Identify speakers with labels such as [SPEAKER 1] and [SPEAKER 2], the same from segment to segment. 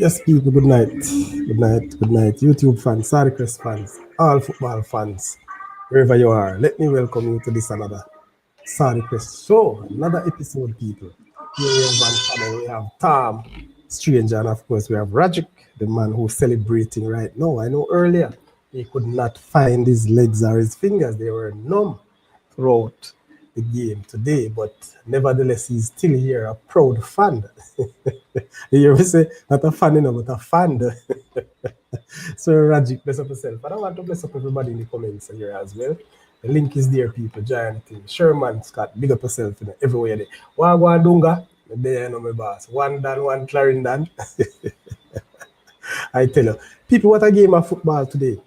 [SPEAKER 1] Yes, people, good night. Good night, good night. YouTube fans, Saricrest fans, all football fans, wherever you are, let me welcome you to this another Saricrest show. Another episode, people. Here we have one panel. We have Tom, Stranger, and of course we have Rajic, the man who's celebrating right now. I know earlier he could not find his legs or his fingers, they were numb throughout the game today, but nevertheless, he's still here, a proud fan. You hear me say, not a fan, but a fan. So, Rajic, bless up yourself. And I want to bless up everybody in the comments here as well. The link is there, people. Giant thing. Sherman, Scott, big up yourself everywhere there. Wagwan Dunga, there, no, my boss. One Dan, one Clarendon. I tell you, people, what a game of football today.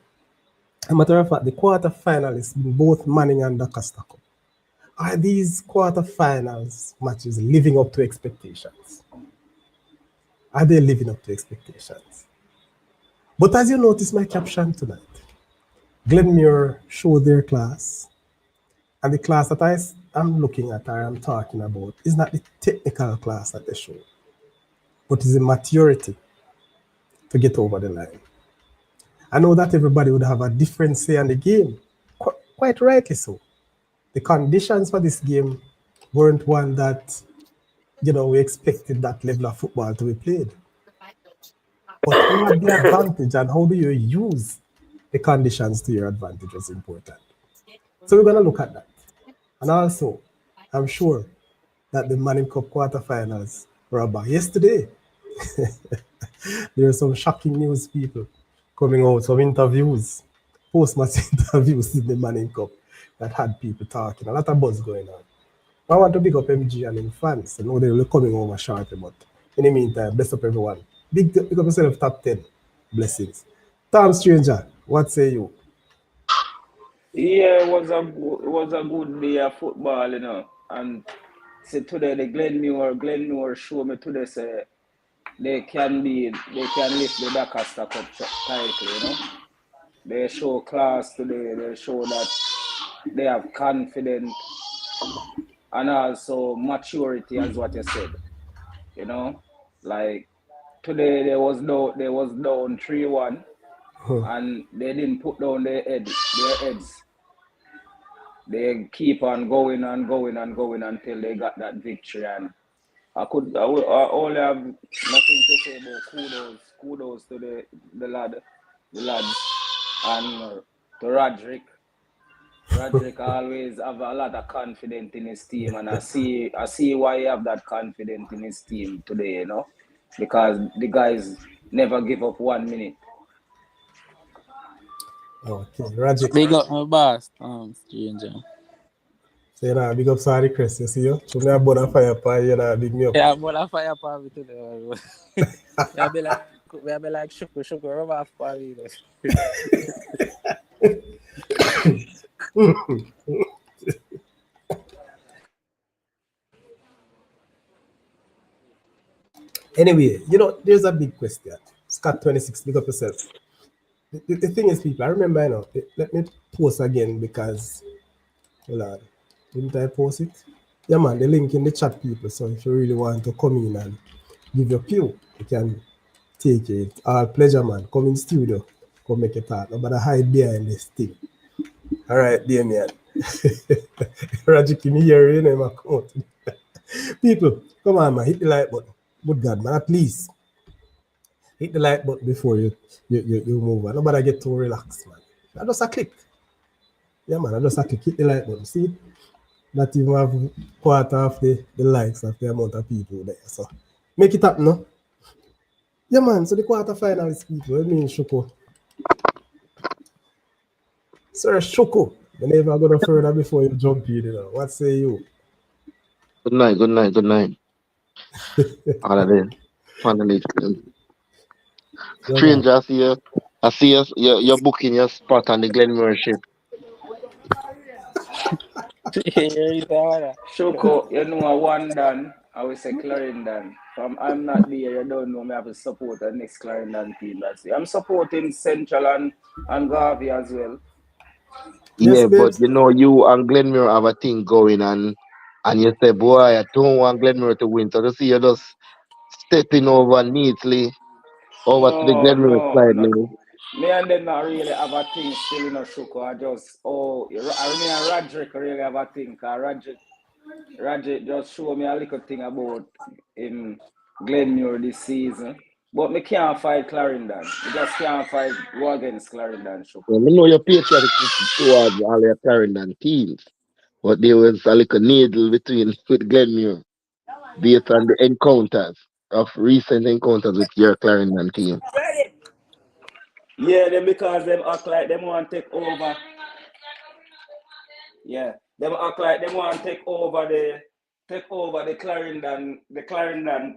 [SPEAKER 1] As a matter of fact, the quarterfinalists been both Manning and the Costa Cup. Are these quarterfinals matches living up to expectations? Are they living up to expectations? But as you notice my caption tonight, Glenmuir showed their class, and the class that I'm looking at or I'm talking about is not the technical class that they show, but is the maturity to get over the line. I know that everybody would have a different say on the game, quite rightly so. The conditions for this game weren't one that, we expected that level of football to be played. But who had the advantage and how do you use the conditions to your advantage was important. So we're going to look at that. And also, I'm sure that the Manning Cup quarterfinals were about yesterday. There are some shocking news, people, coming out, some interviews, post-match interviews in the Manning Cup that had people talking, a lot of buzz going on. I want to big up MG and in fans. I know they were coming over shortly, but in the meantime, bless up everyone. Big up yourself, top 10. Blessings. Tom Stranger, what say you?
[SPEAKER 2] Yeah, it was a good day of football, And today the Glenmuir show me today say they can lift the Dakasta Cup title, They show class today, they show that they have confidence and also maturity, as what you said. Like today they was down 3-1 and they didn't put down their heads. They keep on going and going and going until they got that victory. And I only have nothing to say about kudos to the lads and to Roderick. Roderick always have a lot of confidence in his team, and I see why he have that confidence in his team today, because the guys never give up 1 minute.
[SPEAKER 1] Okay, Roderick.
[SPEAKER 3] Big up my boss, Stranger.
[SPEAKER 1] So, big up Saricrest, you see you? So, me a burn fire pan, big me up.
[SPEAKER 3] Yeah, burn fire pan me today. We be like sugar, rub off pan.
[SPEAKER 1] Anyway, there's a big question. Scott 26, big up yourself. The thing is, people, I remember, let me post again because, hold on, didn't I post it? Yeah, man, the link in the chat, people. So if you really want to come in and give your pew, you can take it. All pleasure, man. Come in studio, come make it out. Nobody hide behind this thing. All right, Damien. Rajic, give me your name account. People, come on, man, hit the like button. Good God, man, at least hit the like button before you move on. Nobody get too relaxed, man. I just a click. Yeah, man, I just a click. Hit the like button. See, not even have quarter of the likes of the amount of people there. So make it up, no? Yeah, man. So the quarterfinals people, I mean, Shoko. Sir Shoko, you never go no further before you jump in, What say you?
[SPEAKER 4] Good night. All of them. Finally. Stranger, I see you. You're booking your spot on the Glenmuir ship.
[SPEAKER 2] Shoko, one done. I will say Clarendon. I'm not there, you don't know me have to support the next Clarendon team. I'm supporting Central and Garvey as well.
[SPEAKER 4] Yeah, but you and Glenmuir have a thing going and you say, boy, I don't want Glenmuir to win. So to see you just stepping over neatly over to the Glenmuir side
[SPEAKER 2] No.
[SPEAKER 4] now.
[SPEAKER 2] Me and them not really have a thing still in a Shuko. I mean, Roderick really have a thing. Cause Roderick just show me a little thing about him Glenmuir this season. But me can't fight Clarendon. Me just can't fight go against Clarendon Shuko.
[SPEAKER 4] Well, I know you're patriotic towards all your Clarendon teams, but there was a little needle between with Glenmuir based on the encounters of recent encounters with your Clarendon team.
[SPEAKER 2] Yeah, then because them act like them want to take over. Yeah, them act like them want to take over the Clarendon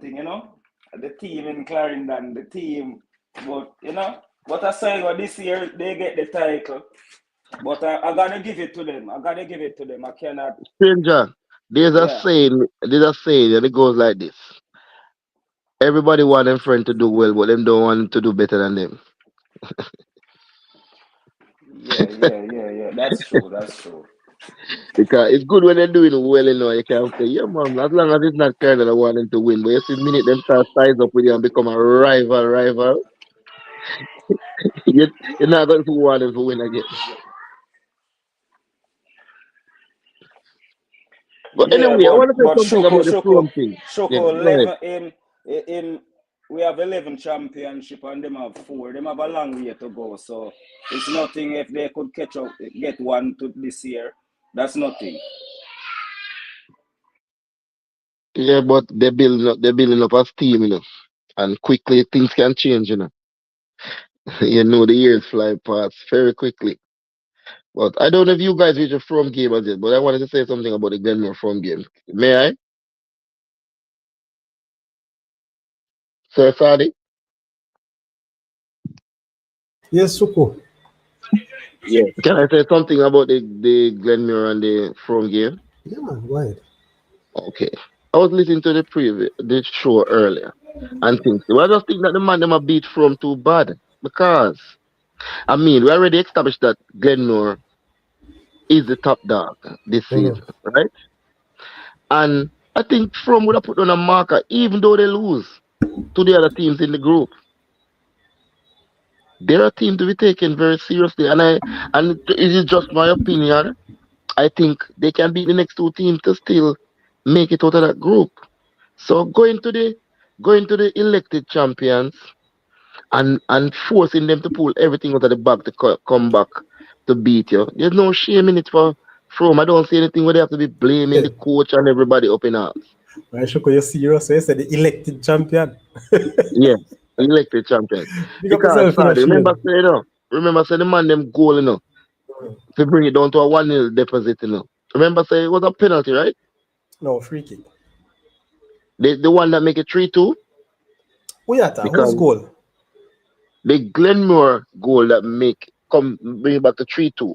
[SPEAKER 2] thing, you know? The team in Clarendon, the team. But you know, what I say this year they get the title. But I gotta give it to them. I cannot.
[SPEAKER 4] Stranger,
[SPEAKER 2] Yeah.
[SPEAKER 4] there's a saying, and it goes like this. Everybody want them friend to do well, but them don't want to do better than them.
[SPEAKER 2] Yeah. That's true.
[SPEAKER 4] Because it's good when they're doing well, you know. You can say, yeah, man, as long as it's not kind of want them to win. But you see, the minute them start size up with you and become a rival, you're not going to want them to win again. But
[SPEAKER 2] Yeah,
[SPEAKER 4] anyway, I want to say
[SPEAKER 2] but
[SPEAKER 4] something about the Frome thing. Yeah,
[SPEAKER 2] Shoko,
[SPEAKER 4] go ahead.
[SPEAKER 2] 11 in we have 11 championship and them have 4. Them have a long way to go. So it's nothing if they could catch up, get one to this year. That's nothing.
[SPEAKER 4] Yeah, but they're building up as team, you know. And quickly things can change, you know. You know the years fly past very quickly. But I don't know if you guys reach a Frome game as yet, but I wanted to say something about the Glenmore Frome game. May I? Sir Sadi?
[SPEAKER 1] Yes, Suko.
[SPEAKER 4] Yeah. Can I say something about the Glenmore and the Frome game?
[SPEAKER 1] Yeah, man, go ahead.
[SPEAKER 4] Okay. I was listening to the show earlier and things. Well, I just think that the man them a beat Frome too bad. Because I mean we already established that Glenmore is the top dog this
[SPEAKER 1] Mhm.
[SPEAKER 4] season, right? And I think Frome would have put on a marker even though they lose to the other teams in the group. They're a team to be taken very seriously. And it is just my opinion. I think they can beat the next two teams to still make it out of that group. So going to the elected champions and forcing them to pull everything out of the bag to come back to beat you. There's no shame in it for From. I don't see anything where they have to be blaming the coach and everybody up in arms.
[SPEAKER 1] Right, Shoko, you're serious. So you said the elected champion.
[SPEAKER 4] Yeah, elected champions.
[SPEAKER 1] Big up
[SPEAKER 4] Because
[SPEAKER 1] yourself, you know,
[SPEAKER 4] sorry,
[SPEAKER 1] Shane.
[SPEAKER 4] remember say the man them goal, to bring it down to a 1-0 deposit, Remember say it was a penalty, right?
[SPEAKER 1] No, free kick.
[SPEAKER 4] The one that make it 3-2?
[SPEAKER 1] Who yata? Whose
[SPEAKER 4] Because
[SPEAKER 1] goal?
[SPEAKER 4] the Glenmuir goal that bring it back to 3-2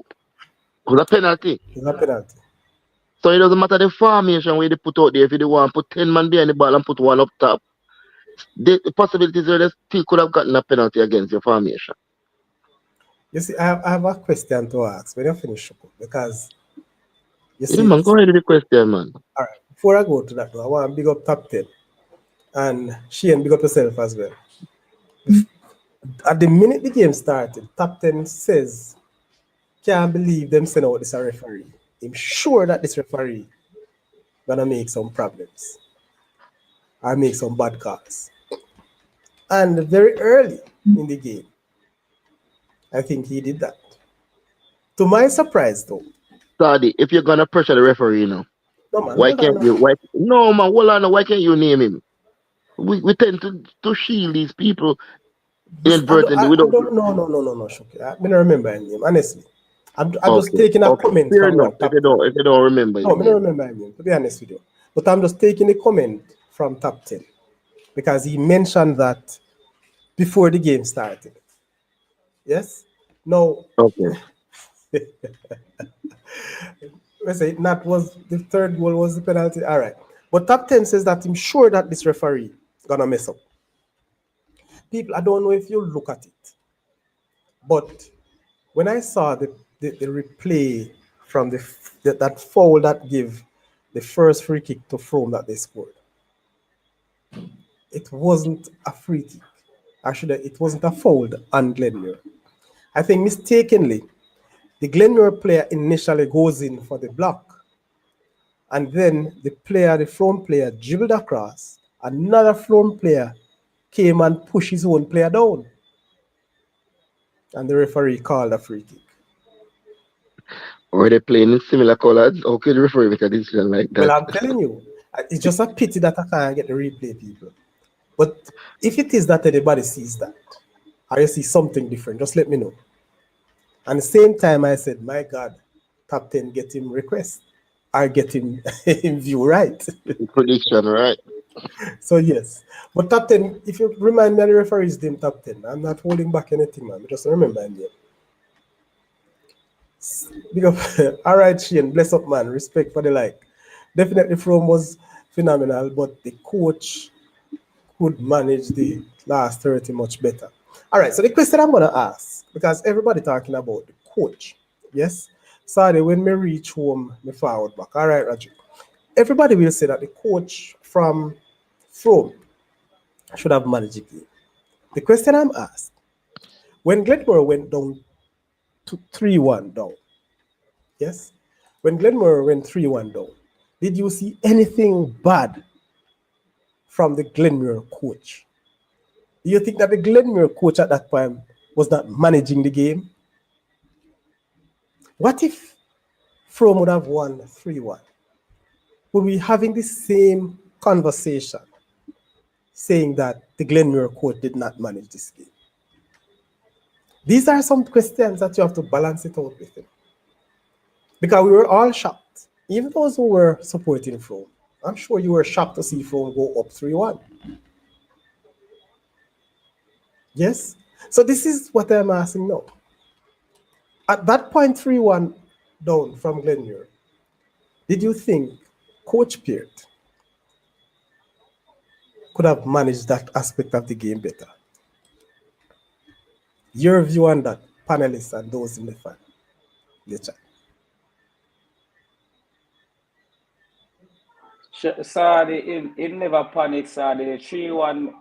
[SPEAKER 4] was a penalty.
[SPEAKER 1] It's a penalty.
[SPEAKER 4] So it doesn't matter the formation where they put out there. If they want to put 10 man behind the ball and put one up top, the possibilities are they still could have gotten a penalty against your formation.
[SPEAKER 1] You see, I have a question to ask when you finish, Shoko, because you
[SPEAKER 4] Yeah,
[SPEAKER 1] see,
[SPEAKER 4] man, go ahead with the question, man.
[SPEAKER 1] all right, before I go to that, though, I want to big up top 10 and Shane, big up yourself as well. At the minute the game started, top 10 says, can't believe them send out this a referee. I'm sure that this referee gonna make some problems or make some bad calls. And very early in the game, I think he did that. To my surprise, though,
[SPEAKER 4] Sadi, if you're gonna pressure the referee,
[SPEAKER 1] no man,
[SPEAKER 4] why
[SPEAKER 1] hold on.
[SPEAKER 4] can't you? Why? No, man, hold on. Why can't you name him? We tend to shield these people inadvertently. We
[SPEAKER 1] I
[SPEAKER 4] don't.
[SPEAKER 1] don't, no, Shoki. I don't remember his name, honestly. I'm just
[SPEAKER 4] Okay,
[SPEAKER 1] taking a
[SPEAKER 4] okay.
[SPEAKER 1] comment
[SPEAKER 4] Fair
[SPEAKER 1] from
[SPEAKER 4] enough.
[SPEAKER 1] what
[SPEAKER 4] If
[SPEAKER 1] top
[SPEAKER 4] you
[SPEAKER 1] 10.
[SPEAKER 4] don't remember his
[SPEAKER 1] No, I don't
[SPEAKER 4] name.
[SPEAKER 1] remember his name, to be honest with you. But I'm just taking a comment from top 10 because he mentioned that before the game started. Yes? No,
[SPEAKER 4] Okay.
[SPEAKER 1] let's say that was the third goal was the penalty. All right. But top 10 says that I'm sure that this referee gonna mess up. People, I don't know if you look at it, but when I saw the replay from that foul that gave the first free kick to Frome that they scored, it wasn't a free kick. it wasn't a foul on Glenmuir. I think mistakenly, the Glenmuir player initially goes in for the block, and then the Frome player dribbled across. Another Frome player came and pushed his own player down, and the referee called a free kick.
[SPEAKER 4] Were they playing in similar colors? How could the referee make a decision like
[SPEAKER 1] Well,
[SPEAKER 4] that?
[SPEAKER 1] I'm telling you, it's just a pity that I can't get the replay, people. But if it is that anybody sees that, or you see something different, just let me know. And the same time, I said, my God, top 10 get him request or get him in view right.
[SPEAKER 4] Prediction, right?
[SPEAKER 1] So, yes. But top 10, if you remind me of the referees' name, top 10, I'm not holding back anything, man. Just remember my name. Big up. All right, Shane, bless up, man. Respect for the like. Definitely, Frome was phenomenal, but the coach could manage the last 30 much better. All right, so the question I'm going to ask, because everybody talking about the coach, yes? Sorry, when me reach home, me forward back. All right, Raju. Everybody will say that the coach from Frome should have managed the game. The question I'm asked, when Glenmuir went down to 3-1 down, yes? When Glenmuir went 3-1 down, did you see anything bad from the Glenmuir coach? Do you think that the Glenmuir coach at that time was not managing the game? What if Frome would have won 3-1? Would we be having the same conversation saying that the Glenmuir coach did not manage this game? These are some questions that you have to balance it out with him. Because we were all shocked. Even those who were supporting Frome, I'm sure you were shocked to see Frome go up 3-1. Yes? So this is what I'm asking now. At that point, 3-1 down from Glenmuir, did you think Coach Peart could have managed that aspect of the game better? Your view on that, panelists and those in the chat.
[SPEAKER 2] Saturday, him never panic. Saturday, 3-1.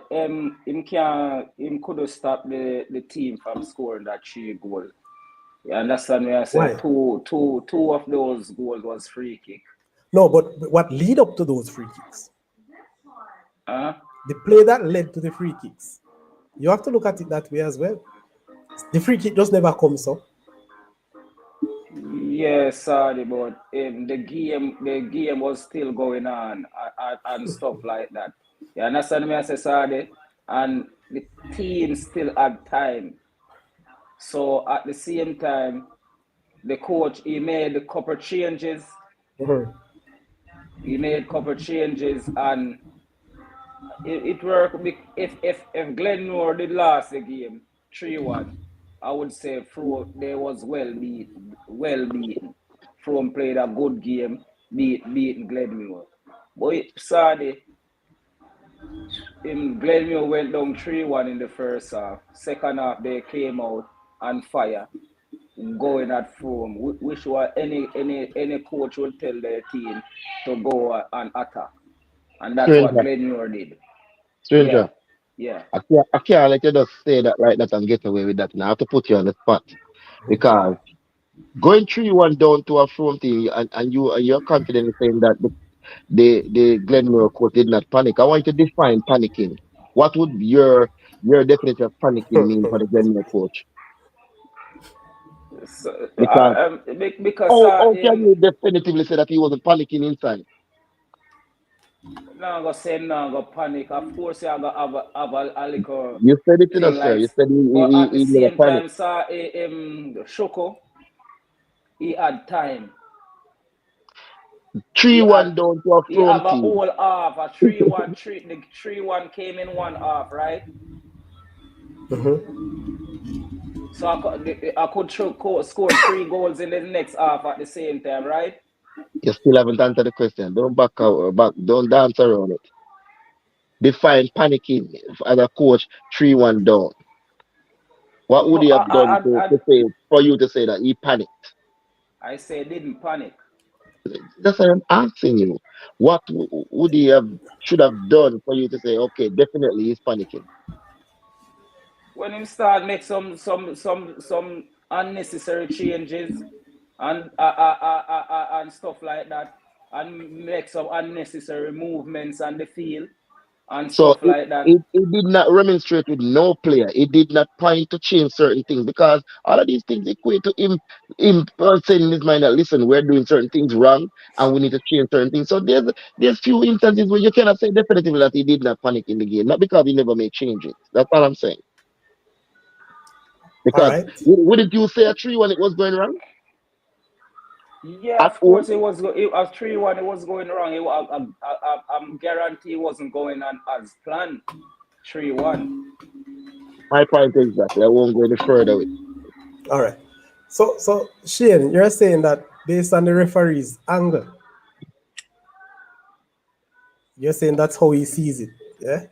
[SPEAKER 2] Him could have stopped the team from scoring that 3 goal. You understand me? I said two of those goals was free kick.
[SPEAKER 1] No, but what lead up to those free kicks? The play that led to the free kicks. You have to look at it that way as well. The free kick just never comes up.
[SPEAKER 2] Yeah, sorry, but the game was still going on and stuff like that. You understand me? I say sorry, and the team still had time. So at the same time, the coach he made a couple changes.
[SPEAKER 1] Mm-hmm.
[SPEAKER 2] He made a couple changes, and it worked. If Glenmuir did lose the game 3-1, I would say they was well beaten. Frome played a good game, beating Glenmuir. But sadly, Glenmuir went down 3-1 in the first half. Second half, they came out on fire, going at Frome, which any coach will tell their team to go and attack. And that's what Glenmuir did.
[SPEAKER 4] Stranger.
[SPEAKER 2] Yeah.
[SPEAKER 4] I can't let you just say that like that and get away with that. Now I have to put you on the spot. Because going 3-1 down to a Frome team and you're confident in saying that the Glenmuir coach did not panic. I want you to define panicking. What would your definition of panicking mean for the Glenmuir coach?
[SPEAKER 2] So,
[SPEAKER 4] because how can you definitively say that he wasn't panicking inside?
[SPEAKER 2] No, I'm gonna say no, I'm gonna panic. Of course, I'm gonna have a little.
[SPEAKER 4] You said it to us, sir. You said
[SPEAKER 2] but at the
[SPEAKER 4] he
[SPEAKER 2] same
[SPEAKER 4] panic.
[SPEAKER 2] time, sir, Shoko, he had time.
[SPEAKER 4] 3-1 down to a Frome team.
[SPEAKER 2] He have a whole half. A 3-1, 3-1 came in one half, right?
[SPEAKER 1] Mm-hmm.
[SPEAKER 2] So I could score 3 goals in the next half at the same time, right?
[SPEAKER 4] You still haven't answered the question. Don't don't dance around it. Define panicking as a coach 3-1 down. What would he have done to say for you to say that he panicked?
[SPEAKER 2] I say didn't panic.
[SPEAKER 4] That's what I'm asking you. What would he should have done for you to say, okay, definitely he's panicking?
[SPEAKER 2] when him start make some unnecessary changes and stuff like that, and make some unnecessary movements on the field and
[SPEAKER 4] So
[SPEAKER 2] stuff like that.
[SPEAKER 4] it did not remonstrate with no player. It did not point to change certain things because all of these things equate to him saying in his mind that listen, we're doing certain things wrong and we need to change certain things. So there's few instances where you cannot say definitively that he did not panic in the game, not because he never made changes. That's all I'm saying.
[SPEAKER 1] All
[SPEAKER 4] Because
[SPEAKER 1] right.
[SPEAKER 4] wouldn't you say a 3-1 it was going wrong
[SPEAKER 2] Yeah,
[SPEAKER 4] at
[SPEAKER 2] of
[SPEAKER 4] home?
[SPEAKER 2] course it was. It was 3-1. It was going wrong. I'm guarantee it wasn't going on as planned. 3-1.
[SPEAKER 4] My point is exactly. I won't go any further with.
[SPEAKER 1] All right. So Shane, you're saying that based on the referee's angle, you're saying that's how he sees it. Yeah.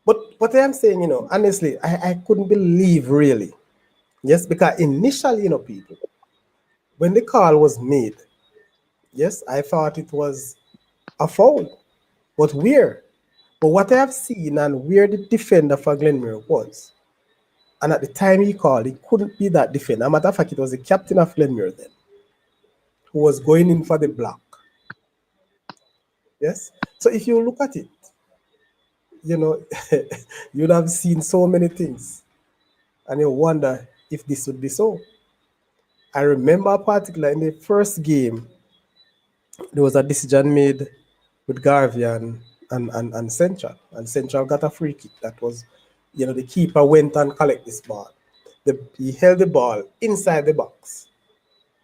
[SPEAKER 1] But what I am saying, honestly, I couldn't believe really. Yes, because initially, people, when the call was made, yes, I thought it was a foul. But where? But what I have seen and where the defender for Glenmuir was, and at the time he called, it couldn't be that defender. As a matter of fact, it was the captain of Glenmuir then who was going in for the block. Yes? So if you look at it, you know, you'd have seen so many things and you wonder if this would be so. I remember particularly in the first game, there was a decision made with Garvey and Central. And Central got a free kick that was, the keeper went and collect this ball. He held the ball inside the box,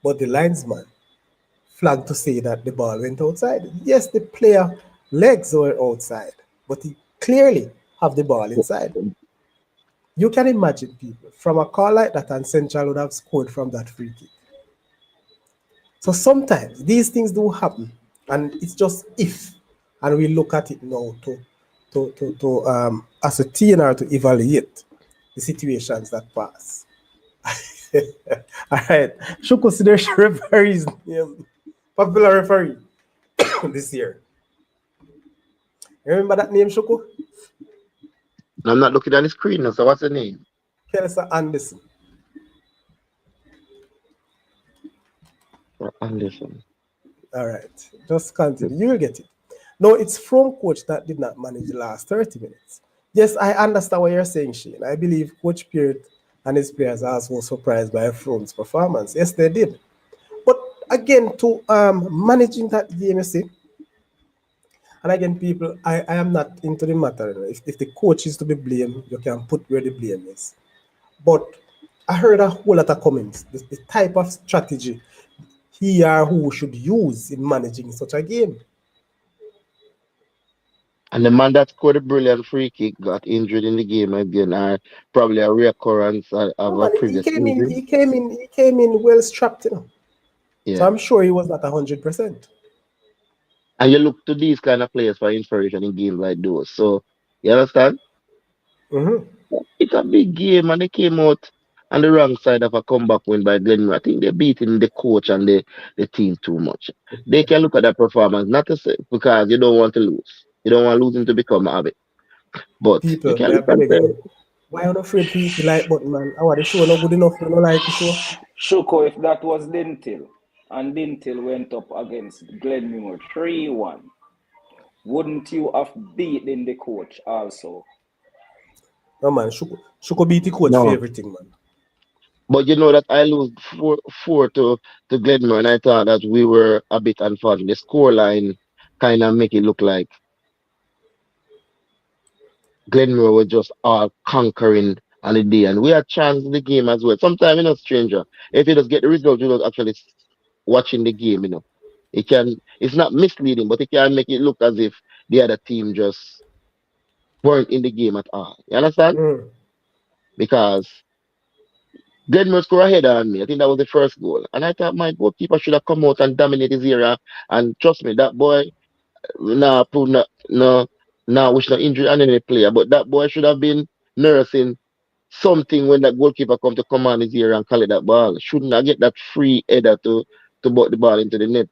[SPEAKER 1] but the linesman flagged to say that the ball went outside. Yes, the player legs were outside, but he clearly have the ball inside. You can imagine people from a call like that and Central would have scored from that free kick. So sometimes these things do happen, and it's just if, and we look at it now to ascertain or to evaluate the situations that pass. All right, should consider referees name, popular referee this year. Remember that name, Shoko?
[SPEAKER 4] I'm not looking at the screen now, so what's the name?
[SPEAKER 1] Kelsa Anderson.
[SPEAKER 4] Anderson.
[SPEAKER 1] All right, just continue. You will get it. No, it's from coach that did not manage the last 30 minutes. Yes, I understand what you're saying, Shane. I believe Coach Peart and his players are also surprised by Frome's performance. Yes, they did. But again, to managing that game, you see, and again, people, I am not into the matter. If the coach is to be blamed, you can put where the blame is. But I heard a whole lot of comments. The type of strategy he or who should use in managing such a game.
[SPEAKER 4] And the man that scored a brilliant free kick got injured in the game again, or probably a reoccurrence
[SPEAKER 1] No
[SPEAKER 4] of a
[SPEAKER 1] man,
[SPEAKER 4] previous injury.
[SPEAKER 1] he came in well strapped. So
[SPEAKER 4] Yeah.
[SPEAKER 1] I'm sure he was not 100%.
[SPEAKER 4] And you look to these kind of players for inspiration in games like those. So you understand?
[SPEAKER 1] Mm-hmm.
[SPEAKER 4] It's a big game, and they came out on the wrong side of a comeback win by Glenmuir. I think they're beating the coach and the team too much. They can look at that performance, not to say because you don't want to lose. You don't want losing to become a habit. But you
[SPEAKER 1] People,
[SPEAKER 4] can
[SPEAKER 1] me I
[SPEAKER 4] look and
[SPEAKER 1] beg
[SPEAKER 4] say,
[SPEAKER 1] you. Why are you afraid to hit the like button, man? How are the show not good enough? You don't like the show?
[SPEAKER 2] Shoko, if that was Dintil, and Dintil went up against Glenmuir 3-1, wouldn't you have beaten the coach also?
[SPEAKER 1] No man, Shuko beat the coach for
[SPEAKER 4] no.
[SPEAKER 1] everything, man.
[SPEAKER 4] But you know that I lose four to Glenmuir, and I thought that we were a bit unfortunate. The score line kind of make it look like Glenmuir was just all conquering on the day, and we had chance in the game as well. Sometimes, stranger, if you just get the result, you don't actually watching the game, it can. It's not misleading, but it can make it look as if the other team just weren't in the game at all. You understand?
[SPEAKER 1] Mm.
[SPEAKER 4] Because Glenmuir scored ahead on me. I think that was the first goal, and I thought my goalkeeper should have come out and dominate his area. And trust me, that boy, nah, prove no, wish no injury on any player, but that boy should have been nursing something when that goalkeeper come to command his ear and collect that ball. Shouldn't I get that free header to put the ball into the net?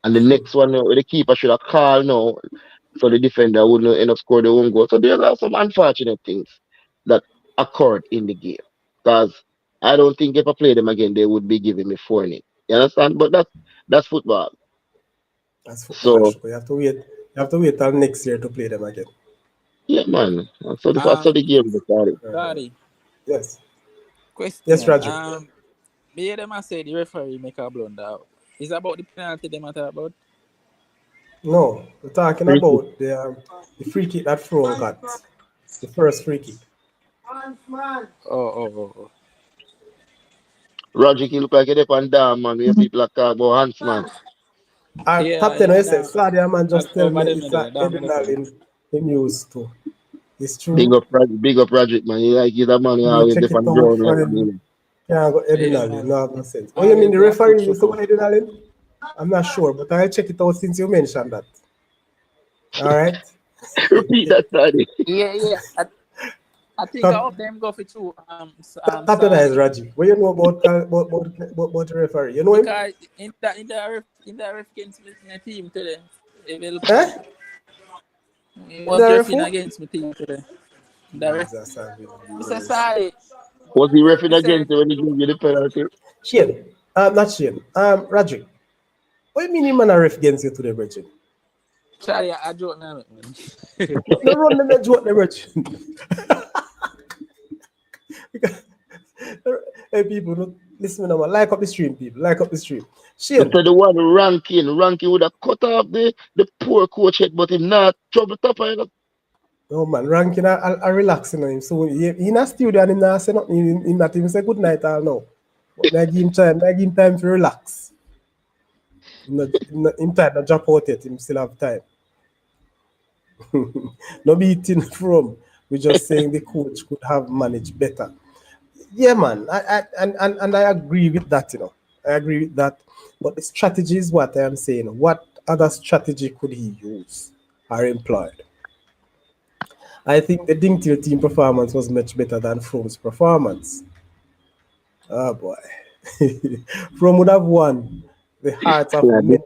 [SPEAKER 4] And the next one, the keeper should have called now, so the defender wouldn't end up scoring the own goal. So there are some unfortunate things that occurred in the game. Because I don't think if I play them again, they would be giving me 4-0. You understand? But that's football.
[SPEAKER 1] That's football.
[SPEAKER 4] So
[SPEAKER 1] You have to wait. You have to wait till next year to play them again.
[SPEAKER 4] yeah, man. So the game started.
[SPEAKER 3] Daddy,
[SPEAKER 1] Yes.
[SPEAKER 3] question.
[SPEAKER 1] Yes, Raju.
[SPEAKER 3] Me hear them a say the referee make a blunder. Is about the penalty they matter about?
[SPEAKER 1] No, we're talking
[SPEAKER 4] Free kick.
[SPEAKER 1] about the free kick that Frome got. The first free kick.
[SPEAKER 3] Oh.
[SPEAKER 4] Roger, you look like you're on down, man. Where people are talking about hands, man.
[SPEAKER 1] Top 10, I said,
[SPEAKER 3] that-
[SPEAKER 1] Sadia man just tell me
[SPEAKER 3] over them
[SPEAKER 1] it's
[SPEAKER 3] there,
[SPEAKER 1] a
[SPEAKER 3] down the
[SPEAKER 1] Edinal
[SPEAKER 3] left.
[SPEAKER 1] in used to. It's true.
[SPEAKER 4] Big up Roger, man. You like he's a man who
[SPEAKER 1] You
[SPEAKER 4] always
[SPEAKER 1] check
[SPEAKER 4] dip
[SPEAKER 1] it
[SPEAKER 4] on the
[SPEAKER 1] out
[SPEAKER 4] ground
[SPEAKER 1] for
[SPEAKER 4] like
[SPEAKER 1] him.
[SPEAKER 4] me.
[SPEAKER 1] Yeah, go
[SPEAKER 3] Yeah,
[SPEAKER 1] Edinal.
[SPEAKER 3] man.
[SPEAKER 1] No, no sense. Oh, you mean the
[SPEAKER 3] Always
[SPEAKER 1] referee
[SPEAKER 3] black
[SPEAKER 1] used to go
[SPEAKER 3] foot
[SPEAKER 1] Edinal? I'm not sure, but I'll check it out since you mentioned that. All right.
[SPEAKER 4] Repeat that, Daddy.
[SPEAKER 3] Yeah. I think
[SPEAKER 1] Top-
[SPEAKER 3] all of them go for two.
[SPEAKER 1] Tap your eyes, Raji. What you know about the referee? You know him?
[SPEAKER 3] Because in the ref against my team today, it will
[SPEAKER 1] Eh?
[SPEAKER 3] was
[SPEAKER 1] The
[SPEAKER 3] dressing
[SPEAKER 1] referee?
[SPEAKER 3] against my team today. The ref.
[SPEAKER 1] Jesus,
[SPEAKER 3] Mr. Sorry.
[SPEAKER 4] Was he refing
[SPEAKER 3] He said-
[SPEAKER 4] against you when he gave you the penalty?
[SPEAKER 1] Shane. Not Shane. Raji. What do you mean you man a ref against you today, Bridget?
[SPEAKER 3] Charlie, I joke now, man.
[SPEAKER 1] No run them and joke them, Bridget. Hey, people, no, listen, man. Like up the stream, people. Like up the stream. Shane.
[SPEAKER 4] So the one ranking would have cut off the poor coach head, but him not trouble top of it.
[SPEAKER 1] No, man. Ranking, I relaxing on him. So he in a studio and him not say nothing. He not even say good night all now. But I give him time to relax. In time to drop out yet. Him still have time. No beating from. We're just saying the coach could have managed better. Yeah, man. And I agree with that, you know. I agree with that. But the strategy is what I am saying. What other strategy could he use or employed? I think the Dingtier team performance was much better than Frome's performance. Oh boy. Frome would have won the hearts of many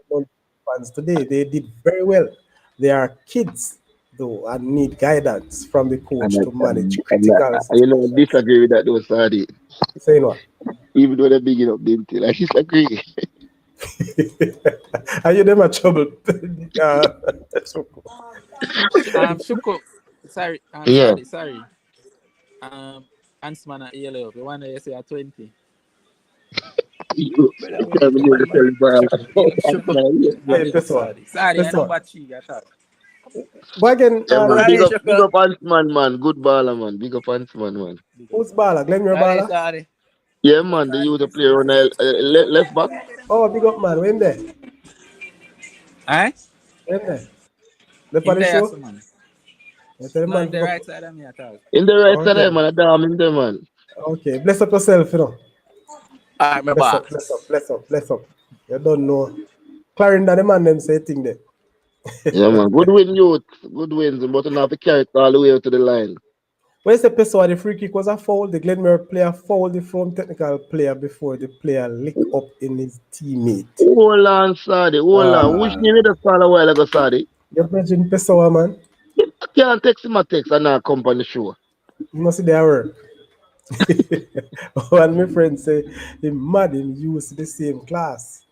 [SPEAKER 1] fans today. They did very well. They are kids though and need guidance from the coach to manage critical
[SPEAKER 4] You know,
[SPEAKER 1] situations.
[SPEAKER 4] disagree with that though, Sadi.
[SPEAKER 1] Saying what?
[SPEAKER 4] Even though they're big enough, didn't I disagree.
[SPEAKER 1] Are you them a trouble?
[SPEAKER 3] Shuko. Sorry.
[SPEAKER 4] Yeah.
[SPEAKER 3] Sorry. Ansman at yellow. The one that you say at 20.
[SPEAKER 4] You can't believe the
[SPEAKER 1] Hey, that's all.
[SPEAKER 3] Sorry,
[SPEAKER 1] That's
[SPEAKER 3] I know
[SPEAKER 1] all.
[SPEAKER 3] about you.
[SPEAKER 1] But again,
[SPEAKER 4] Yeah, man.
[SPEAKER 3] Right,
[SPEAKER 4] Big
[SPEAKER 3] Shaka.
[SPEAKER 4] up Huntsman, man. Good baller, man. Big up Huntsman, man.
[SPEAKER 1] who's Bala? Glenmuir Bala?
[SPEAKER 3] Sorry.
[SPEAKER 4] Yeah, man. They use to play on the left back.
[SPEAKER 1] Oh, big up, man. When there?
[SPEAKER 3] Aye?
[SPEAKER 1] When there? Left
[SPEAKER 3] In
[SPEAKER 1] on the
[SPEAKER 3] there,
[SPEAKER 1] show?
[SPEAKER 3] man.
[SPEAKER 1] You tell the
[SPEAKER 3] No,
[SPEAKER 1] man
[SPEAKER 3] in the
[SPEAKER 1] to
[SPEAKER 3] right
[SPEAKER 1] go-
[SPEAKER 3] side of me at all.
[SPEAKER 4] In the right side,
[SPEAKER 1] Okay.
[SPEAKER 4] man. I damn in there, man.
[SPEAKER 1] Okay, bless up yourself, you know.
[SPEAKER 3] Alright, my
[SPEAKER 1] Bless
[SPEAKER 3] boss.
[SPEAKER 1] up. You don't know. Clarendon, the man them say thing there.
[SPEAKER 4] Yeah, man. Good win, youth. Good wins. But you have to carry it all the way out to the line.
[SPEAKER 1] When the Pessoa, the free kick was a foul, the Glenmuir player fouled the Frome technical player before the player licked up in his teammate.
[SPEAKER 4] Hold on, Sadi. Hold on. Which name you just call a while ago, Sadi?
[SPEAKER 1] You're bridging Pessoa, man.
[SPEAKER 4] I can't text him a text and not come on the show.
[SPEAKER 1] You must see their work. One my friend say, him mad him use the same class.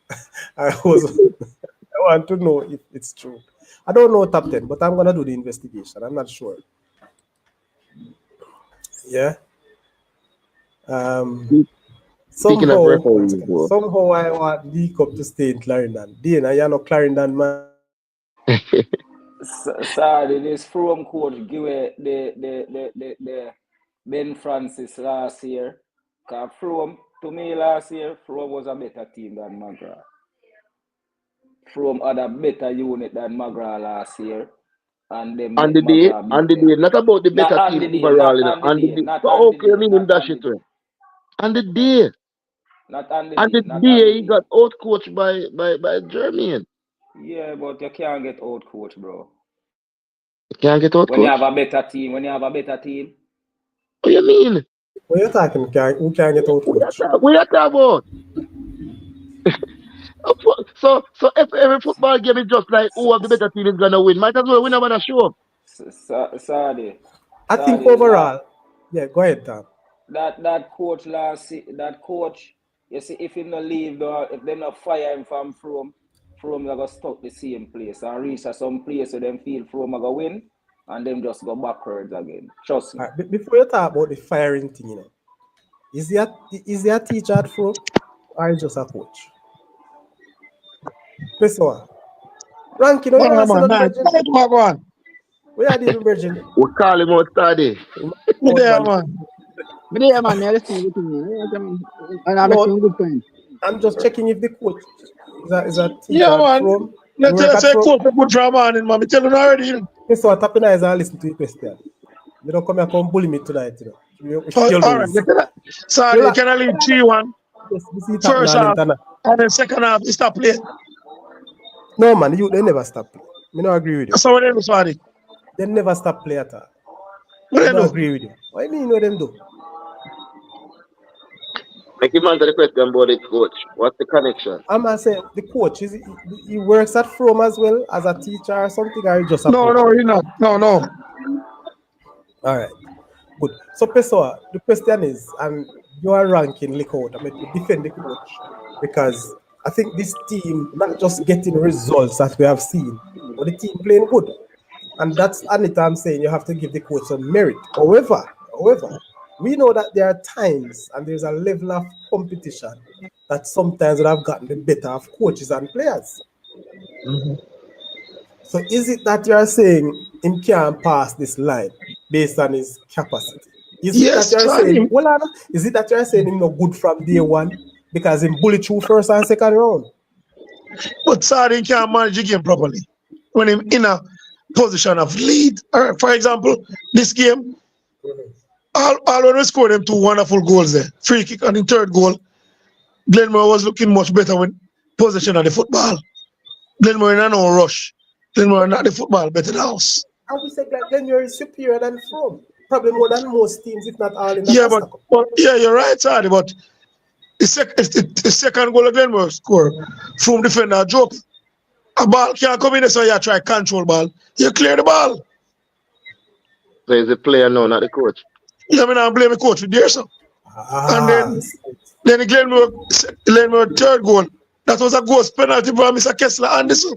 [SPEAKER 1] I want to know if it's true. I don't know top 10, but I'm gonna do the investigation. I'm not sure. Yeah.
[SPEAKER 4] Speaking of referees, bro.
[SPEAKER 1] Somehow I want the cup to stay in Clarendon. Dana, you're not Clarendon, man.
[SPEAKER 2] Sorry, this Frome coach give away the Ben Francis last year. Cause Frome, to me last year, Frome was a better team than Mcgrath. Frome had a better unit than Mcgrath last year. And them
[SPEAKER 4] On the day, not about the better team overall, you know. On the day. So, okay, I mean, him dash it to him. On the day.
[SPEAKER 2] Not on the
[SPEAKER 4] On the day, he got out coached by Jermaine.
[SPEAKER 2] Yeah, but you can't get out coach, bro.
[SPEAKER 4] You can't get out
[SPEAKER 2] When you
[SPEAKER 4] coach?
[SPEAKER 2] have a better team,
[SPEAKER 4] What you mean?
[SPEAKER 1] What you talking? Who can get out coach?
[SPEAKER 4] What you talking about? So if every football game is just like who have the better team is gonna win, might as well win about a show.
[SPEAKER 2] Sorry.
[SPEAKER 1] I think overall, Yeah, go ahead, Tom.
[SPEAKER 2] That coach that coach, you see, if he no leave, if they not fire him from Frome are gonna stuck the same place and reach at some place where them feel Frome are gonna win and them just go backwards again. Trust me.
[SPEAKER 1] All right, before you talk about the firing thing, is there a teacher at Frome or is just a coach? Pessoa. Ranking, you
[SPEAKER 5] Oh,
[SPEAKER 1] are
[SPEAKER 5] man,
[SPEAKER 1] saying
[SPEAKER 5] nice.
[SPEAKER 1] Virgin.
[SPEAKER 5] Go on.
[SPEAKER 1] We are dealing Virgin.
[SPEAKER 4] We call him out study.
[SPEAKER 5] Yeah, man.
[SPEAKER 3] But yeah, man, I listen to everything, man. And I'm
[SPEAKER 1] No,
[SPEAKER 3] making good point.
[SPEAKER 1] I'm just checking if the coach is a teacher
[SPEAKER 5] Yeah,
[SPEAKER 1] at
[SPEAKER 5] man.
[SPEAKER 1] Frome. You
[SPEAKER 5] Let's
[SPEAKER 1] work at
[SPEAKER 5] say
[SPEAKER 1] Frome.
[SPEAKER 5] coach for good for a man, man. Me tell you already. You know.
[SPEAKER 1] Pessoa, tap in eyes and listen to your question. You don't come here come bully me tonight, You
[SPEAKER 5] Oh,
[SPEAKER 1] still
[SPEAKER 5] all right.
[SPEAKER 1] lose.
[SPEAKER 5] Sorry,
[SPEAKER 1] You
[SPEAKER 5] you cannot leave 3-1.
[SPEAKER 1] Yes, we see it
[SPEAKER 5] First
[SPEAKER 1] happening on
[SPEAKER 5] half,
[SPEAKER 1] internet.
[SPEAKER 5] and then second half, you stop playing.
[SPEAKER 1] No, man, they never stop play. I don't agree with you.
[SPEAKER 5] That's how they do, sorry.
[SPEAKER 1] They never stop play at all.
[SPEAKER 5] What
[SPEAKER 1] I
[SPEAKER 5] they
[SPEAKER 1] don't
[SPEAKER 5] do?
[SPEAKER 1] agree with you. What do you mean you know them do?
[SPEAKER 4] Make him answer the question about the coach. What's the connection?
[SPEAKER 1] I'm not saying the coach, he works at Frome as well as a teacher or something, or he just a
[SPEAKER 5] No,
[SPEAKER 1] coach?
[SPEAKER 5] no, you're not. No.
[SPEAKER 1] All right, good. So, Pessoa, the question is, and you are ranking Lick out. I mean, to defend the coach because I think this team not just getting results that we have seen, but the team playing good. And that's Anita, I'm saying you have to give the coach some merit. However, we know that there are times and there's a level of competition that sometimes would have gotten the better of coaches and players. So is it that you are saying him can't pass this line based on his capacity? Is it
[SPEAKER 5] Yes,
[SPEAKER 1] that you are
[SPEAKER 5] sorry.
[SPEAKER 1] saying, well, Anna, is it that you are saying him not good from day one because him bully through first and second round?
[SPEAKER 5] But sorry, he can't manage the game properly. When him in a position of lead, or for example, this game, all when we scored them 2 wonderful goals there. Free kick on the third goal. Glenmuir was looking much better with possession of the football. Glenmuir in no rush. Glenmuir not the football better than us.
[SPEAKER 1] And we said that Glenmuir is superior than Frome. Probably more than most teams, if not all in the
[SPEAKER 5] Yeah,
[SPEAKER 1] Costa Cup.
[SPEAKER 5] but yeah, you're right, sorry, but the second goal of Glenmuir score from defender joke. A ball can't come in there, so you try control ball. You clear the ball.
[SPEAKER 4] So he's a player now, not the coach.
[SPEAKER 5] Yeah, I mean, I blame the coach with there, so. And then the Glenmuir third goal. That was a ghost penalty by Mr. Kessler Anderson.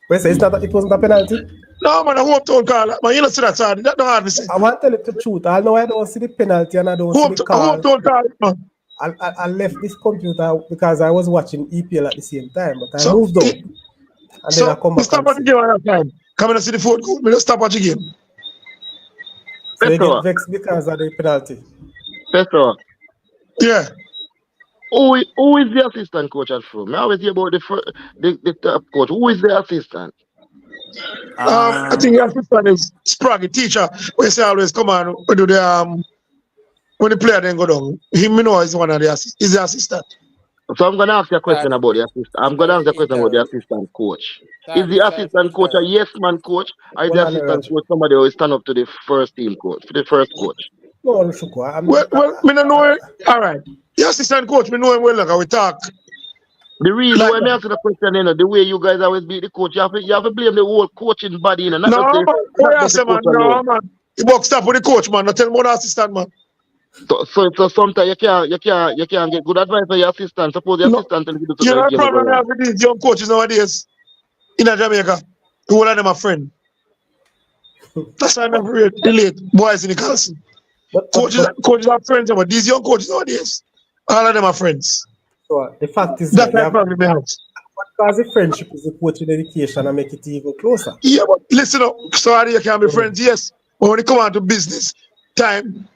[SPEAKER 1] Wait, so it wasn't a penalty?
[SPEAKER 5] No, man, I hope don't call it. Man, you don't see that, sorry. That don't hard to say.
[SPEAKER 1] I want to tell you the truth. I know I don't see the penalty and I don't see the
[SPEAKER 5] I
[SPEAKER 1] call.
[SPEAKER 5] hope don't call it, man.
[SPEAKER 1] I left this computer because I was watching EPL at the same time, but I
[SPEAKER 5] So,
[SPEAKER 1] moved out. And then I come back
[SPEAKER 5] stop
[SPEAKER 1] and
[SPEAKER 5] watching
[SPEAKER 1] see.
[SPEAKER 5] the game at that time. Come and see the fourth goal. Me just stop watching the game.
[SPEAKER 1] So you
[SPEAKER 4] Pessoa.
[SPEAKER 1] get vexed because of the penalty.
[SPEAKER 4] Pessoa.
[SPEAKER 5] Yeah.
[SPEAKER 4] Who is the assistant coach at Frome? I always hear about the top coach. Who is the assistant?
[SPEAKER 5] I think the assistant is Spraggy, teacher. We say always come on, we do the when the player then go down. Him, you know, is one of the is the assistant.
[SPEAKER 4] So I'm gonna ask you a question about the assistant. I'm gonna ask you a question about the assistant coach. Is the assistant coach a yes man coach, or is the assistant coach somebody who will stand up to the first team coach, to the first coach?
[SPEAKER 1] No, Shuko.
[SPEAKER 5] Well, me don't know it. All right. The assistant coach, me know him well, like we talk.
[SPEAKER 4] The reason
[SPEAKER 5] Like
[SPEAKER 4] why I answer the question, the way you guys always beat the coach, you have to blame the whole coaching body, not
[SPEAKER 5] no,
[SPEAKER 4] just
[SPEAKER 5] man.
[SPEAKER 4] not just the coach alone.
[SPEAKER 5] No, man. You box stop with the coach, man. Not tell more the assistant, man.
[SPEAKER 4] So sometimes you can't get good advice from your assistant. Suppose the assistant tell you to do
[SPEAKER 5] You know the
[SPEAKER 4] something
[SPEAKER 5] problem I
[SPEAKER 4] wrong.
[SPEAKER 5] have with these young coaches nowadays in Jamaica. All of them are friends. That's why I never relate boys in the council. Coaches are friends, but these young coaches nowadays, all of them are friends.
[SPEAKER 1] So the fact is
[SPEAKER 5] That's the problem we have.
[SPEAKER 1] Because the friendship is the coaching education and make it even closer.
[SPEAKER 5] Yeah, but listen up. Sorry, you can be friends, yes. But when it come out to business time,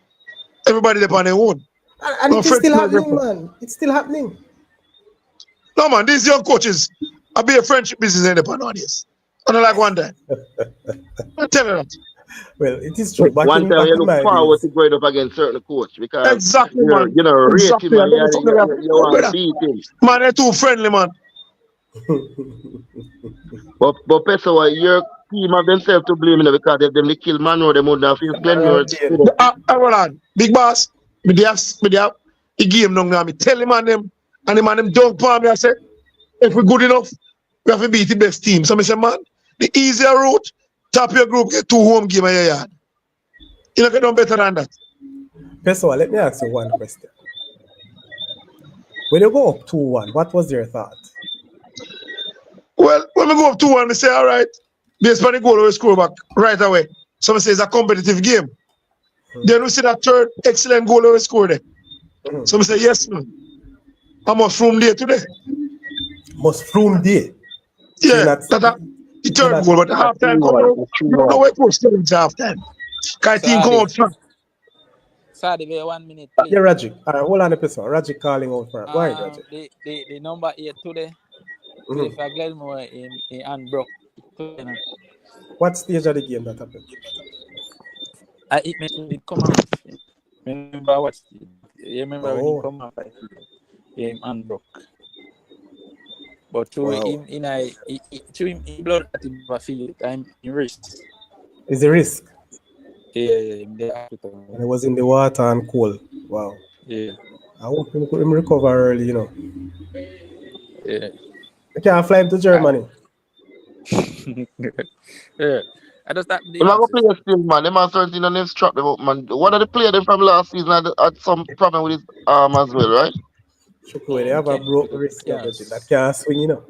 [SPEAKER 5] everybody depend on their own.
[SPEAKER 1] And it's still happening, man. It's still happening.
[SPEAKER 5] No, man, these young coaches, I be a friendship business in the nowadays. I don't like one day. I tell you that.
[SPEAKER 1] Well, it is true.
[SPEAKER 4] One time you look forward to going up against certain coach because
[SPEAKER 5] exactly, man.
[SPEAKER 4] You know, rate
[SPEAKER 5] exactly.
[SPEAKER 4] him and you want to beat him.
[SPEAKER 5] Man, they're too friendly, man.
[SPEAKER 4] but Pessoa, your team have themselves to blame because if them they kill Munro, they wouldn't have faced Glenmuir.
[SPEAKER 5] Hold on. Big boss, me have the game now. Me tell him and them don't palm me. I say, if we're good enough, we have to beat the best team. So I say, man, the easier route, top your group, get 2 home games in your yard. You don't get no better than that.
[SPEAKER 1] Pessoa, let me ask you one question. When you go up 2-1, what was your thought?
[SPEAKER 5] Well, when we go up 2-1, we say, all right, based on the goal, we score back right away. Some say it's a competitive game. Then we see that third excellent goal we scored there. So we say, yes, man. I must Frome there today.
[SPEAKER 1] Must Frome there.
[SPEAKER 5] Yeah,
[SPEAKER 1] that's
[SPEAKER 5] the third goal, but the halftime come out. You don't know what was still in halftime. Because team come out front.
[SPEAKER 3] Sorry, wait 1 minute, please.
[SPEAKER 1] Yeah, Rajic. All right, hold on a person. Rajic calling out for it. Why, Rajic?
[SPEAKER 3] The number 8 today. Play for Glenmuir in unbroke.
[SPEAKER 1] What stage of the game that happened?
[SPEAKER 3] It may come off. Remember what? You remember when he come off? Him unbroke. But to him in blood at him field, I'm in risk.
[SPEAKER 1] Is a risk?
[SPEAKER 3] Yeah.
[SPEAKER 1] And it was in the water and cold. Wow.
[SPEAKER 3] Yeah.
[SPEAKER 1] I hope him recover early, you know.
[SPEAKER 3] Yeah.
[SPEAKER 1] I can't fly him to Germany.
[SPEAKER 3] Yeah. I just start.
[SPEAKER 4] They not go play still, man. They must start in the next trap, man. One of the players from last season had some problem with his arm as well, right?
[SPEAKER 1] They have a broke wrist that can't swing, you know.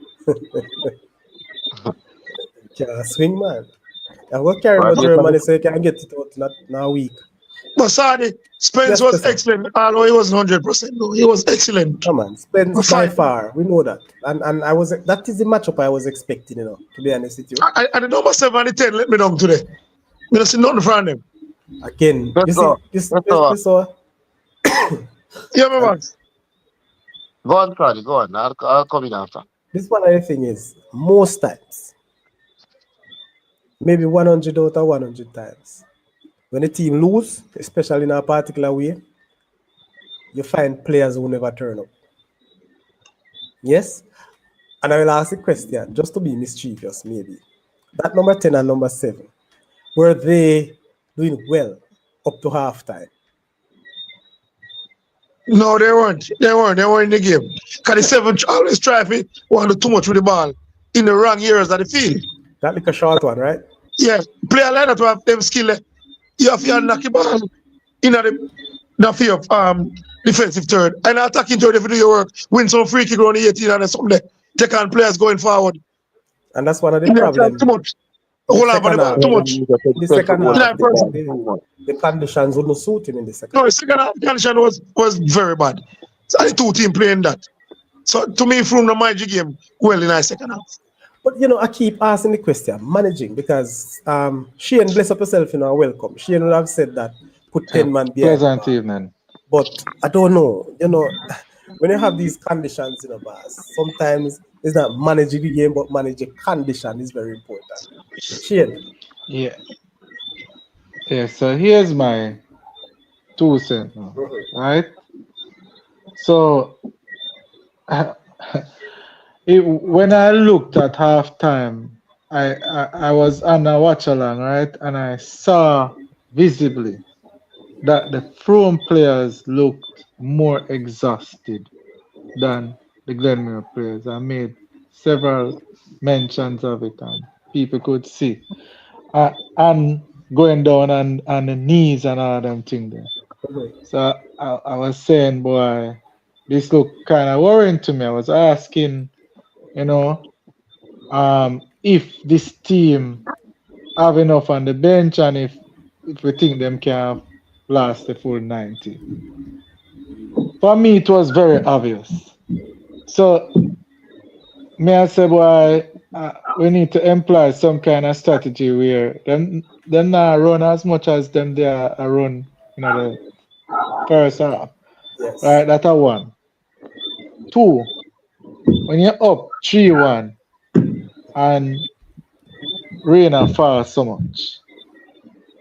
[SPEAKER 1] Can't swing, man. I will carry my Germany so you can get it out in a week.
[SPEAKER 5] But sorry, Spence was excellent. Although he wasn't 100%. No, he was excellent.
[SPEAKER 1] Come on, Spence by far. We know that. And that is the matchup I was expecting, you know, to be honest with you.
[SPEAKER 5] And the number 7 and the 10 let me down today. I don't see nothing from them.
[SPEAKER 1] Again, this.
[SPEAKER 5] Yeah, my man.
[SPEAKER 4] Go on, Friday, go on. I'll come in after.
[SPEAKER 1] This one other thing is, most times, maybe 100 out of 100 times, when the team lose, especially in a particular way, you find players who never turn up. Yes? And I will ask the question, just to be mischievous, maybe. That number 10 and number 7, were they doing well up to halftime?
[SPEAKER 5] No, they weren't. They weren't in the game. Because the 7 always try to want to do too much with the ball in the wrong areas of the field.
[SPEAKER 1] That like a short one, right?
[SPEAKER 5] Yeah. Player like that to have them skill. You have to knock the ball in the fear of defensive third. And attacking third, if you do your work, win some free kick around the 18 and something. Take on players going forward.
[SPEAKER 1] And that's one of the problems.
[SPEAKER 5] Too much. Hold on, but too much.
[SPEAKER 1] In the second half, the conditions wouldn't suit him in the second half.
[SPEAKER 5] No, the second half condition was very bad. So the two teams playing that. So to me, from the magic game, well in the second half.
[SPEAKER 1] But you know, I keep asking the question, managing, because Shane, bless up yourself, you know, welcome. Shane would have said that put 10 man behind.
[SPEAKER 6] Pleasant evening.
[SPEAKER 1] But I don't know, you know, when you have these conditions, you know, boss, sometimes it's not managing the game, but managing condition is very important. Shane.
[SPEAKER 6] Yeah. Yeah, so here's my 2 cents, right? So when I looked at halftime, I was on a watch along, right? And I saw visibly that the Frome players looked more exhausted than the Glenmuir players. I made several mentions of it, and people could see. And going down on the knees and all them things there. So I was saying, boy, this looked kind of worrying to me. I was asking, you know, if this team have enough on the bench and if we think them can last the full 90. For me, it was very obvious. So, may I say, boy, we need to employ some kind of strategy where them not run as much as them they are run, you know, the first half.
[SPEAKER 1] Yes.
[SPEAKER 6] Right, that's a 1. 2, when you're up 3-1 and rain and fall so much,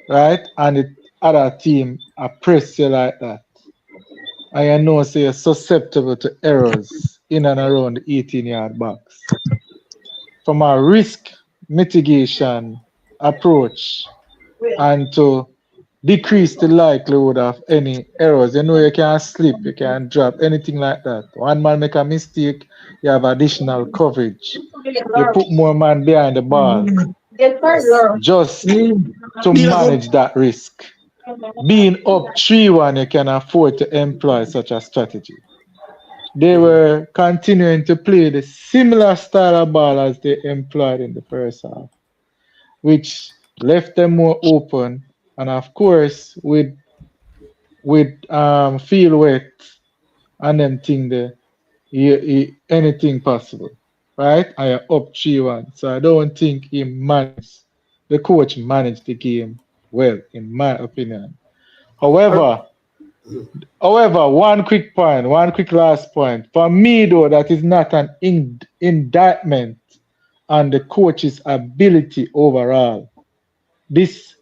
[SPEAKER 6] right? And the other team press you like that, and you know, so you're susceptible to errors in and around the 18-yard box. From a risk mitigation approach and to decrease the likelihood of any errors. You know, you can slip, you can drop, anything like that. One man make a mistake, you have additional coverage. You put more man behind the ball just to manage that risk. being up 3-1, you can afford to employ such a strategy. They were continuing to play the similar style of ball as they employed in the first half, which left them more open. And of course, with field wet and them thing there, anything possible, right? I am up 3-1. So I don't think the coach managed the game well, in my opinion. However, one quick last point. For me, though, that is not an indictment on the coach's ability overall. This,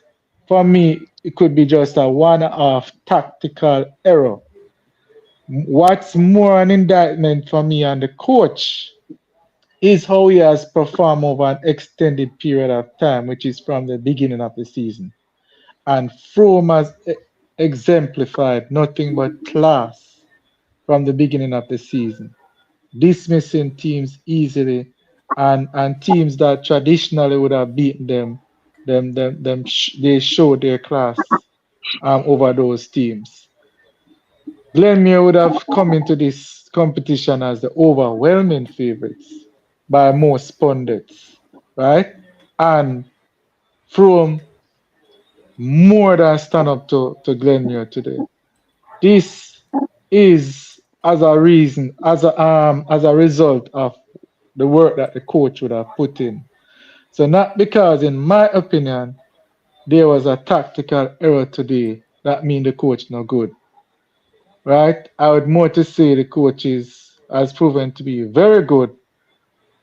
[SPEAKER 6] for me, it could be just a one-off tactical error. What's more an indictment for me on the coach is how he has performed over an extended period of time, which is from the beginning of the season. And Frome has exemplified nothing but class from the beginning of the season, dismissing teams easily and teams that traditionally would have beaten them, they showed their class over those teams. Glenmuir would have come into this competition as the overwhelming favorites by most pundits, right? And Frome more than stand up to Glenmuir today. This is as a result of the work that the coach would have put in. So not because, in my opinion, there was a tactical error today, that means the coach no good. Right? I would more to say the coach has proven to be very good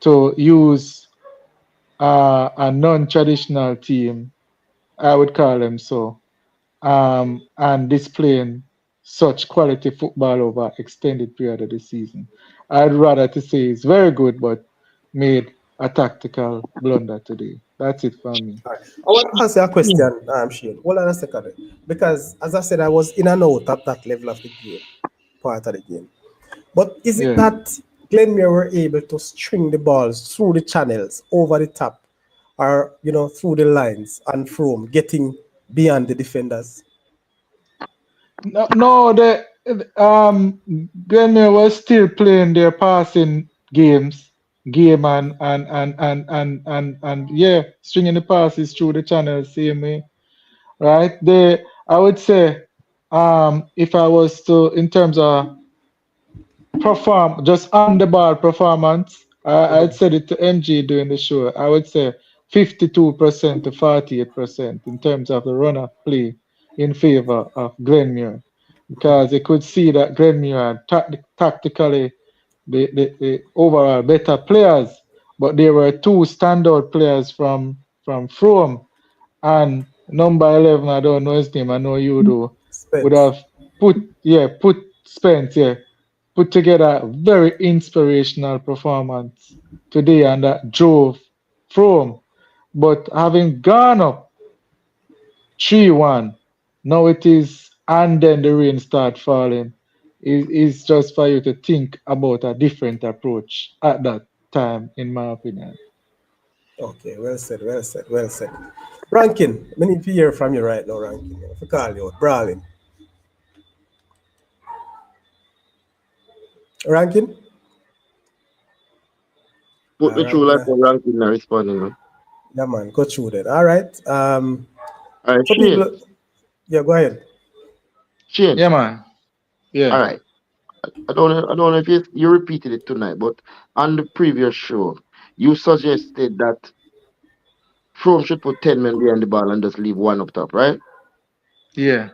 [SPEAKER 6] to use a non-traditional team, I would call them so, and displaying such quality football over extended period of the season. I'd rather to say it's very good, but made a tactical blunder today. That's it for me.
[SPEAKER 1] All right. I want to answer a question, Shane. Hold on a second. Because, as I said, I was in and out at that level of the game, part of the game. But is it
[SPEAKER 6] Yeah.
[SPEAKER 1] that Glenmuir were able to string the balls through the channels, over the top, or, through the lines, and from getting beyond the defenders?
[SPEAKER 6] No, Glenmuir was still playing their passing game and yeah, stringing the passes through the channels same way, right? I would say, if I was to, in terms of just on the ball performance, I'd said it to MG during the show. I would say 52% to 48% in terms of the runner play in favor of Glenmuir, because you could see that Glenmuir had tactically the overall better players, but there were two standout players from Frome, and number 11, I don't know his name, I know you do, would
[SPEAKER 1] Spence.
[SPEAKER 6] have put together a very inspirational performance today, and that drove Frome. But having gone up 3-1, now it is, and then the rain start falling. Is just for you to think about a different approach at that time, in my opinion.
[SPEAKER 1] Okay, well said, well said, well said. Rankin, we need to hear from you right now, Rankin. If I call you out, brawling. Rankin?
[SPEAKER 4] Put me through like a ranking and responding. Man.
[SPEAKER 1] Yeah, man, go through that. All right.
[SPEAKER 4] All right,
[SPEAKER 1] So
[SPEAKER 4] Shane.
[SPEAKER 1] people, yeah, go ahead.
[SPEAKER 4] Shane.
[SPEAKER 6] Yeah, man. Yeah.
[SPEAKER 4] All right. I don't know if you repeated it tonight, but on the previous show, you suggested that Frome should put 10 men behind the ball and just leave one up top, right?
[SPEAKER 6] Yeah.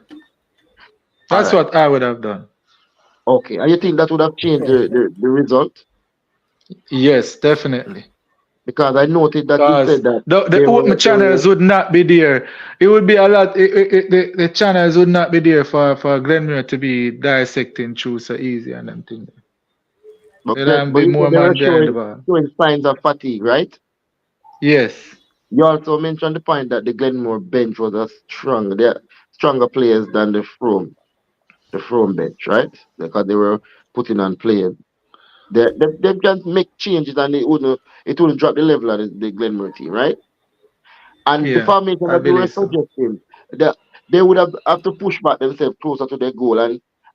[SPEAKER 6] That's
[SPEAKER 4] All right.
[SPEAKER 6] what I would have done.
[SPEAKER 4] Okay. And you think that would have changed the result?
[SPEAKER 6] Yes, definitely.
[SPEAKER 4] Because I noted that you
[SPEAKER 6] Because
[SPEAKER 4] said that
[SPEAKER 6] the open channels would not be there. It would be a lot. The channels would not be there for Glenmuir to be dissecting through so easy and them things.
[SPEAKER 4] but
[SPEAKER 6] There'll be
[SPEAKER 4] you
[SPEAKER 6] more
[SPEAKER 4] said they
[SPEAKER 6] man
[SPEAKER 4] were
[SPEAKER 6] behind the ball.
[SPEAKER 4] showing signs of fatigue, right?
[SPEAKER 6] Yes.
[SPEAKER 4] You also mentioned the point that the Glenmuir bench was they're stronger players than the Frome bench, right? Because they were putting on players. They can make changes and it wouldn't drop the level of the Glenmuir team, right? And
[SPEAKER 6] Yeah,
[SPEAKER 4] the formation
[SPEAKER 6] I
[SPEAKER 4] that you were
[SPEAKER 6] believe so.
[SPEAKER 4] suggesting, they would have to push back themselves closer to their goal,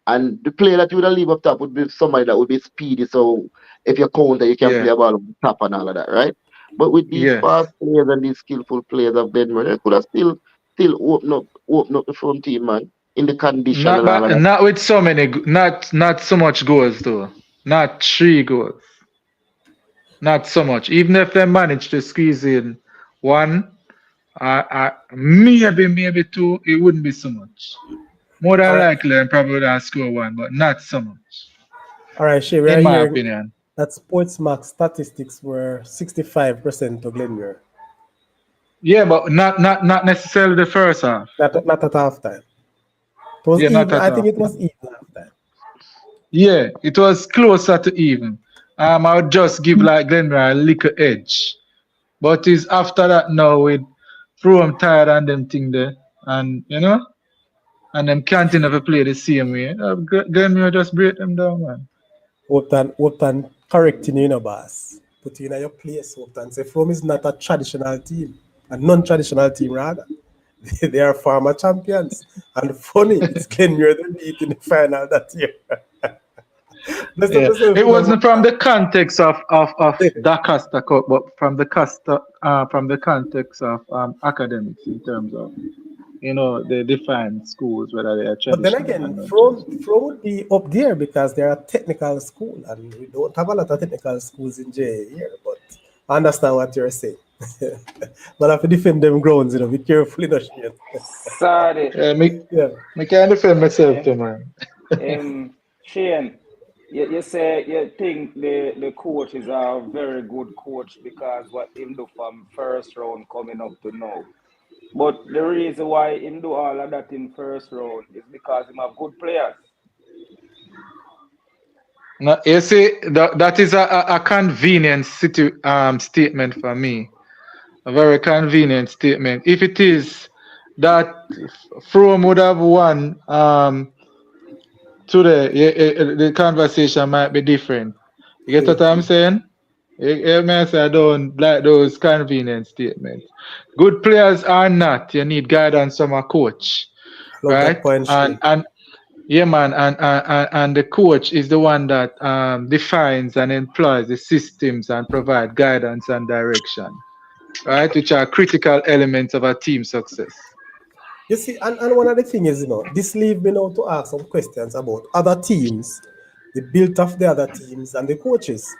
[SPEAKER 4] and the player that you would have leave up top would be somebody that would be speedy. So if you counter, you can play a ball on top and all of that, right? But with these
[SPEAKER 6] Yes.
[SPEAKER 4] fast players and these skillful players of Glenmuir, they could have still open up the front team, man, in the condition
[SPEAKER 6] Not
[SPEAKER 4] and all of
[SPEAKER 6] but
[SPEAKER 4] that.
[SPEAKER 6] not with so many, not so much goals though. Not 3 goals. Not so much. Even if they manage to squeeze in one, maybe 2, it wouldn't be so much. More
[SPEAKER 1] All
[SPEAKER 6] than
[SPEAKER 1] right,
[SPEAKER 6] likely, and probably not score 1, but not so much,
[SPEAKER 1] all right, Shay, we are
[SPEAKER 6] in my
[SPEAKER 1] hearing
[SPEAKER 6] opinion.
[SPEAKER 1] that Sportsmax statistics were 65% to Glenmuir.
[SPEAKER 6] Yeah, but not necessarily the first half.
[SPEAKER 1] Not at halftime. It was
[SPEAKER 6] Yeah, not
[SPEAKER 1] even.
[SPEAKER 6] at
[SPEAKER 1] I think
[SPEAKER 6] all.
[SPEAKER 1] it was even halftime.
[SPEAKER 6] Yeah, it was closer to even. I would just give like Glenmuir a little edge. But it's after that now with Frome tired and them thing there. And and them can't never play the same way. Glenmuir just break them down, man.
[SPEAKER 1] Upton correcting you, boss. Put you in your place, Upton. Say Frome is not a traditional team, a non-traditional team rather. They are former champions. And funny, it's Glenmuir they beat in the final that year. Let's
[SPEAKER 6] Yeah.
[SPEAKER 1] yourself,
[SPEAKER 6] It wasn't from the context of the Costa Cup, but from the context of academics in terms of they define schools whether they are
[SPEAKER 1] But then
[SPEAKER 6] traditional and
[SPEAKER 1] again,
[SPEAKER 6] not
[SPEAKER 1] Frome
[SPEAKER 6] traditional.
[SPEAKER 1] would be up there because they're a technical school and we don't have a lot of technical schools in JA here. But I understand what you're saying. But I have to defend them grounds, be careful, Shane.
[SPEAKER 2] Sorry.
[SPEAKER 6] Yeah,
[SPEAKER 1] Yeah.
[SPEAKER 6] me can defend myself too, man.
[SPEAKER 2] Shane, you say you think the coach is a very good coach because what him do from first round coming up to now. But the reason why him do all of that in first round is because him have good players.
[SPEAKER 6] No, you see, that is a convenient statement for me. A very convenient statement. If it is that Frome would have won today, the conversation might be different. You get what I'm saying? You may say I don't like those convenient statements. Good players are not. You need guidance from a coach,
[SPEAKER 1] I love that
[SPEAKER 6] right?
[SPEAKER 1] point, Shane.
[SPEAKER 6] And yeah, man, and the coach is the one that defines and employs the systems and provide guidance and direction, right? Which are critical elements of a team success.
[SPEAKER 1] You see, and one of the things is, this leave me now to ask some questions about other teams, the build of the other teams and the coaches.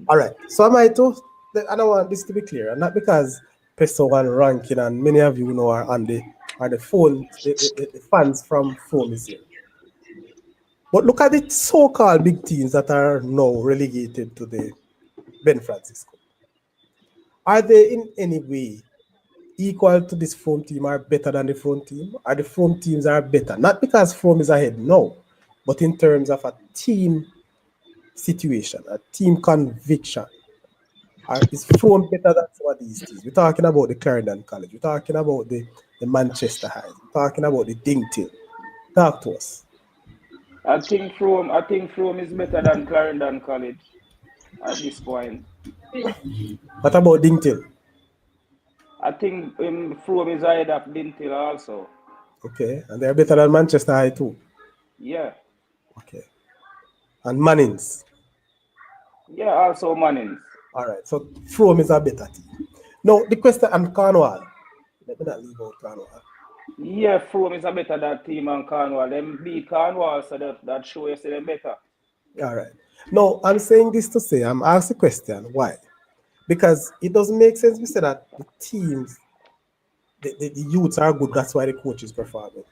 [SPEAKER 1] All right. So am I to, and I want this to be clear, and not because Peso and Rankin and many of you know are on the phone, the fans from Frome is here. But look at the so-called big teams that are now relegated to the Ben Francisco. Are they in any way equal to this Frome team or better than the Frome team? Or the Frome teams are better? Not because Frome is ahead, no. But in terms of a team situation, a team conviction. Is Frome better than some of these teams? We're talking about the Clarendon College. We're talking about the Manchester High. We're talking about the Dingtil. Talk to us.
[SPEAKER 2] I think Frome is better than Clarendon College at this point.
[SPEAKER 1] What about Dingtil?
[SPEAKER 2] I think Frome is ahead of Dintil also.
[SPEAKER 1] Okay, and they're better than Manchester High too.
[SPEAKER 2] Yeah.
[SPEAKER 1] Okay. And Mannings.
[SPEAKER 2] Yeah, also Mannings.
[SPEAKER 1] All right, so Frome is a better team. Now, the question on Cornwall. Let me not leave out Cornwall.
[SPEAKER 2] Yeah, Frome is a better than team on Cornwall. Them beat Cornwall, so that show you say them better.
[SPEAKER 1] All right. No, I'm saying this to say, I'm asking the question, why? Because it doesn't make sense to say that the teams, the youths are good, that's why the coach is performing.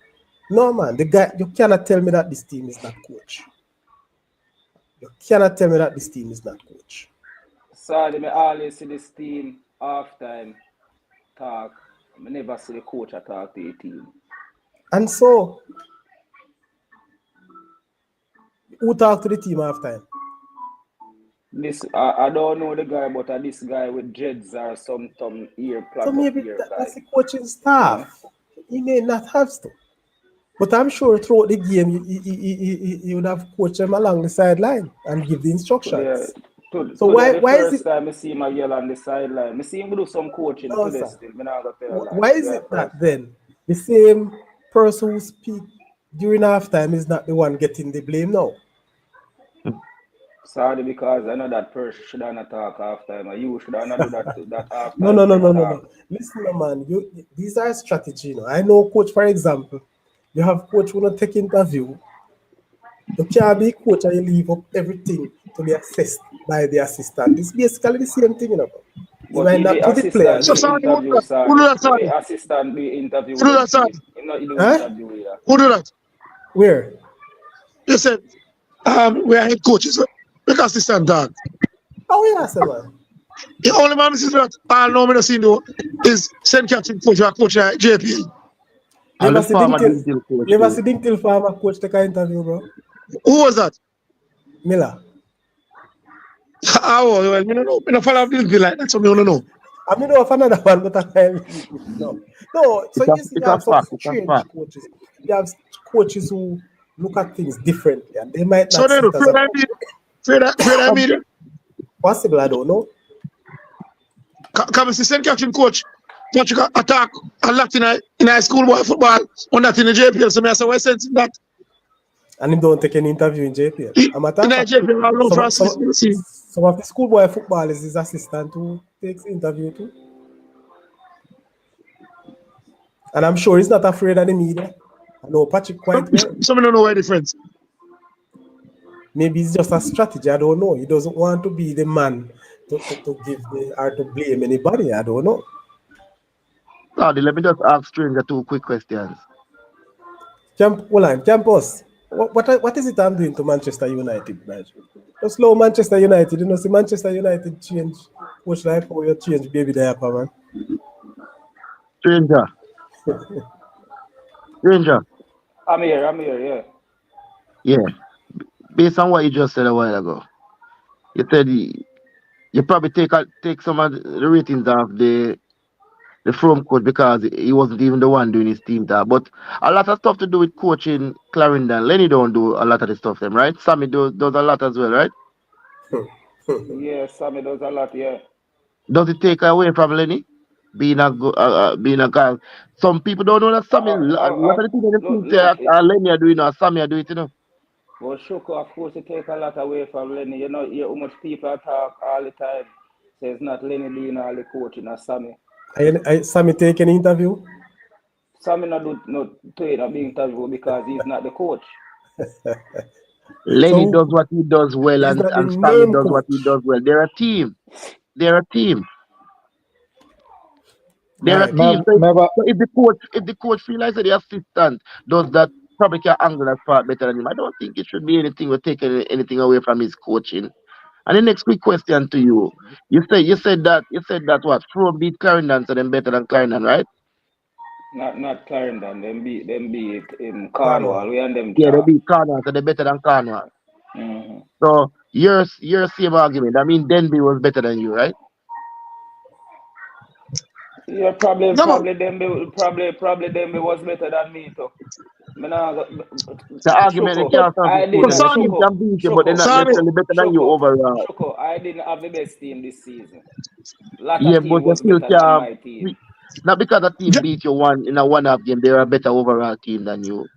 [SPEAKER 1] No, man, you cannot tell me that this team is not coach. You cannot tell me that this team is not coach.
[SPEAKER 2] Sorry, I always see this team halftime talk. I never see the coach talk to the team.
[SPEAKER 1] And so, who talk to the team halftime?
[SPEAKER 2] This I don't know the guy, but this guy with dreads or some ear plug.
[SPEAKER 1] So maybe that's the coaching staff. He may not have to. But I'm sure throughout the game, you would have coached them along the sideline and give the instructions.
[SPEAKER 2] So why is it? Time I see him yell on the sideline. I see him do some coaching
[SPEAKER 1] no,
[SPEAKER 2] today still.
[SPEAKER 1] Why is it that then the same person who speak during halftime is not the one getting the blame now.
[SPEAKER 2] Sorry, because I know that person should not talk half time. Or you should not do that half
[SPEAKER 1] No,
[SPEAKER 2] time.
[SPEAKER 1] no, no, no, no, no. Listen, man. These are strategy. You know. I know, coach. For example, you have coach who not take interview. You can't be coach and you leave up everything to be assessed by the assistant. It's basically the same thing, you know. You
[SPEAKER 2] But
[SPEAKER 1] might
[SPEAKER 2] if
[SPEAKER 1] not
[SPEAKER 2] the
[SPEAKER 1] to the
[SPEAKER 2] assistant
[SPEAKER 1] players.
[SPEAKER 5] So
[SPEAKER 2] do
[SPEAKER 5] sorry, who do
[SPEAKER 2] interview,
[SPEAKER 5] that? Who
[SPEAKER 2] sorry.
[SPEAKER 5] do that,
[SPEAKER 2] If
[SPEAKER 5] sorry?
[SPEAKER 2] the assistant do interview,
[SPEAKER 5] Who do
[SPEAKER 2] then
[SPEAKER 5] that, sorry?
[SPEAKER 2] he not do
[SPEAKER 1] Huh?
[SPEAKER 2] interview either.
[SPEAKER 5] Who do that?
[SPEAKER 1] Where?
[SPEAKER 5] You said we are head coaches. Make assistant dog.
[SPEAKER 1] Oh yeah, sir, man.
[SPEAKER 5] The only man is that I know me not see no is St. Catherine coach or coach JPL.
[SPEAKER 4] And
[SPEAKER 1] Never
[SPEAKER 4] the
[SPEAKER 1] see
[SPEAKER 4] former
[SPEAKER 1] Dinktil.
[SPEAKER 4] Dintil coach
[SPEAKER 1] Never
[SPEAKER 4] too.
[SPEAKER 1] see Dinktil farmer coach take an interview, bro.
[SPEAKER 5] Who was that?
[SPEAKER 1] Miller.
[SPEAKER 5] Oh, well, me no know. Me no follow up this like that, so me don't know.
[SPEAKER 1] I mean, know of another one, but I no. No, so you see, you have some
[SPEAKER 4] It's a
[SPEAKER 1] strange
[SPEAKER 4] fact.
[SPEAKER 1] coaches. You have coaches who look at things differently, and they might
[SPEAKER 5] So
[SPEAKER 1] not see
[SPEAKER 5] then,
[SPEAKER 1] it as a
[SPEAKER 5] Fred, I mean,
[SPEAKER 1] possible. I don't know.
[SPEAKER 5] come and see St. Catherine coach. Patrick attack a lot in high school boy football on that in the JPL. So me I say, why sense in that?
[SPEAKER 1] And him don't take any interview in JPL. I'm a
[SPEAKER 5] In the JPL, I love Francis.
[SPEAKER 1] some of the schoolboy footballers is assistant who takes interview too. And I'm sure he's not afraid of the media. I know Patrick quite well.
[SPEAKER 5] So me don't know why the difference.
[SPEAKER 1] Maybe it's just a strategy. I don't know. He doesn't want to be the man to give or to blame anybody. I don't know.
[SPEAKER 4] Sorry, let me just ask Stranger two quick questions.
[SPEAKER 1] Hold on, Campus. What is it I'm doing to Manchester United, Brad? Just slow Manchester United. You know, see Manchester United change. Watch like how you change baby diaper, man.
[SPEAKER 4] Stranger. Stranger.
[SPEAKER 2] I'm here, yeah.
[SPEAKER 4] Yeah. Based on what you just said a while ago, you said you probably take some of the ratings of the Frome coach because he wasn't even the one doing his team that. But a lot of stuff to do with coaching Clarendon. Lenny don't do a lot of the stuff them, right? Sammy does a lot as well, right?
[SPEAKER 2] Yeah, Sammy does a lot, yeah.
[SPEAKER 4] Does it take away from Lenny being a guy? Some people don't know that Sammy. A lot of the things that they
[SPEAKER 2] Look,
[SPEAKER 4] think Lenny are doing or Sammy are doing it, you know.
[SPEAKER 2] Well, Shoko, of course, it take a lot away from Lenny. You know, how much people talk all the time. So it's not Lenny doing all the coaching or Sammy.
[SPEAKER 1] Sammy take an interview?
[SPEAKER 2] Sammy not take a big interview because he's not the coach.
[SPEAKER 4] Lenny does what he does well and Sammy does what he does well. They're a team. They're a team. So if the coach feels like the assistant does that, probably can angle that part better than him. I don't think it should be anything we're taking anything away from his coaching. And the next quick question to you. You said that what? Frome beat Clarendon, so them better than Clarendon, right?
[SPEAKER 2] Not Clarendon, them beat in Cornwall. We and them
[SPEAKER 4] they beat Cornwall, so they're better than Cornwall.
[SPEAKER 2] Mm-hmm.
[SPEAKER 4] So your same argument. I mean Denby was better than you, right?
[SPEAKER 2] Yeah, probably Denby was better than me too.
[SPEAKER 4] The argument they can't can beat you, but they're not necessarily better than you overall.
[SPEAKER 2] Shoko, I didn't have the best team this season. Lot
[SPEAKER 4] yeah,
[SPEAKER 2] of team was better than my team.
[SPEAKER 4] Not because the team beat you in a one-half game, they're a better overall team than you.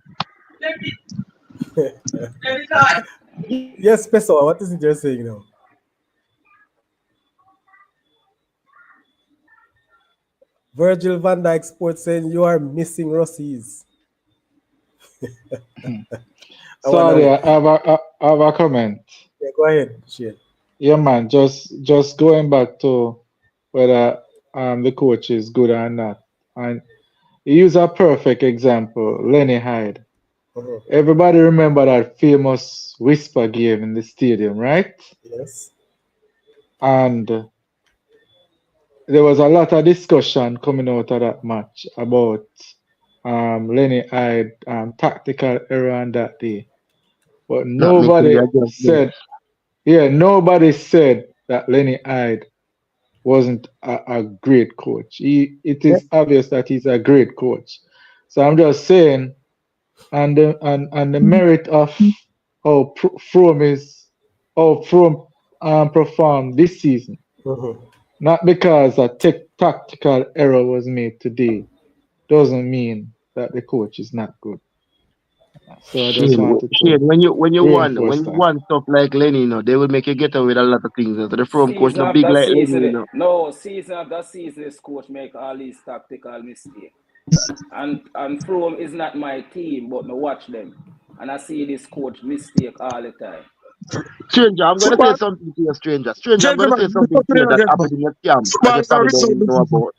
[SPEAKER 1] Yes, Pessoa, what is it you're saying now? Virgil van Dijk Sports saying you are missing Rossies.
[SPEAKER 6] Sorry, I have a comment.
[SPEAKER 1] Yeah, go ahead, Shane.
[SPEAKER 6] Yeah, man, just going back to whether the coach is good or not. And you use a perfect example, Lenny Hyde. Everybody remember that famous whisper game in the stadium, right?
[SPEAKER 1] Yes.
[SPEAKER 6] And there was a lot of discussion coming out of that match about Lenny Hyde tactical error on that day. But nobody said that Lenny Hyde wasn't a great coach. It is obvious that he's a great coach. So I'm just saying, and the merit of how Frome performed this season, not because a tactical error was made today, doesn't mean that the coach is not good. So I just
[SPEAKER 4] Shane,
[SPEAKER 6] wanted to
[SPEAKER 4] Shane, when
[SPEAKER 6] reinforce
[SPEAKER 4] you
[SPEAKER 6] that.
[SPEAKER 4] want stuff like Lenny, they will make you get away with a lot of things. So the Frome coach
[SPEAKER 2] Season
[SPEAKER 4] not big
[SPEAKER 2] after
[SPEAKER 4] like Lenny,
[SPEAKER 2] season, no, season after season, this coach make all these tactical mistakes. And Frome is not my team, but I watch them. And I see this coach mistake all the time.
[SPEAKER 4] Stranger, I'm gonna say
[SPEAKER 5] Football,
[SPEAKER 4] something to you, stranger. Stranger, I'm gonna say
[SPEAKER 5] gentlemen,
[SPEAKER 4] something to you that happened in your camp that
[SPEAKER 5] football
[SPEAKER 4] you
[SPEAKER 5] is a
[SPEAKER 4] probably don't
[SPEAKER 5] result.
[SPEAKER 4] even know about.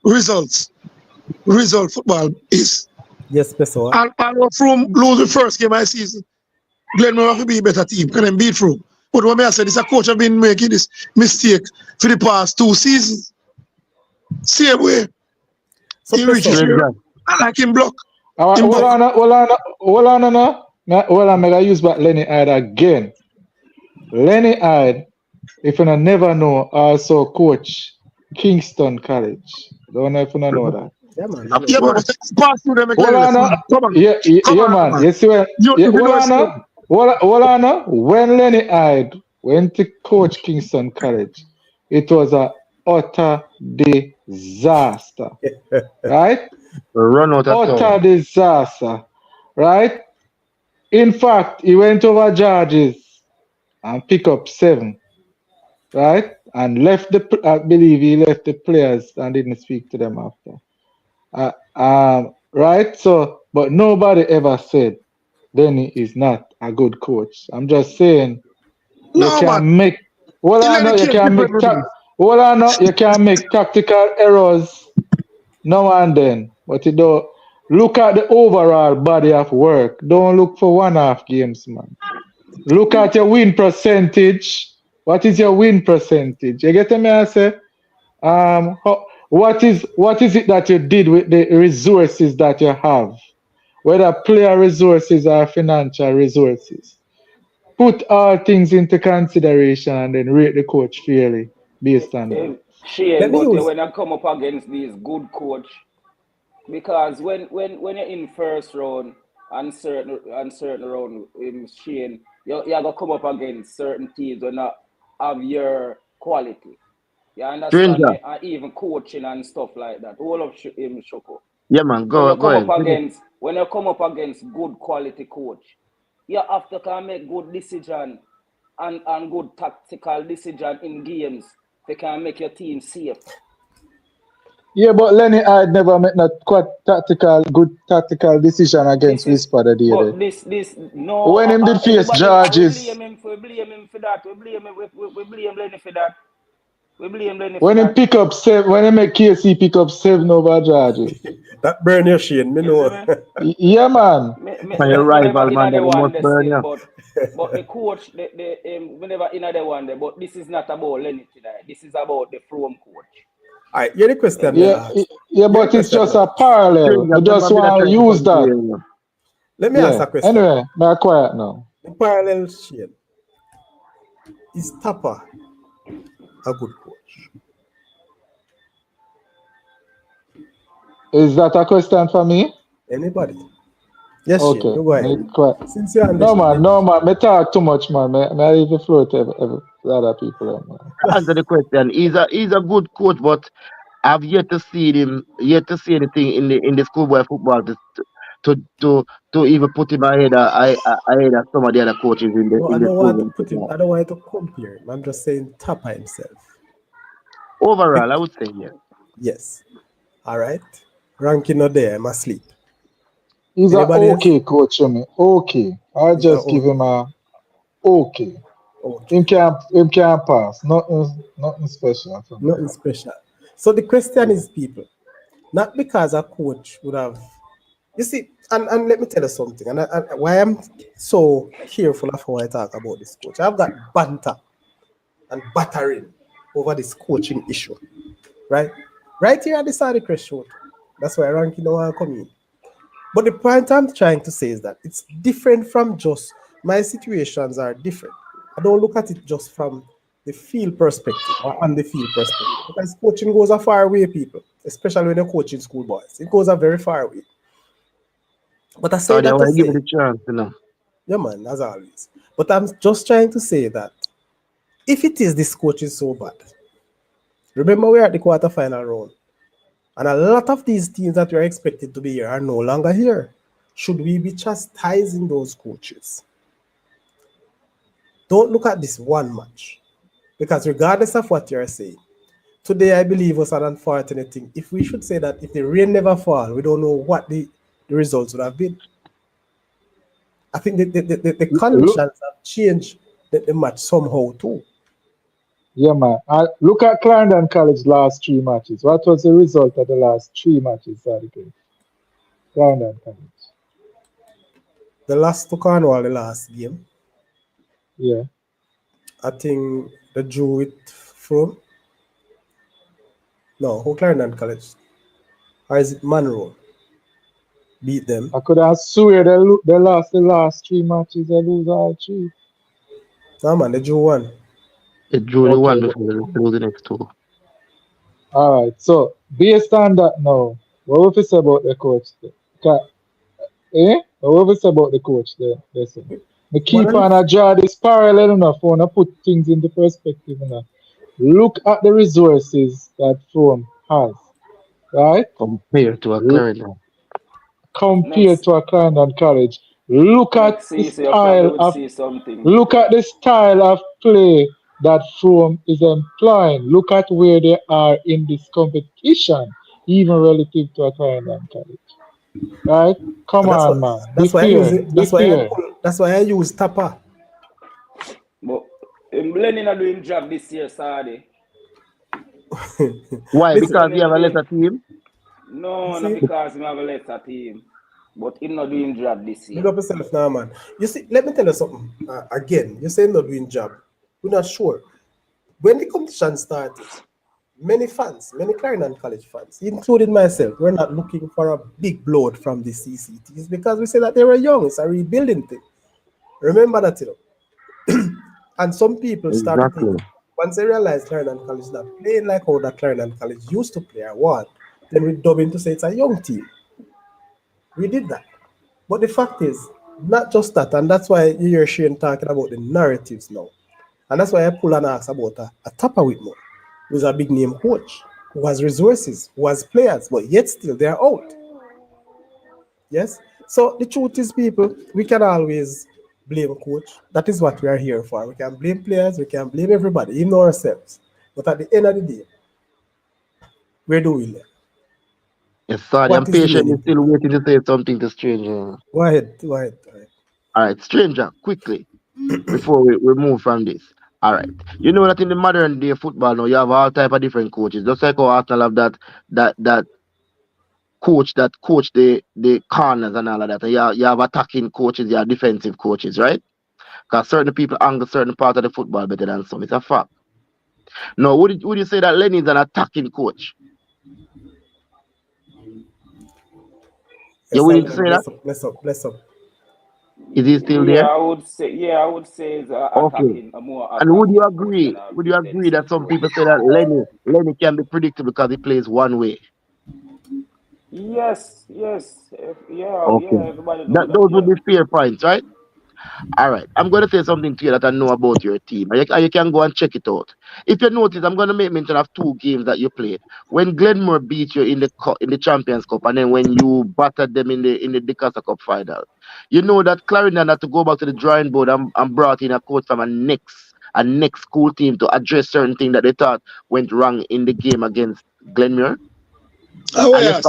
[SPEAKER 5] Results. Result football is.
[SPEAKER 1] Yes, Pessoa.
[SPEAKER 5] And from lose the first game of the season, Glenmuir have to be a better team. Can them beat through. But when I said this, a coach have been making this mistake for the past 2 seasons. Same way.
[SPEAKER 1] So
[SPEAKER 5] He reaches
[SPEAKER 1] Pessoa,
[SPEAKER 5] here.
[SPEAKER 4] Stranger,
[SPEAKER 5] I like him block.
[SPEAKER 6] All right,
[SPEAKER 5] Him
[SPEAKER 6] hold
[SPEAKER 5] block.
[SPEAKER 6] on now. Hold on, may I use back Lenny Hyde again. Lenny Hyde, if you never know, also coach Kingston College. Don't know if you know that.
[SPEAKER 1] yeah, man, I
[SPEAKER 4] of
[SPEAKER 1] know.
[SPEAKER 5] Yeah, man,
[SPEAKER 4] course.
[SPEAKER 5] pass through them
[SPEAKER 6] Hold
[SPEAKER 5] again.
[SPEAKER 6] on,
[SPEAKER 5] Man. Come on. Come
[SPEAKER 6] yeah,
[SPEAKER 5] on,
[SPEAKER 6] man.
[SPEAKER 5] man.
[SPEAKER 6] You see when,
[SPEAKER 5] You
[SPEAKER 6] yeah,
[SPEAKER 5] if you
[SPEAKER 6] hold
[SPEAKER 5] know
[SPEAKER 6] on,
[SPEAKER 5] something.
[SPEAKER 6] hold on. When Lenny Hyde went to coach Kingston College, it was a utter disaster, right?
[SPEAKER 4] Run out of
[SPEAKER 6] Utter
[SPEAKER 4] town.
[SPEAKER 6] disaster, right? In fact, he went over Georges and picked up 7, right? And I believe he left the players and didn't speak to them after. Right? So, but nobody ever said Denny is not a good coach. I'm just saying you
[SPEAKER 5] No, man.
[SPEAKER 6] can make
[SPEAKER 5] He let the case different with me.
[SPEAKER 6] you can make tactical errors now and then, but you don't look at the overall body of work. Don't look for one-off games, man. Look at your win percentage. What is your win percentage? You get me? I say, what is it that you did with the resources that you have, whether player resources or financial resources? Put all things into consideration and then rate the coach fairly based on that.
[SPEAKER 1] Let
[SPEAKER 2] Shane,
[SPEAKER 1] me
[SPEAKER 2] but
[SPEAKER 1] use.
[SPEAKER 2] when I come up against these good coach, because when you're in first round and certain round in Shane, you gotta come up against certain teams that not have your quality. You understand
[SPEAKER 4] Stranger.
[SPEAKER 2] me? And even coaching and stuff like that. All of him Shoko.
[SPEAKER 4] Yeah, man,
[SPEAKER 2] When you
[SPEAKER 4] go
[SPEAKER 2] come up
[SPEAKER 4] ahead.
[SPEAKER 2] against good quality coach, you have to can make good decision and good tactical decision in games. They can make your team safe.
[SPEAKER 6] Yeah, but Lenny Hyde never made not quite good tactical decision
[SPEAKER 2] This
[SPEAKER 6] against
[SPEAKER 2] is
[SPEAKER 6] Whisper the day
[SPEAKER 2] but
[SPEAKER 6] there.
[SPEAKER 2] this no
[SPEAKER 6] When him did face
[SPEAKER 2] everybody
[SPEAKER 6] Georges,
[SPEAKER 2] we blame him for that. We blame Lenny for that. We blame Lenny for
[SPEAKER 6] when him
[SPEAKER 2] that.
[SPEAKER 6] pick up 7, when him make KC pick up 7 over Georges.
[SPEAKER 1] That burn your Shane, me
[SPEAKER 2] You see
[SPEAKER 1] know.
[SPEAKER 2] me?
[SPEAKER 6] Yeah, man.
[SPEAKER 4] And your
[SPEAKER 2] Me never
[SPEAKER 4] rival,
[SPEAKER 2] in
[SPEAKER 4] man,
[SPEAKER 2] the
[SPEAKER 4] them
[SPEAKER 2] one
[SPEAKER 4] must
[SPEAKER 2] there
[SPEAKER 4] burn
[SPEAKER 2] still,
[SPEAKER 4] you.
[SPEAKER 2] but the coach, we never in the one there. But this is not about Lenny today. This is about the Frome coach.
[SPEAKER 1] All right, here's the question me
[SPEAKER 6] Yeah,
[SPEAKER 1] ask.
[SPEAKER 6] yeah,
[SPEAKER 1] Here's the
[SPEAKER 6] but it's
[SPEAKER 1] question
[SPEAKER 6] just
[SPEAKER 1] me
[SPEAKER 6] a
[SPEAKER 1] ask.
[SPEAKER 6] parallel.
[SPEAKER 4] Stranger,
[SPEAKER 6] I
[SPEAKER 4] remember
[SPEAKER 6] just
[SPEAKER 4] me that
[SPEAKER 6] want to
[SPEAKER 4] trying to
[SPEAKER 6] use
[SPEAKER 4] come to
[SPEAKER 6] that.
[SPEAKER 4] you.
[SPEAKER 1] Let me ask
[SPEAKER 6] Yeah.
[SPEAKER 1] a question.
[SPEAKER 6] Anyway, now quiet now.
[SPEAKER 1] The parallel Shane. Is Tapper a good coach?
[SPEAKER 6] Is that a question for me?
[SPEAKER 1] Anybody? Yes, Shane,
[SPEAKER 6] Okay.
[SPEAKER 1] you go ahead.
[SPEAKER 6] Quiet.
[SPEAKER 1] Since you're on the
[SPEAKER 6] No,
[SPEAKER 1] Shane,
[SPEAKER 6] man. No, man. Me talk too much, man. Me leave the floor to other people. Man.
[SPEAKER 4] Answer the question. He's a good coach, but I've yet to see anything in the schoolboy football to to to even put him ahead of some of the other coaches
[SPEAKER 1] no, I
[SPEAKER 4] in the
[SPEAKER 1] don't want to
[SPEAKER 4] schoolboy
[SPEAKER 1] put him,
[SPEAKER 4] football.
[SPEAKER 1] I don't want to compare him. I'm just saying Tapper himself.
[SPEAKER 4] Overall, I would say yes.
[SPEAKER 1] Yes. All right. Ranking not there, I'm asleep.
[SPEAKER 6] He's a
[SPEAKER 1] Anybody else?
[SPEAKER 6] okay coach for me. Okay. I'll
[SPEAKER 1] He's a
[SPEAKER 6] just give
[SPEAKER 1] okay.
[SPEAKER 6] him a okay.
[SPEAKER 1] Okay.
[SPEAKER 6] Him can pass. Nothing special for me.
[SPEAKER 1] Nothing special. So the question is, people, not because a coach would have, you see, and let me tell you something, and why I'm so careful of how I talk about this coach. I've got banter and battering over this coaching issue, right? Right here at the side of Crest Road. That's why ranking don't want to come in. But the point I'm trying to say is that it's different from just my situations are different. I don't look at it just from the field perspective or on the field perspective. Because coaching goes a far way, people, especially when you're coaching schoolboys. It goes a very far way. But I say
[SPEAKER 4] So they
[SPEAKER 1] that to
[SPEAKER 4] want to give
[SPEAKER 1] say,
[SPEAKER 4] it a chance.
[SPEAKER 1] yeah, man, as always. But I'm just trying to say that if it is this coach is so bad, remember we're at the quarterfinal round. And a lot of these teams that were expected to be here are no longer here. Should we be chastising those coaches? Don't look at this one match. Because regardless of what you're saying, today I believe was an unfortunate thing. If we should say that if the rain never fall, we don't know what the results would have been. I think the conditions have changed the match somehow too.
[SPEAKER 6] Yeah, man. Look at Clarendon College last 3 matches. What was the result of the last 3 matches that they played? Clarendon College.
[SPEAKER 1] The last to Cornwall, the last game.
[SPEAKER 6] Yeah.
[SPEAKER 1] I think the drew with Frome. No, who Clarendon College? Or is it Munro? Beat them.
[SPEAKER 6] I could have swear they lost the last 3 matches. They lose all 3.
[SPEAKER 1] No, man, they drew one.
[SPEAKER 4] They drew the
[SPEAKER 6] Okay.
[SPEAKER 4] one before they drew the next 2.
[SPEAKER 6] All right. So, based on that now, what would you say about the coach? What would you say about the coach there? Listen. We keep on a draw this parallel enough. I want to put things into perspective enough. Look at the resources that Frome has, right?
[SPEAKER 4] Compared to a Clarendon.
[SPEAKER 6] Compared to a Clarendon College. Look at the style of play that Frome is employing. Look at where they are in this competition, even relative to a Clarendon College. Right? Come on, man.
[SPEAKER 1] That's why I use Tapa.
[SPEAKER 2] But Lenny not doing job this year, Sadi.
[SPEAKER 4] Why? Because he have a lesser team?
[SPEAKER 2] No, not because he have a lesser team. But he's not doing job this year.
[SPEAKER 1] Big up yourself now, man. You see, let me tell you something. Again, you say not doing job. We're not sure. When the competition started, many Clarendon College fans, including myself, we're not looking for a big blowout from the CCTs because we say that they were young. It's a rebuilding thing. Remember that, you know. And some people started thinking, once they realized Clarendon College is not playing like how that Clarendon College used to play or what, then we dub in to say it's a young team. We did that. But the fact is, not just that, and that's why you hear Shane talking about the narratives now. And that's why I pull and ask about a Tapa Whitmore, who's a big name coach, who has resources, who has players, but yet still they're out. Yes? So the truth is, people, we can always blame coach. That is what we are here for. We can blame players, we can blame everybody, even ourselves. But at the end of the day, where do we live?
[SPEAKER 4] Yes, sorry, I'm patiently still waiting to say something to Stranger.
[SPEAKER 1] Go ahead.
[SPEAKER 4] All right, Stranger, quickly, before we move from this. All right. You know that in the modern day football now, you have all type of different coaches. Just like how Arsenal have that coach that coach the corners and all of that. And you have attacking coaches, you have defensive coaches, right? Because certain people angle certain part of the football better than some. It's a fact. Now, would you say that Lenny is an attacking coach?
[SPEAKER 1] Yes,
[SPEAKER 4] you willing to say that?
[SPEAKER 1] Bless up.
[SPEAKER 4] Is he still there?
[SPEAKER 2] I would say it's attacking a more attacking.
[SPEAKER 4] And would you agree that some people say that Lenny can be predictable because he plays one way?
[SPEAKER 2] Yes. Yeah,
[SPEAKER 4] okay.
[SPEAKER 2] everybody knows
[SPEAKER 4] those would be fair points, right? All right. I'm going to say something to you that I know about your team. And you can go and check it out. If you notice, I'm going to make mention of 2 games that you played. When Glenmuir beat you in the Champions Cup, and then when you battered them in the Decasa Cup final. You know that Clarendon had to go back to the drawing board and brought in a coach from a next school team to address certain things that they thought went wrong in the game against Glenmuir.
[SPEAKER 5] Oh, yes.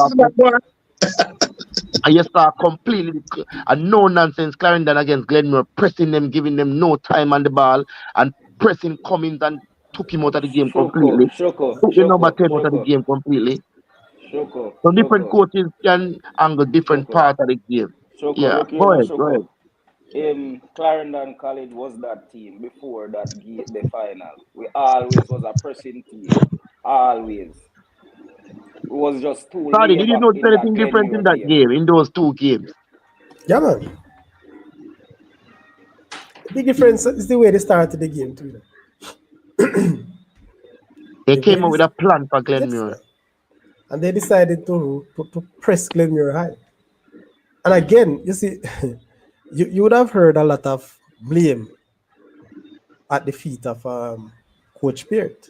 [SPEAKER 4] And you start completely a no nonsense Clarendon against Glenmuir, pressing them, giving them no time on the ball, and pressing Cummins and took him out of the game completely. Took the number 10 out of the game completely. So different coaches can angle different part of the game. Yeah, go ahead.
[SPEAKER 2] Clarendon College was that team before the final. We always was a pressing team. Always. It was just too late.
[SPEAKER 4] Sorry, did you notice anything different in that game, in those 2 games?
[SPEAKER 1] Yeah, man. The big difference is the way they started the game, too.
[SPEAKER 4] They came up with a plan for Glenmuir.
[SPEAKER 1] Yes, and they decided to press Glenmuir high. And again, you see, you would have heard a lot of blame at the feet of Coach Peart.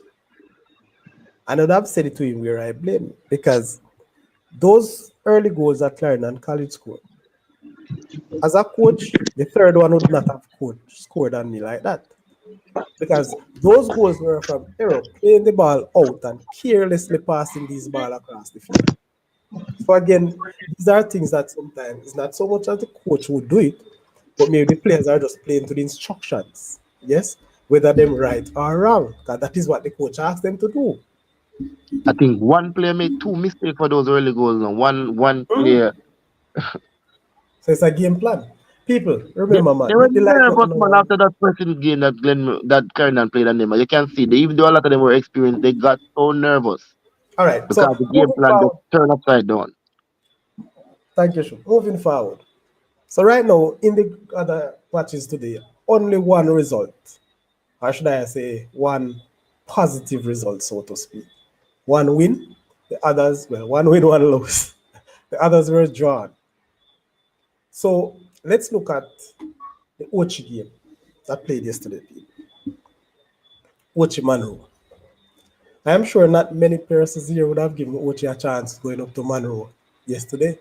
[SPEAKER 1] And I would have said it to him where I blame, because those early goals that Clarendon College scored, as a coach, the third one would not have scored on me like that. Because those goals were from error, playing the ball out and carelessly passing these ball across the field. So again, these are things that sometimes it's not so much as the coach would do it, but maybe the players are just playing to the instructions. Yes, whether them right or wrong, because that is what the coach asked them to do.
[SPEAKER 4] I think one player made 2 mistakes for those early goals. Now. One player.
[SPEAKER 1] So it's a game plan. People,
[SPEAKER 4] They,
[SPEAKER 1] remember, man,
[SPEAKER 4] they were
[SPEAKER 1] hit the like
[SPEAKER 4] nervous,
[SPEAKER 1] button
[SPEAKER 4] man,
[SPEAKER 1] now.
[SPEAKER 4] after that first game that Clarendon played on them. You can see, even though a lot of them were experienced, they got so nervous
[SPEAKER 1] All right,
[SPEAKER 4] because
[SPEAKER 1] so
[SPEAKER 4] the game
[SPEAKER 1] moving
[SPEAKER 4] plan just
[SPEAKER 1] forward,
[SPEAKER 4] turned upside down.
[SPEAKER 1] thank you, Shu. Moving forward. So right now, in the other matches today, only one result, or should I say one positive result, so to speak. One win, the others, well, one win, one lose. The others were drawn. So let's look at the Ochi game that played yesterday, people. Ochi Munro. I am sure not many persons here would have given Ochi a chance going up to Munro yesterday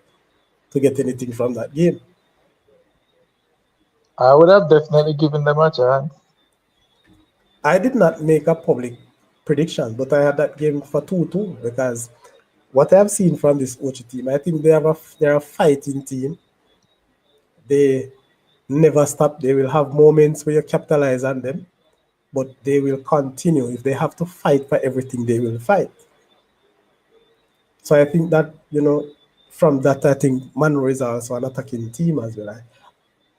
[SPEAKER 1] to get anything from that game.
[SPEAKER 6] I would have definitely given them a chance.
[SPEAKER 1] I did not make a public prediction, but I had that game for 2-2 because what I have seen from this Ochi team, I think they're a fighting team. They never stop. They will have moments where you capitalize on them, but they will continue. If they have to fight for everything, they will fight. So I think that, from that, I think Munro is also an attacking team as well.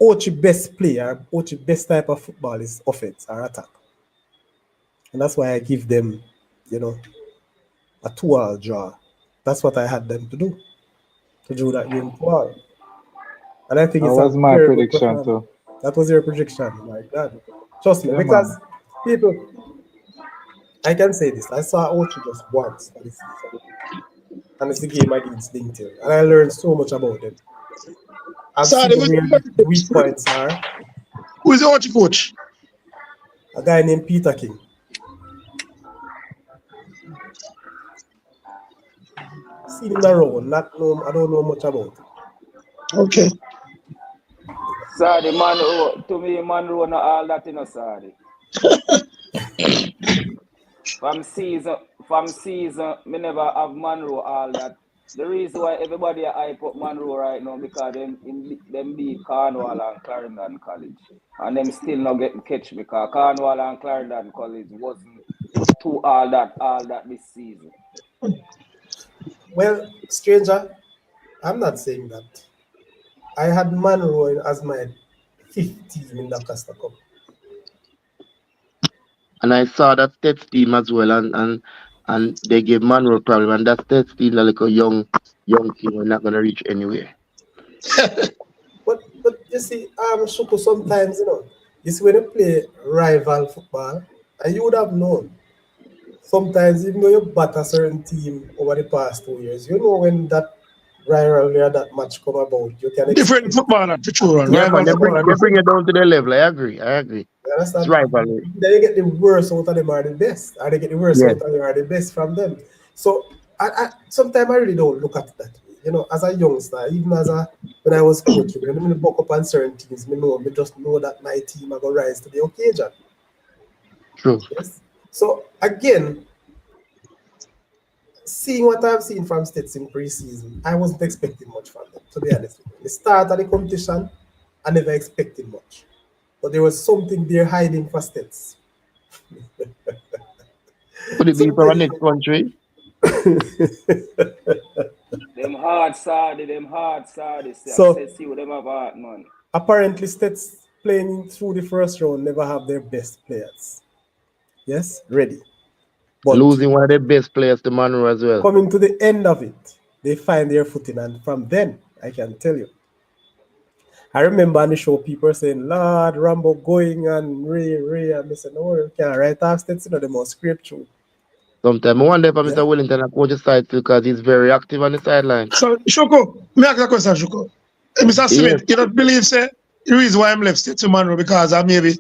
[SPEAKER 1] Ochi best player, Ochi best type of football is offense or attack. And that's why I give them, a 2-all draw. That's what I had them to do that game 2-all. And I think
[SPEAKER 6] That
[SPEAKER 1] it's a
[SPEAKER 6] was my
[SPEAKER 1] very good
[SPEAKER 6] prediction
[SPEAKER 1] performance.
[SPEAKER 6] too.
[SPEAKER 1] That was your prediction, my God. Trust me,
[SPEAKER 6] Yeah,
[SPEAKER 1] because
[SPEAKER 6] man.
[SPEAKER 1] people, I can say this. I saw Ochi just once for this season. And it's the game against LinkedIn. And I learned so much about them. I've seen
[SPEAKER 5] Sorry,
[SPEAKER 1] where the weak points are.
[SPEAKER 5] who is the Ochi coach?
[SPEAKER 1] A guy named Peter King. Seen him around, I don't know much about him.
[SPEAKER 5] Okay.
[SPEAKER 2] Sorry, Munro, to me, Munro not all that, sorry. From season, me never have Munro all that. The reason why everybody hype up Munro right now because them beat Cornwall and Clarendon College. And them still not getting catch because Cornwall and Clarendon College wasn't too all that this season.
[SPEAKER 1] Well, stranger, I'm not saying that. I had Munro as my 5th team in the Costa Cup.
[SPEAKER 4] And I saw that Steths team as well, and they gave Munro a problem, and that Steths team, like a young team, we're not gonna reach anywhere.
[SPEAKER 1] But you see, Shuku, sometimes, you see when you play rival football, and you would have known. Sometimes, even though you bat a certain team over the past 2 years, when that rivalry or that match come about, you can
[SPEAKER 5] Different
[SPEAKER 1] expect.
[SPEAKER 5] footballer, for sure.
[SPEAKER 4] Yeah, man,
[SPEAKER 5] Rival
[SPEAKER 4] they
[SPEAKER 5] footballer,
[SPEAKER 4] bring
[SPEAKER 5] different.
[SPEAKER 4] it down to their level. I agree.
[SPEAKER 1] You
[SPEAKER 4] It's
[SPEAKER 1] understand?
[SPEAKER 4] rivalry.
[SPEAKER 1] Then you get the worst out of them are the best, or they get the worst
[SPEAKER 4] Yes.
[SPEAKER 1] out of you are the best from them. So I sometimes I really don't look at it that way. As a youngster, even when I was coaching, when I buck up on certain teams, me just know that my team are gonna rise to the occasion.
[SPEAKER 4] True.
[SPEAKER 1] Yes. So again, seeing what I've seen from Steths in preseason, I wasn't expecting much from them, to be honest with you. The start of the competition, I never expected much. But there was something there hiding for Steths.
[SPEAKER 4] Could it be from a next country?
[SPEAKER 2] Them hard Saudi.
[SPEAKER 1] So
[SPEAKER 2] See what them have heart, man.
[SPEAKER 1] apparently Steths playing through the first round never have their best players. Yes, ready. But
[SPEAKER 4] Losing one of the best players to Munro as well.
[SPEAKER 1] coming to the end of it, they find their footing, and from then, I can tell you. I remember on the show people saying, Lord, Rambo going and Ray, and they said, no, we can't write off Steths, they must scrape through.
[SPEAKER 4] Sometimes I wonder if Mr. Wellington and coach side too, because he's very active on the sideline.
[SPEAKER 5] So, Shoko, me ask a question, Shoko. Mr. Smith,
[SPEAKER 4] Yes.
[SPEAKER 5] you don't believe, say, the reason why I'm left Steths to Munro because I maybe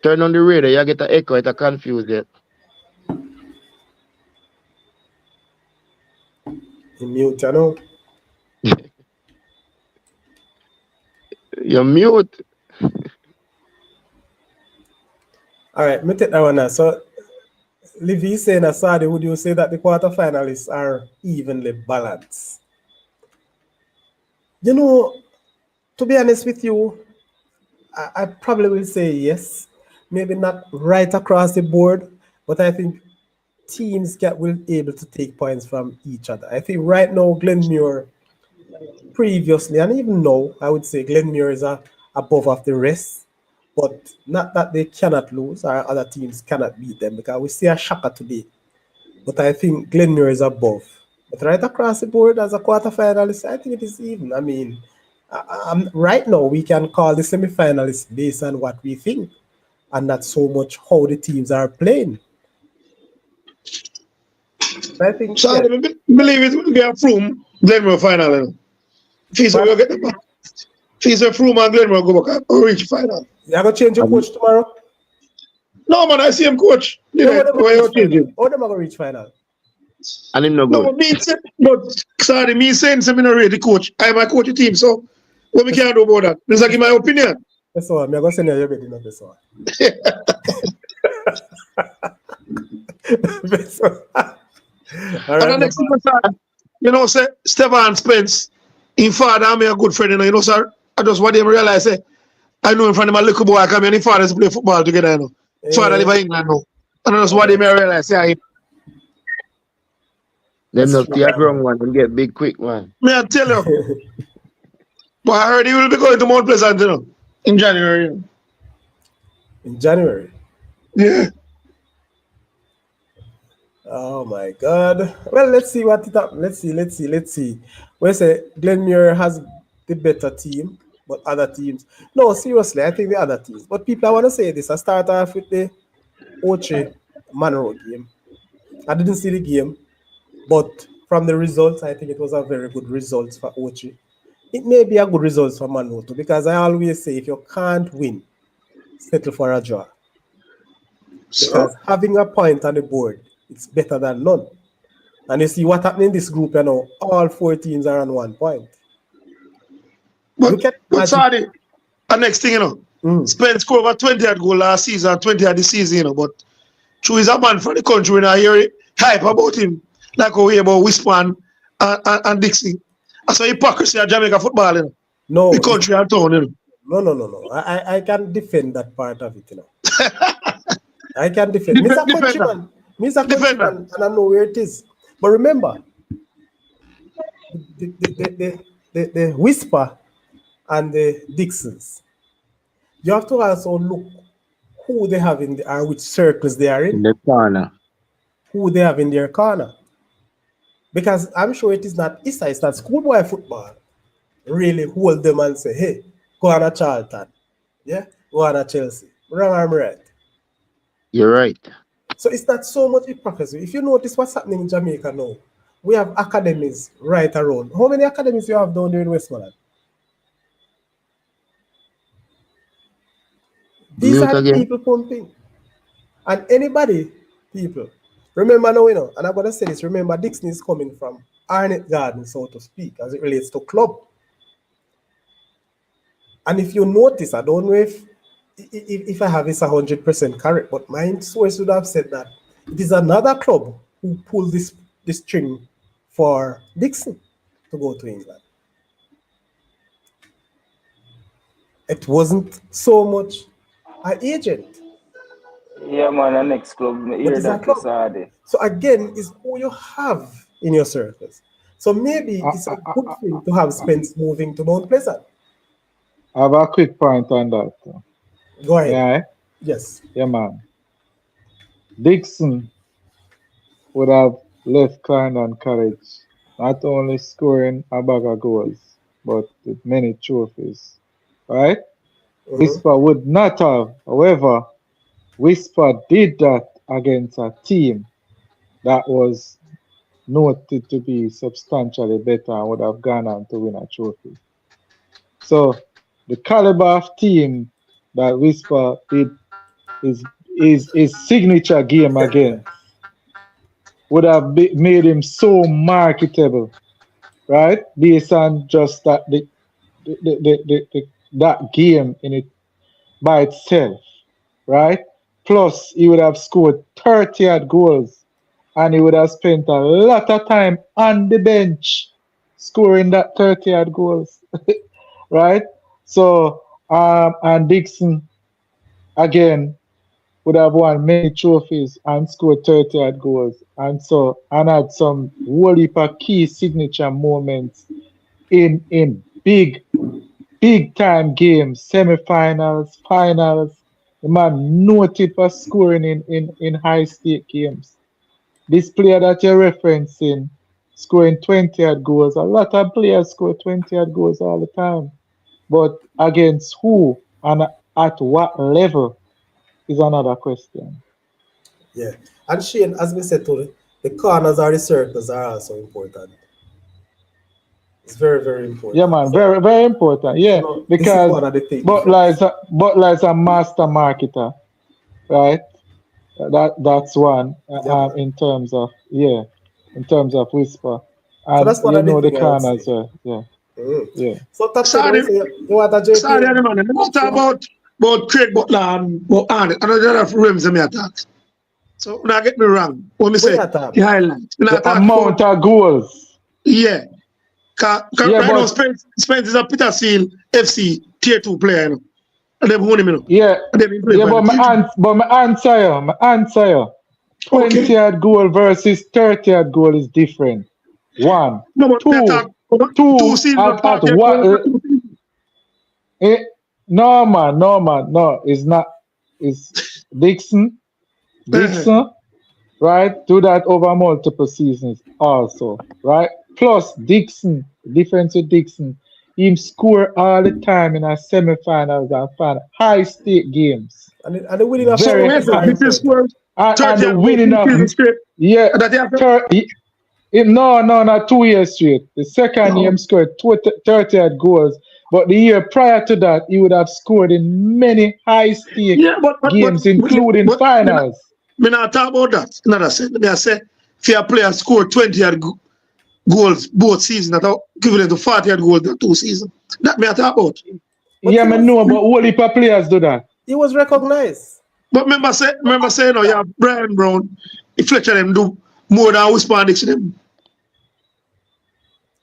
[SPEAKER 4] Turn on the radio, you get an echo, it's confused yet.
[SPEAKER 1] You mute, you know.
[SPEAKER 4] You're mute.
[SPEAKER 1] All right, me take that one now. So, Livy is saying, Asadi, would you say that the quarterfinalists are evenly balanced? You know, to be honest with you, I probably will say yes. Maybe not right across the board, but I think teams will able to take points from each other. I think right now, Glenmuir, previously, and even now, I would say Glenmuir is above of the rest. But not that they cannot lose or other teams cannot beat them, because we see a shocker today. But I think Glenmuir is above. But right across the board as a quarterfinalist, I think it is even. I mean, right now we can call the semifinalists based on what we think, and not so much how the teams are playing. I think.
[SPEAKER 5] So I believe it will be a Frome Glenmuir final. You know. Fixtures will get the back. Fixtures Frome and Glenmuir go back or reach final.
[SPEAKER 1] You are going to change your coach tomorrow?
[SPEAKER 5] No, man, I see him coach.
[SPEAKER 1] How them are going to reach final?
[SPEAKER 4] And him no
[SPEAKER 5] No,
[SPEAKER 4] good.
[SPEAKER 5] but sorry, me saying something not really coach. I'm a coach team, so what we can't do about that? This is my opinion.
[SPEAKER 1] That's all. I'm going to send you your wedding of this one.
[SPEAKER 5] And the next thing, you know, say Stefan Spence, in father, I'm a good friend, you know, sir. I just want them to realize, I know him from my little boy, I come and his fathers play football together, you know. Father live in England now. And I just want them to realize,
[SPEAKER 4] Them not see a grown one and get big quick one.
[SPEAKER 5] May I tell you? But I heard he will be going to Mount Pleasant, you know, in January. You know.
[SPEAKER 1] In January?
[SPEAKER 5] Yeah.
[SPEAKER 1] Oh my God. Well, let's see what it happens. Let's see. We say Glenmuir has the better team, but other teams. No, seriously, I think the other teams. But people, I want to say this. I start off with the Ochi Munro game. I didn't see the game, but from the results, I think it was a very good result for Ochi. It may be a good result for Munro too, because I always say if you can't win, settle for a draw. Because having a point on the board, it's better than none. And you see what happened in this group, you know, all 4 teams are on 1 point.
[SPEAKER 5] But sorry, the next thing, you know, Spence scored over 20 at goal last season, 20 at the season, you know, but true is a man from the country when I hear hype about him, like how we hear about Whisper and Dixie. That's why hypocrisy at Jamaica football, you know.
[SPEAKER 1] No.
[SPEAKER 5] The country and town, you know.
[SPEAKER 1] No. I can defend that part of it, you know. I can defend. Mr. Countryman. Mr. Countryman, and I know where it is. But remember, the Whisper and the Dixons, you have to also look who they have in or which circles they are in.
[SPEAKER 4] The corner.
[SPEAKER 1] Who they have in their corner. Because I'm sure it is not it's not schoolboy football. Really hold them and say, hey, go on a Charlton. Yeah? Go on a Chelsea. Wrong, I'm right.
[SPEAKER 4] You're right.
[SPEAKER 1] So it's not so much hypocrisy. If you notice what's happening in Jamaica now, we have academies right around. How many academies you have down there in Westmoreland? These are the people pumping. And anybody, people, remember now, you know, and I'm going to say this, remember Dixon is coming from Arnett Garden, so to speak, as it relates to club. And if you notice, I don't know if I have this 100% correct, but my source would have said that it is another club who pulled this string for Dixon to go to England. It wasn't so much an agent.
[SPEAKER 2] Yeah, man, the next club. Hear that club.
[SPEAKER 1] So again, it's who you have in your circles. So maybe it's a good thing to have Spence moving to Mount Pleasant.
[SPEAKER 6] I have a quick point on that.
[SPEAKER 1] Go ahead.
[SPEAKER 6] Yeah.
[SPEAKER 1] Yes.
[SPEAKER 6] Yeah, man. Dixon would have left Clarendon College not only scoring a bag of goals, but with many trophies. Right? Whisper would not have. However, Whisper did that against a team that was noted to be substantially better and would have gone on to win a trophy. So the caliber of team that Whisper did his signature game against would have made him so marketable right? Based on just that that game in it by itself, right? Plus, he would have scored 30 odd goals, and he would have spent a lot of time on the bench scoring that 30 odd goals, right? So, and Dixon again would have won many trophies and scored 30 odd goals, and so and had some whole heap of key signature moments in big time games, semi-finals, finals. The man noted for scoring in high stake games. This player that you're referencing, scoring 20 odd goals. A lot of players score 20 odd goals all the time. But against who and at what level is another question.
[SPEAKER 1] Yeah. And Shane, as we said, too, the corners or the circles are also important. It's very, very important.
[SPEAKER 6] Yeah, man, very, very important. Yeah,
[SPEAKER 1] You know, this is
[SPEAKER 6] because
[SPEAKER 1] one of the things.
[SPEAKER 6] Butler is a master marketer, right? That's one
[SPEAKER 1] Yeah.
[SPEAKER 6] in terms of whisper. And
[SPEAKER 1] that's one
[SPEAKER 6] you
[SPEAKER 1] of the
[SPEAKER 6] know the
[SPEAKER 1] things I would
[SPEAKER 6] corners,
[SPEAKER 1] say.
[SPEAKER 6] yeah.
[SPEAKER 1] Mm.
[SPEAKER 6] Yeah.
[SPEAKER 1] So talk to
[SPEAKER 5] Sorry.
[SPEAKER 1] me. You want a JP?
[SPEAKER 5] Sorry, man. Let's talk about Craig Butler and Arnett. I know there are Frames in my attack. So now get me wrong. When me say
[SPEAKER 1] What you talk
[SPEAKER 5] the highlight.
[SPEAKER 6] The amount of goals.
[SPEAKER 5] Yeah.
[SPEAKER 6] Yeah,
[SPEAKER 5] Right now,
[SPEAKER 6] but-
[SPEAKER 5] Spence is a Petersfield FC tier 2 player, you know. And they've won him, you know.
[SPEAKER 6] Yeah.
[SPEAKER 5] And they've been playing
[SPEAKER 6] Yeah,
[SPEAKER 5] for
[SPEAKER 6] but
[SPEAKER 5] the
[SPEAKER 6] my answer you. 20 odd goal versus 30 odd goal is different. One.
[SPEAKER 5] No, but
[SPEAKER 6] Two.
[SPEAKER 5] they talk about
[SPEAKER 6] Two
[SPEAKER 5] two seasons
[SPEAKER 6] at
[SPEAKER 5] apart,
[SPEAKER 6] what?
[SPEAKER 5] they're 2 seasons.
[SPEAKER 6] No, man. No, it's not. It's Dixon, right? Do that over multiple seasons also, right? Plus Dixon, difference with Dixon, him score all the time in our semi-finals and final high stake games.
[SPEAKER 1] And the winning of
[SPEAKER 6] Very
[SPEAKER 1] Shane
[SPEAKER 6] high.
[SPEAKER 1] is
[SPEAKER 5] This
[SPEAKER 1] important.
[SPEAKER 5] was
[SPEAKER 6] And the winning of yeah.
[SPEAKER 5] that they have
[SPEAKER 6] No, not 2 years straight. The second year he scored 30 odd goals, but the year prior to that, he would have scored in many high stake games, including finals.
[SPEAKER 5] Me not talk about that. Not I said. Me I say if your player score 20 odd goals both seasons, that are equivalent to 40 odd goals in 2 seasons. That me I talk about.
[SPEAKER 1] But
[SPEAKER 6] Yeah,
[SPEAKER 1] he
[SPEAKER 6] I
[SPEAKER 1] was-
[SPEAKER 6] know, but all heap of players do that.
[SPEAKER 1] He was recognized.
[SPEAKER 5] But remember say you know, you have Brian Brown, if Fletcher them do more than Whisper and Dixon them.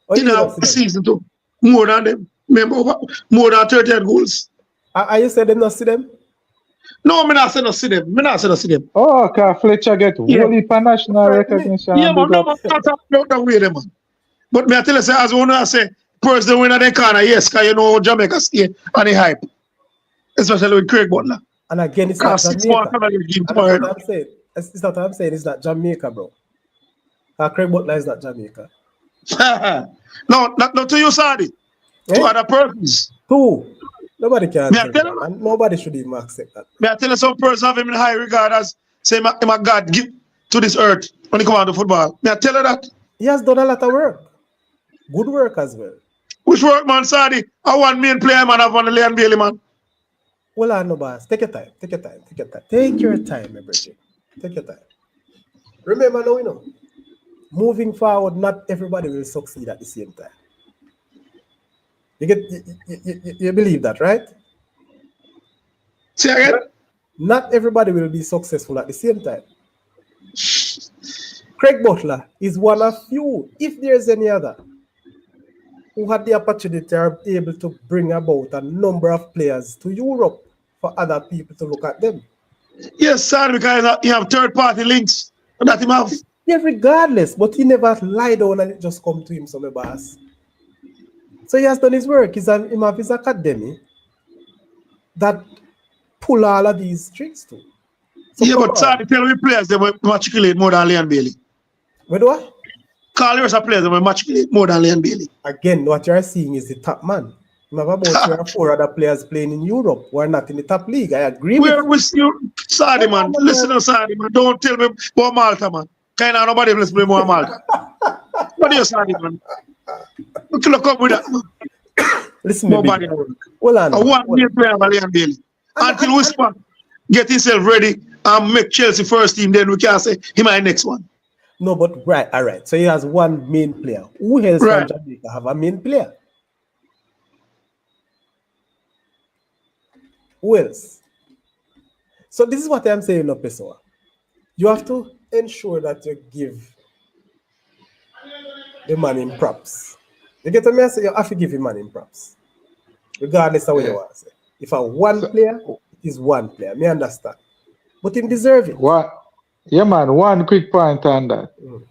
[SPEAKER 1] Oh,
[SPEAKER 5] In
[SPEAKER 1] you
[SPEAKER 5] a
[SPEAKER 1] don't see them.
[SPEAKER 5] season too. More than them. Remember more than 30 odd goals.
[SPEAKER 1] Are you saying them not see them?
[SPEAKER 5] No, me not say no see them. Me not say no see them.
[SPEAKER 6] Oh, okay, Fletcher get
[SPEAKER 5] Yeah.
[SPEAKER 6] all heap of national
[SPEAKER 1] Right,
[SPEAKER 6] recognition.
[SPEAKER 5] Yeah,
[SPEAKER 6] and
[SPEAKER 5] man,
[SPEAKER 6] big
[SPEAKER 5] no,
[SPEAKER 6] up.
[SPEAKER 5] man, not talk about that way, them, man. But me I tell you, say, as one I say, person winner they corner, yes, because you know Jamaica stay on the hype. Especially with Craig Butler.
[SPEAKER 1] And again, it's not
[SPEAKER 5] Because 6 months
[SPEAKER 1] Jamaica.
[SPEAKER 5] after the game
[SPEAKER 1] And
[SPEAKER 5] tomorrow.
[SPEAKER 1] that's what I'm saying. It's not what I'm saying. It's not Jamaica, bro. Craig Butler is not Jamaica.
[SPEAKER 5] No, not to you, Sadi.
[SPEAKER 1] Eh?
[SPEAKER 5] To other persons.
[SPEAKER 1] Two. Nobody can
[SPEAKER 5] Me I
[SPEAKER 1] say
[SPEAKER 5] tell
[SPEAKER 1] that.
[SPEAKER 5] you-
[SPEAKER 1] And nobody should even accept that.
[SPEAKER 5] Me I tell you, some person have him in high regard as say, my God, give to this earth when he come out to football. Me I tell you that.
[SPEAKER 1] He has done a lot of work. Good work as well.
[SPEAKER 5] Which work, man, Sadi? I want main player, man, have on the Leon Bailey, man.
[SPEAKER 1] Well, I know, boss. Take your time. Take your time. Take your time. Take your time, my brother. Take your time. Remember now, you know, moving forward, not everybody will succeed at the same time. You believe that, right?
[SPEAKER 5] See again?
[SPEAKER 1] Not everybody will be successful at the same time. Craig Butler is one of few, if there's any other, who had the opportunity or able to bring about a number of players to Europe for other people to look at them.
[SPEAKER 5] Yes, sir, because you have third-party links that him have.
[SPEAKER 1] Yeah, regardless, but he never lie down and it just come to him, so my boss. So he has done his work. He have his academy that pull all of these tricks too. So
[SPEAKER 5] Yeah,
[SPEAKER 1] come
[SPEAKER 5] but
[SPEAKER 1] on.
[SPEAKER 5] Sadi tell me players they will matriculate more than Leon Bailey.
[SPEAKER 1] Wait, what?
[SPEAKER 5] Carl are players that will matriculate more than Leon Bailey.
[SPEAKER 1] Again, what you're seeing is the top man. You have about 3 or 4 other players playing in Europe who are not in the top league. I agree with
[SPEAKER 5] Where
[SPEAKER 1] you.
[SPEAKER 5] was you, Sadi, man? Listen to Sadi, man. Don't tell me about Malta, man. Kind of nobody will play more Malta. What do you, Sadi, man? Look up with that, man.
[SPEAKER 1] Listen,
[SPEAKER 5] Nobody
[SPEAKER 1] baby.
[SPEAKER 5] work.
[SPEAKER 1] Hold on.
[SPEAKER 5] I want me player for Leon Bailey. Until Whisper get himself ready and make Chelsea first team, then we can say him my next one.
[SPEAKER 1] No, but right, all right. So he has one main player. Who else from
[SPEAKER 5] Right.
[SPEAKER 1] Jamaica have a main player? Who else? So this is what I'm saying, no, Pessoa. You have to ensure that you give the man in props. You get what I say? You have to give him man in props, regardless of what you
[SPEAKER 6] Yeah.
[SPEAKER 1] want to say. If a one
[SPEAKER 6] So,
[SPEAKER 1] player, it is one player. Me understand, but him deserve it.
[SPEAKER 6] what? Yeah, man. One quick point on that.
[SPEAKER 1] Mm.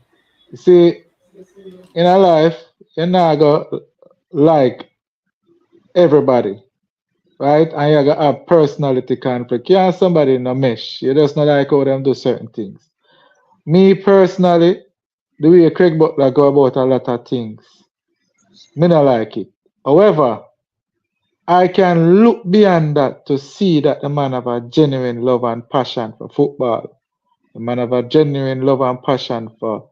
[SPEAKER 6] You see, in a life, you're not gonna like everybody, right? And you got a personality conflict. You and somebody in a mesh. You just not like how them do certain things. Me personally, the way Craig Butler go about a lot of things, me not like it. However, I can look beyond that to see that the man have a genuine love and passion for football. The man have a genuine love and passion for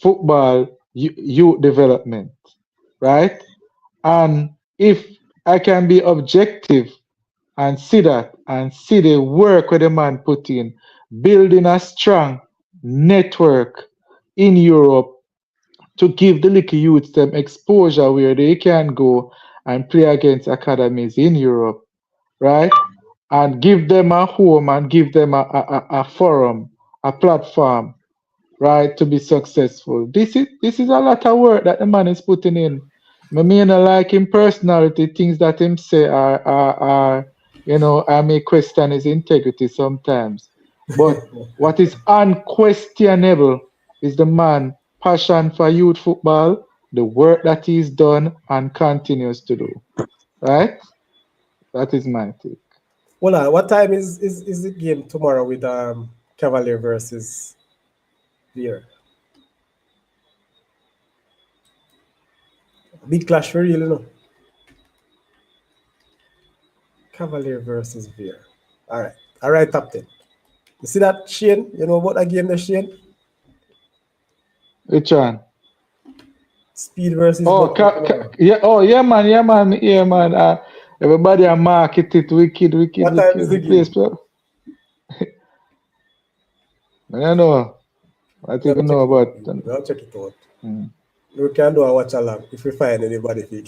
[SPEAKER 6] football youth development, right? And if I can be objective and see that and see the work where the man put in, building a strong network in Europe to give the little youths them exposure where they can go and play against academies in Europe, right? And give them a home and give them a forum, a platform, right, to be successful. This is a lot of work that the man is putting in. I mean, I like him personality, things that him say are I may question his integrity sometimes. But what is unquestionable is the man passion for youth football, the work that he's done and continues to do. Right? That is my take.
[SPEAKER 1] Well, what time is the game tomorrow with Cavalier versus Beer? Big clash for real, you know. Cavalier versus Beer. All right, Captain. You see that, Shane? You know about that game, there, Shane?
[SPEAKER 6] Which one?
[SPEAKER 1] Speed versus
[SPEAKER 6] Oh,
[SPEAKER 1] Bucky tomorrow.
[SPEAKER 6] yeah, oh, yeah, man, yeah, man. Everybody are market it wicked,
[SPEAKER 1] What time is the
[SPEAKER 6] Please,
[SPEAKER 1] game?
[SPEAKER 6] I don't know. I
[SPEAKER 1] We
[SPEAKER 6] don't
[SPEAKER 1] have to
[SPEAKER 6] even
[SPEAKER 1] check
[SPEAKER 6] know
[SPEAKER 1] it out,
[SPEAKER 6] about.
[SPEAKER 1] people. We have to check it out.
[SPEAKER 6] Mm.
[SPEAKER 1] We can do a watch along if we find anybody big.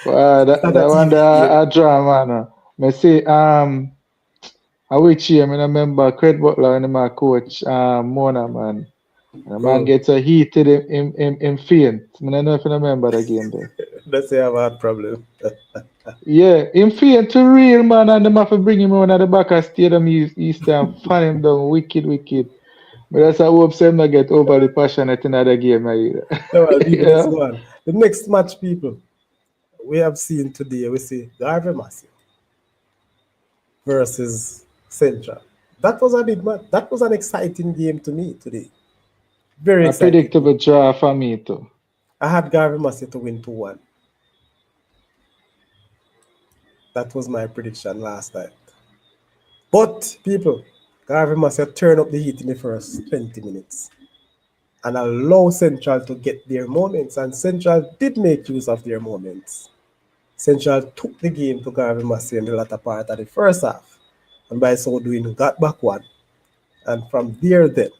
[SPEAKER 6] That
[SPEAKER 1] It's not a
[SPEAKER 6] that one
[SPEAKER 1] TV game.
[SPEAKER 6] a drama, no. Me see, I which year, I remember Craig Butler and my coach, Mona, man. And the man
[SPEAKER 1] Mm.
[SPEAKER 6] gets a heated in faint. I don't know if you remember the game there.
[SPEAKER 1] That's a hard problem.
[SPEAKER 6] Yeah, in faint to real, man, and them have to bring him around at the back of stadium East and fan him down wicked. But that's how hope them not get overly passionate in other game either.
[SPEAKER 1] No, well, people, let's
[SPEAKER 6] Yeah.
[SPEAKER 1] go on. The next match, people, we have seen today, we see Garvey versus Central. That was a big match. That was an exciting game to me today. Very
[SPEAKER 6] A
[SPEAKER 1] exciting game.
[SPEAKER 6] predictable draw for me too.
[SPEAKER 1] I had Garvey to win 2-1. That was my prediction last night. But, people, Garvey turn up the heat in the first 20 minutes and allow Central to get their moments. And Central did make use of their moments. Central took the game to Garvey in the latter part of the first half. And by so doing, got back one. And from there, then,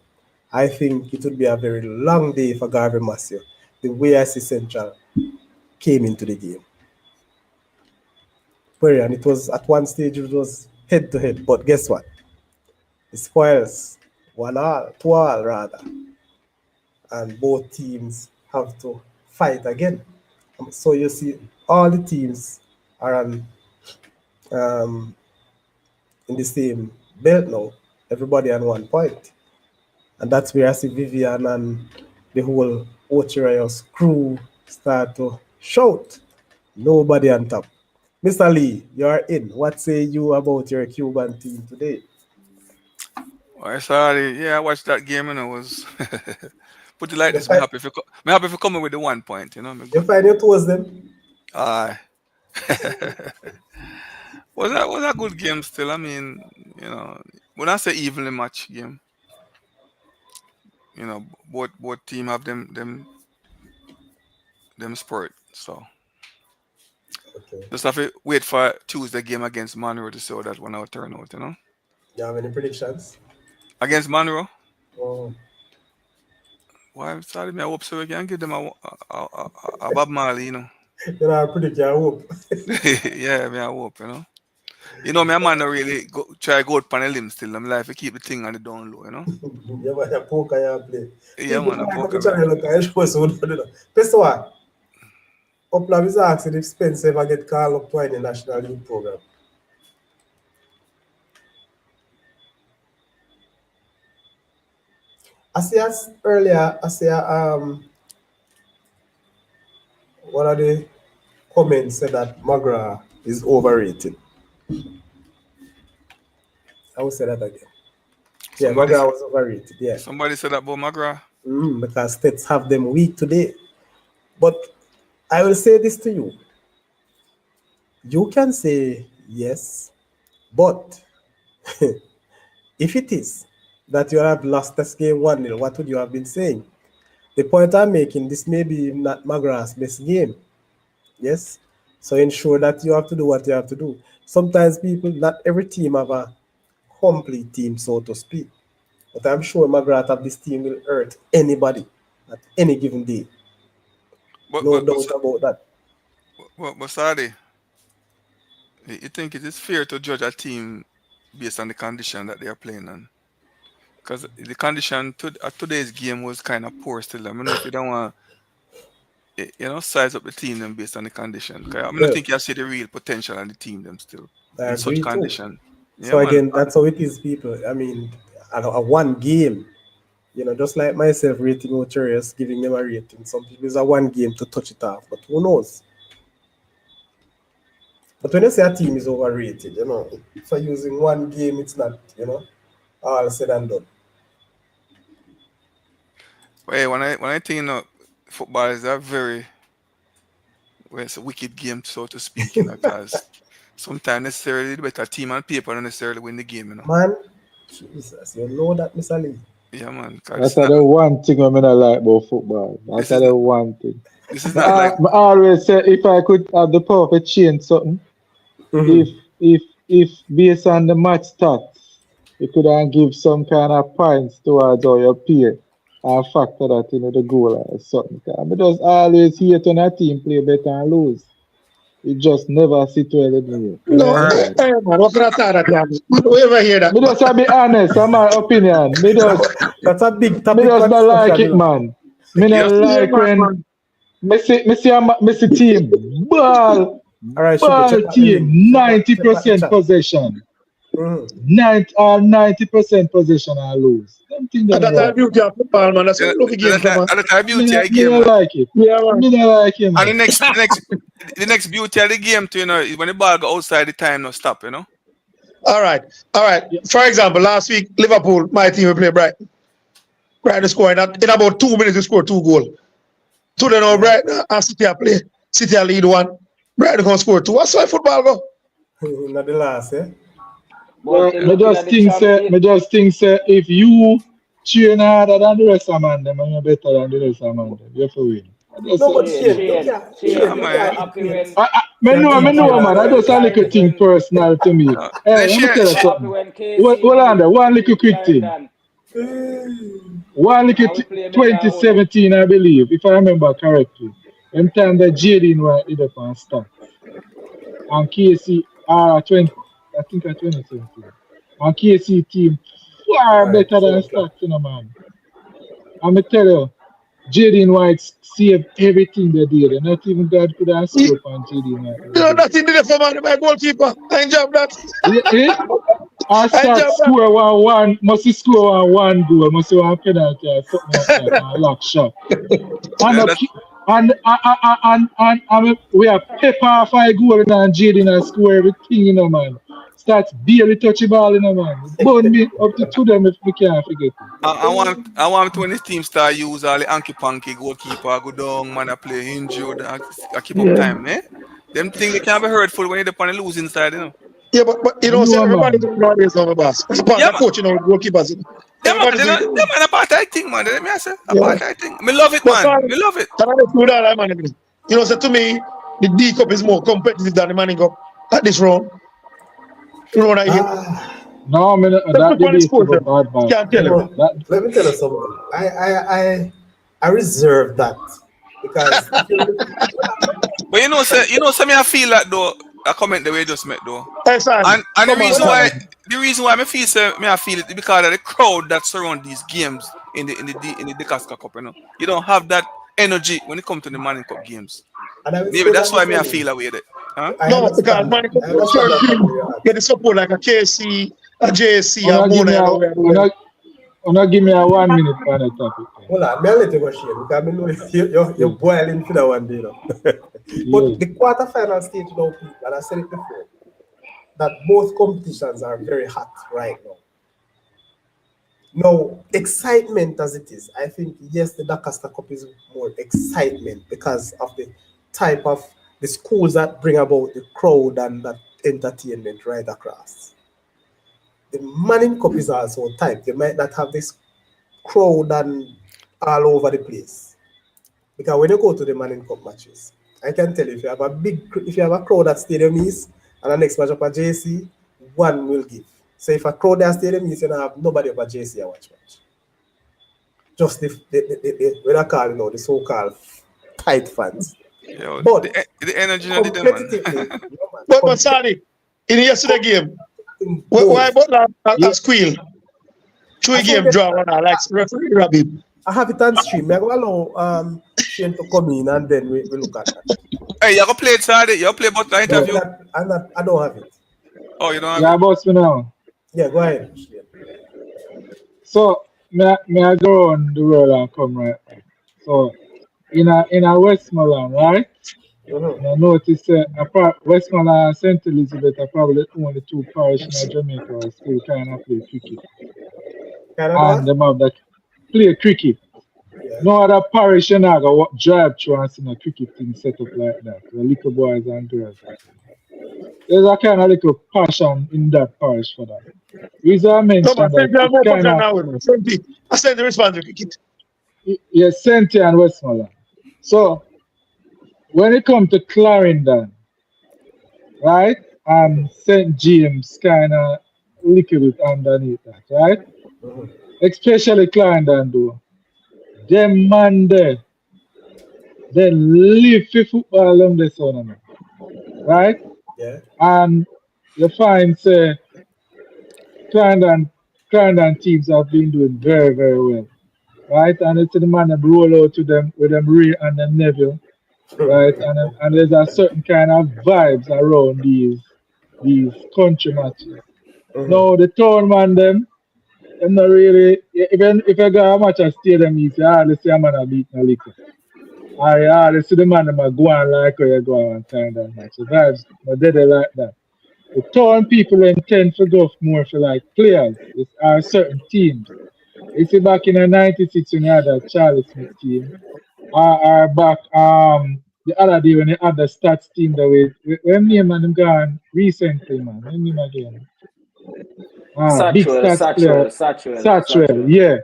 [SPEAKER 1] I think it would be a very long day for Garvey the way I see Central came into the game. And it was at one stage, it was head to head. But guess what? It spoils 1-1, 2-1 rather. And both teams have to fight again. So you see, all the teams are in the same belt now. Everybody on 1 point. And that's where I see Vivian and the whole Ochi crew start to shout. Nobody on top. Mr. Lee, you're in. What say you about your Cuban team today?
[SPEAKER 7] I sorry, yeah, I watched that game and I was put it like
[SPEAKER 1] You
[SPEAKER 7] this. I'm
[SPEAKER 1] find,
[SPEAKER 7] happy if I'm happy if you coming with the 1 point, I'm
[SPEAKER 1] you
[SPEAKER 7] good.
[SPEAKER 1] find you toast them?
[SPEAKER 7] Aye. Was a good game still. I mean, when I say evenly match game, both team have them sport. So
[SPEAKER 1] Okay.
[SPEAKER 7] just have to wait for Tuesday game against Munro to see how that one out turn out,
[SPEAKER 1] You have any predictions?
[SPEAKER 7] Against Munro,
[SPEAKER 1] Oh,
[SPEAKER 7] Why sorry, me I hope so we can give them a Bob Marley, you know.
[SPEAKER 1] You know, I predict I hope.
[SPEAKER 7] Yeah, me I hope, you know. You know, me a man not really try go out on a limb still. I'm like to keep the thing on the down low, you know.
[SPEAKER 1] You have a poker you play.
[SPEAKER 7] Yeah,
[SPEAKER 1] People
[SPEAKER 7] man, a
[SPEAKER 1] like
[SPEAKER 7] poker
[SPEAKER 1] to try
[SPEAKER 7] man.
[SPEAKER 1] look at show so do. Pessoa, Uplam is asking if Spence ever get called up to any national youth program. I see us earlier, I see one of the comments said that Mcgrath is overrated. I will say that again. Yeah,
[SPEAKER 7] Somebody
[SPEAKER 1] Mcgrath was overrated, yeah.
[SPEAKER 7] somebody said that about Mcgrath.
[SPEAKER 1] Because Steths have them weak today. But I will say this to you. You can say yes, but if it is that you have lost this game 1-0, what would you have been saying? The point I'm making, this may be not Mcgrath's best game. Yes? So ensure that you have to do what you have to do. Sometimes people, not every team have a complete team, so to speak. But I'm sure Mcgrath of this team will hurt anybody at any given day. No doubt about that.
[SPEAKER 7] But Sadi, you think it is fair to judge a team based on the condition that they are playing on? Because the condition today's game was kind of poor still. I don't know if you don't want size up the team them based on the condition. I don't think you see the real potential on the team them still
[SPEAKER 1] I
[SPEAKER 7] in such
[SPEAKER 1] agree
[SPEAKER 7] condition.
[SPEAKER 1] Too.
[SPEAKER 7] Yeah,
[SPEAKER 1] So
[SPEAKER 7] man.
[SPEAKER 1] again, that's how it is, people. I mean, a one game, just like myself rating Ocherius, giving them a rating. Some people is a one game to touch it off, but who knows? But when you say a team is overrated, for using one game, it's not, all said and done.
[SPEAKER 7] Hey, when I think football is it's a wicked game, so to speak, because sometimes necessarily the better team on paper don't necessarily win the game,
[SPEAKER 1] Man, Jesus, you know that, Mr. Lee.
[SPEAKER 7] Yeah, man.
[SPEAKER 6] That's the one thing I like about football. That's the one thing.
[SPEAKER 7] This is not like
[SPEAKER 6] I always say if I could have the power to change something, if based on the match stats, you could give some kind of points towards all your peer and factor that into the goal or something. Because always here to a team play better and lose. It just never sit well with me.
[SPEAKER 5] No, man, what can I say that? Do you ever hear that?
[SPEAKER 6] Me just be honest, that's my opinion.
[SPEAKER 1] That's a big topic.
[SPEAKER 6] Me just not like it, man. Me not like when me see team ball team 90% possession. 90% possession and lose.
[SPEAKER 5] That's the beauty of football, man. That's what game.
[SPEAKER 7] That's the beauty of the game.
[SPEAKER 6] Me like it.
[SPEAKER 5] Yeah, man.
[SPEAKER 6] Me not like it, man.
[SPEAKER 7] And the next beauty of the game too, is when the ball go outside the time no stop,
[SPEAKER 5] All right. For example, last week Liverpool, my team, we played Brighton. Brighton scored in about 2 minutes. They scored 2 goals. Today now Brighton and City play. City lead 1. Brighton can score 2. That's why football go.
[SPEAKER 1] Not the last, eh?
[SPEAKER 6] Me just think say if you train harder than the rest of man, then you're better than the rest of man. You have to win.
[SPEAKER 1] No, but
[SPEAKER 6] I know, man. I just a little thing personal to me. Hey, let me tell you something. Hold on there. One little quick thing. 2017, I believe, if I remember correctly. In time that Jaden was in the first start. And KC are 20. I think at 2017. And KC team far better than Steths, man. And I tell you, Jaden White saved everything they did. And not even God could have scored on Jaden White.
[SPEAKER 5] That's in the for my goalkeeper. I enjoy that.
[SPEAKER 6] And Steths score 1-1, must score 1 goal, must have 1 penalty or something like that, a lock shot. And we have Pepper 5 goals and Jaden and score everything, man. Steths barely touch the ball, man. Burn me up to them if we can't forget.
[SPEAKER 7] I want when this team start use all the hanky-panky goalkeeper, go down, man, I play injured, I keep up time, eh? Them things they can't be hurtful when you're on the losing side,
[SPEAKER 5] Yeah, but say everybody don't know this on the boss. It's part of coaching our goalkeepers.
[SPEAKER 7] Yeah, man, a apartheid thing, man. Let me say, apartheid thing. Me love it, man. Me love it.
[SPEAKER 5] So to me, the D Cup is more competitive than the Manning Cup at this round. You know what I hear?
[SPEAKER 6] No, that debate is bad.
[SPEAKER 1] Let me tell you something. I reserve that because
[SPEAKER 7] But say me I feel that though. I comment the way you just met though.
[SPEAKER 5] Hey, son.
[SPEAKER 7] And the
[SPEAKER 5] Come on,
[SPEAKER 7] reason
[SPEAKER 5] son.
[SPEAKER 7] why me I feel it because of the crowd that surround these games in the Casca Cup, you know. You don't have that energy when it comes to the Manning Cup games.
[SPEAKER 1] and I will
[SPEAKER 7] Maybe
[SPEAKER 1] say
[SPEAKER 7] that's
[SPEAKER 1] that
[SPEAKER 7] why
[SPEAKER 1] before
[SPEAKER 7] me I
[SPEAKER 1] you.
[SPEAKER 7] feel away that. Huh?
[SPEAKER 1] I
[SPEAKER 5] No, because
[SPEAKER 1] understand
[SPEAKER 5] man,
[SPEAKER 1] that. I understand
[SPEAKER 5] certain
[SPEAKER 1] that from
[SPEAKER 5] team
[SPEAKER 1] where you're at.
[SPEAKER 5] get the support like a KC, a JC, a
[SPEAKER 6] Wanna give me
[SPEAKER 5] Mona.
[SPEAKER 6] a 1 minute on the topic.
[SPEAKER 1] Hold on, I'll let you go, Shane, because I know you're boiling for that one day, you know. But the quarterfinal stage now, people, and I said it before, that both competitions are very hot right now. Now, excitement as it is, I think, yes, the Doncaster Cup is more excitement because of the type of the schools that bring about the crowd and that entertainment right across. The Manning Cup is also type. They might not have this crowd and all over the place. Because when you go to the Manning Cup matches, I can tell you if you have a crowd at Stadium East and the next match up at JC, one will give. So if a crowd at Stadium East, you don't have nobody up at JC a watch. Just what I call, you know, the so-called tight fans.
[SPEAKER 7] Yo,
[SPEAKER 1] But
[SPEAKER 7] the energy of the man.
[SPEAKER 1] competitively,
[SPEAKER 5] But sorry, in yesterday game,
[SPEAKER 1] both.
[SPEAKER 5] why but a squeal? Two game draw one like referee Rabib.
[SPEAKER 1] I have it on stream. I'm going to allow Shane to come in and then we look at that.
[SPEAKER 7] Hey, you go play it Saturday. You play both the
[SPEAKER 1] No,
[SPEAKER 7] interview.
[SPEAKER 1] I don't have it.
[SPEAKER 7] Oh, you don't have
[SPEAKER 6] Yeah,
[SPEAKER 7] it?
[SPEAKER 6] boss me now.
[SPEAKER 1] Yeah, go ahead, Shane.
[SPEAKER 6] So may I go on the road and come right? So in a Westmoreland, right?
[SPEAKER 1] Mm-hmm.
[SPEAKER 6] And I notice Westmoreland and St. Elizabeth are probably the only two parishes in Jamaica who still kind of play cricket. And them have that play cricket.
[SPEAKER 1] Yeah.
[SPEAKER 6] No other parish in Naga what drive through and see a cricket thing set up like that. The little boys and girls. There's a kind of little passion in that parish for that. Reason I
[SPEAKER 5] No,
[SPEAKER 6] mentioned
[SPEAKER 5] but
[SPEAKER 6] that
[SPEAKER 5] St.
[SPEAKER 6] it's kind of
[SPEAKER 5] now. I sent the response to cricket.
[SPEAKER 6] yes, St. and Westmoreland. So when it comes to Clarendon, right, and St. James kind of little bit underneath that, right?
[SPEAKER 1] Mm-hmm.
[SPEAKER 6] Especially Clarendon though. Them man there, they live for football them this one, right?
[SPEAKER 1] Yeah.
[SPEAKER 6] And you find say Clarendon teams have been doing very, very well. Right? And it's the man that roll out to them with them Ray and them Neville. Right? And there's a certain kind of vibes around these country matches.
[SPEAKER 1] Mm-hmm.
[SPEAKER 6] Now the town man them not really even if I go a match at Stadium East, you hardly see a man a beat no liquor. I hardly see the man them a go on like how you go on kind of match. The vibes not dead like that. The town people then tend to go more for like players. It's are certain teams. You see back in the 96 when you had that Charlie Smith team. Or back the other day when you had the Steths team that when name and them gone recently, man. When name again? Big Steths player. Satchwell, yeah.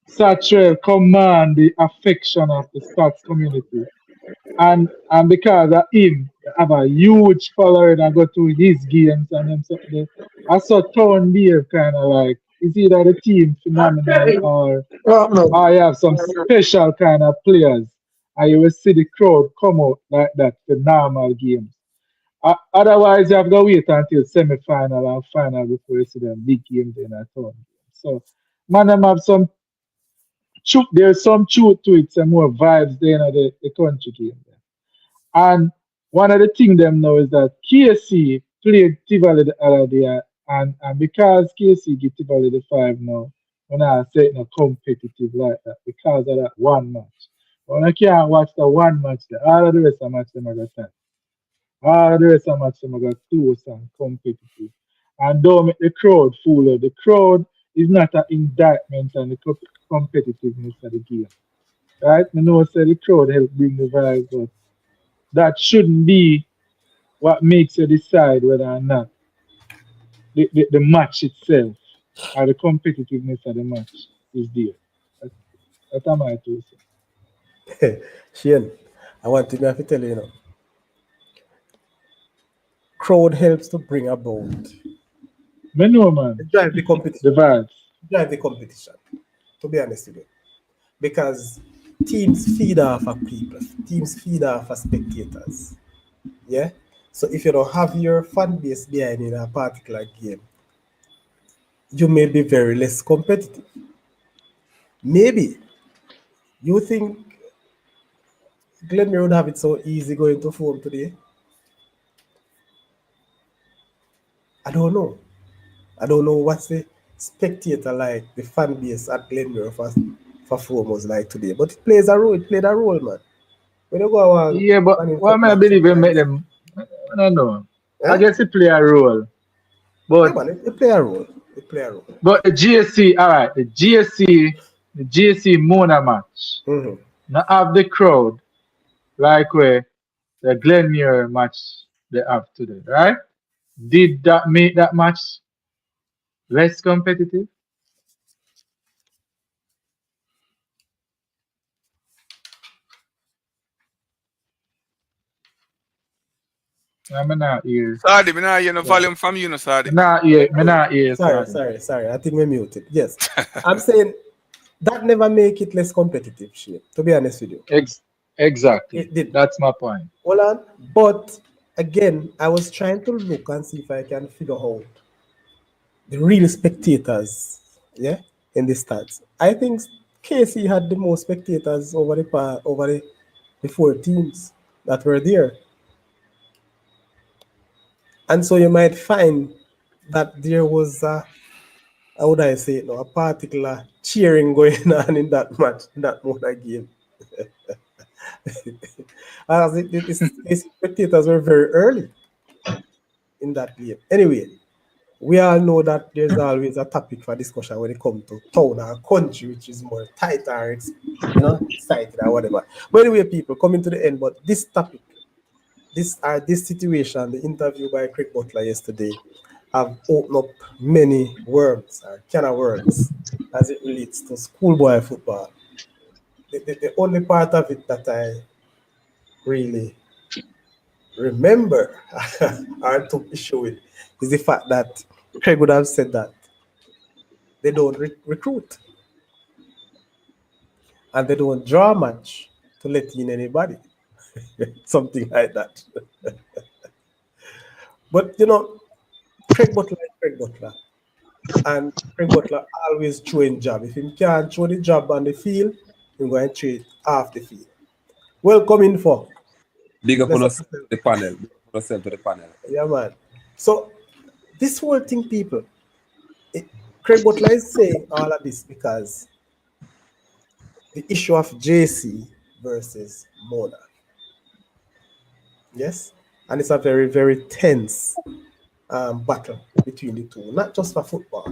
[SPEAKER 6] Satchwell command the affection of the Steths community. And because of him, they have a huge following and go to his games and them something. I saw town behave kind of like it's either the team phenomenal or you have some special kind of players and you will see the crowd come out like that for normal games. Otherwise, you have to wait until semi-final and final before you see them big games in a town. So, man, them have some truth. There's some truth to it, some more vibes there in the country game. And one of the things them know is that KC played Tivoli the other day, and because KC get Tivoli the 5 now, when I say it not competitive like that, because of that one match. When I can't watch the one match, all of the rest of the match them are got time. All of the rest of the match them are got close and competitive. And don't make the crowd fool you. The crowd is not an indictment on the competitiveness of the game. Right? I know say the crowd help bring the vibes, but that shouldn't be what makes you decide whether or not the match itself or the competitiveness of the match is there. That's my two cents.
[SPEAKER 1] Shane, I want to tell you, you know, crowd helps to bring about
[SPEAKER 6] Me know, man.
[SPEAKER 1] drive the competition.
[SPEAKER 6] The vibes.
[SPEAKER 1] Drive the competition, to be honest with you. Because teams feed off of people. Teams feed off of spectators. Yeah. So if you don't have your fan base behind in a particular game, you may be very less competitive. Maybe you think Glenmuir would have it so easy going to Frome today? I don't know. I don't know what's the spectator like, the fan base at Glenmuir for Frome was like today. But it plays a role. It played a role, man. When you go on,
[SPEAKER 6] Yeah, but what I believe will make them. I don't know. I guess it play a role, but
[SPEAKER 1] yeah, man, it play a role. It play a role.
[SPEAKER 6] but the GSC, all right, the GSC Mona match.
[SPEAKER 1] Mm-hmm.
[SPEAKER 6] Now have the crowd like where the Glenmuir match they have today, right? Did that make that match less competitive? I'm not here.
[SPEAKER 7] Sadi, me not hear no volume from you, no Sadi.
[SPEAKER 6] Me not here.
[SPEAKER 1] Sorry. I think we're muted. Yes. I'm saying that never make it less competitive, shit, to be honest with you.
[SPEAKER 6] Exactly.
[SPEAKER 1] It did.
[SPEAKER 6] That's my point.
[SPEAKER 1] Hold on. But again, I was trying to look and see if I can figure out the real spectators, yeah, in the stats. I think KC had the most spectators over the 4 teams that were there. And so you might find that there was how would I say it now, a particular cheering going on in that match, in that Mona game. As the spectators were very early in that game. Anyway, we all know that there's always a topic for discussion when it comes to town or country, which is more tight or excited or whatever. But anyway, people, coming to the end, but this topic, this situation, the interview by Craig Butler yesterday, have opened up many worms, or can of worms, as it relates to schoolboy football. The only part of it that I really remember or took issue with is the fact that Craig would have said that they don't recruit and they don't draw much to let in anybody. Something like that. But Craig Butler is Craig Butler. And Craig Butler always throwing job. If he can't throw the job on the field, he's going to throw it off the field. Welcome in for.
[SPEAKER 8] Big up on us to the panel.
[SPEAKER 1] Yeah, man. So this whole thing, people, Craig Butler is saying all of this because the issue of JC versus Mona. Yes? And it's a very, very tense battle between the two, not just for football.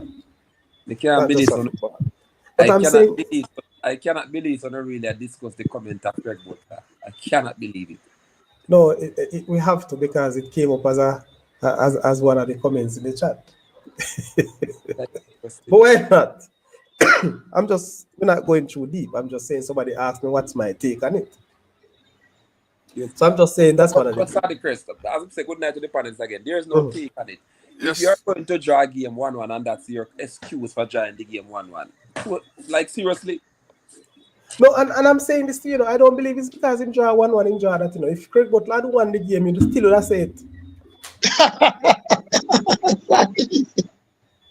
[SPEAKER 8] I can't believe I cannot believe on really discuss the comment of Craig Butler. I cannot believe it.
[SPEAKER 1] No, we have to because it came up as one of the comments in the chat. But why not? We're not going too deep. I'm just saying somebody asked me what's my take on it. Yes. So I'm just saying that's one of the
[SPEAKER 8] Sorry, Chris. As I say, good night to the panelists again. There's no take on it. Yes. If you're going to draw a game 1-1 and that's your excuse for drawing the game 1-1, like seriously.
[SPEAKER 1] No, and I'm saying this to you, I don't believe it's because him draw 1-1 in draw that, if Craig Butler don't won the game, you still would have said it.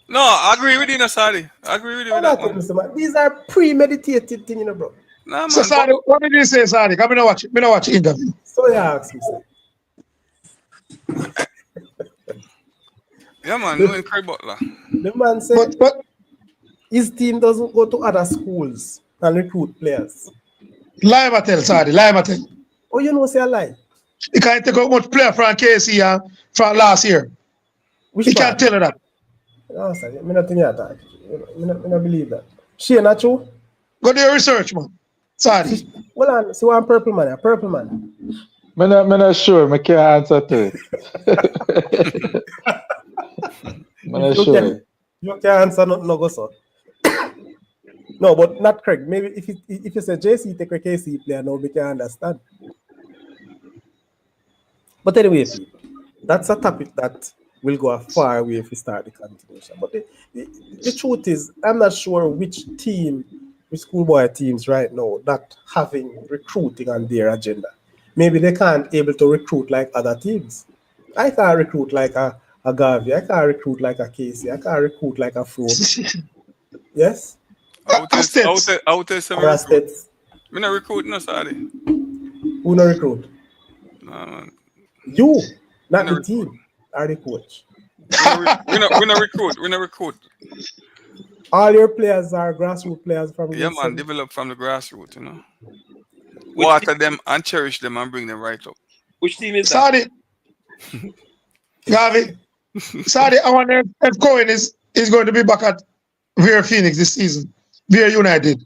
[SPEAKER 7] No, I agree with you, Nasari. I agree with you with that one.
[SPEAKER 1] These are premeditated things, bro.
[SPEAKER 7] Nah, man.
[SPEAKER 5] So, Sadi, what did you say, Sadi? Come and watch it. Me not watch the interview.
[SPEAKER 1] So, yeah, ask me, sir.
[SPEAKER 7] Yeah, man, knowing Craig Butler.
[SPEAKER 1] The man said his team doesn't go to other schools and recruit players.
[SPEAKER 5] Lie, Mattel, Sadi. Lie, Mattel.
[SPEAKER 1] Oh, you know, say a lie.
[SPEAKER 5] You can't take out much player from KC from last year. You can't tell her that.
[SPEAKER 1] No, sir. I'm not thinking that. I don't believe that. She not true?
[SPEAKER 5] Go do your research, man. Sorry.
[SPEAKER 1] Well, see one purple man. A purple man.
[SPEAKER 6] I'm not sure. I can't answer to it. I'm not sure.
[SPEAKER 1] You can't answer no go so. No, but not Craig. Maybe if you say JC take a KC player, now we can understand. But anyway, that's a topic that will go far away if we start the continuation. But the truth is, I'm not sure which team with schoolboy teams right now not having recruiting on their agenda. Maybe they can't able to recruit like other teams. I can't recruit like a Garvey. I can't recruit like a Casey. I can't recruit like a Frome. Yes?
[SPEAKER 7] Out there,
[SPEAKER 5] Steths.
[SPEAKER 7] some
[SPEAKER 1] Or a
[SPEAKER 7] recruit.
[SPEAKER 1] Steths.
[SPEAKER 7] Me not recruit, no, sorry.
[SPEAKER 1] Who no recruit?
[SPEAKER 7] No, man.
[SPEAKER 1] You, not
[SPEAKER 7] No
[SPEAKER 1] the team, or the coach.
[SPEAKER 7] We not recruit. We not recruit.
[SPEAKER 1] All your players are grassroots players from
[SPEAKER 7] Yeah,
[SPEAKER 1] grade
[SPEAKER 7] man.
[SPEAKER 1] 7.
[SPEAKER 7] Develop from the grassroots, you know.
[SPEAKER 8] Which
[SPEAKER 7] Water them and cherish them and bring them right up.
[SPEAKER 8] Which team is that?
[SPEAKER 5] Sorry, Garvey. Sorry, I wonder if Cohen is going to be back at Vera Phoenix this season. Vera United.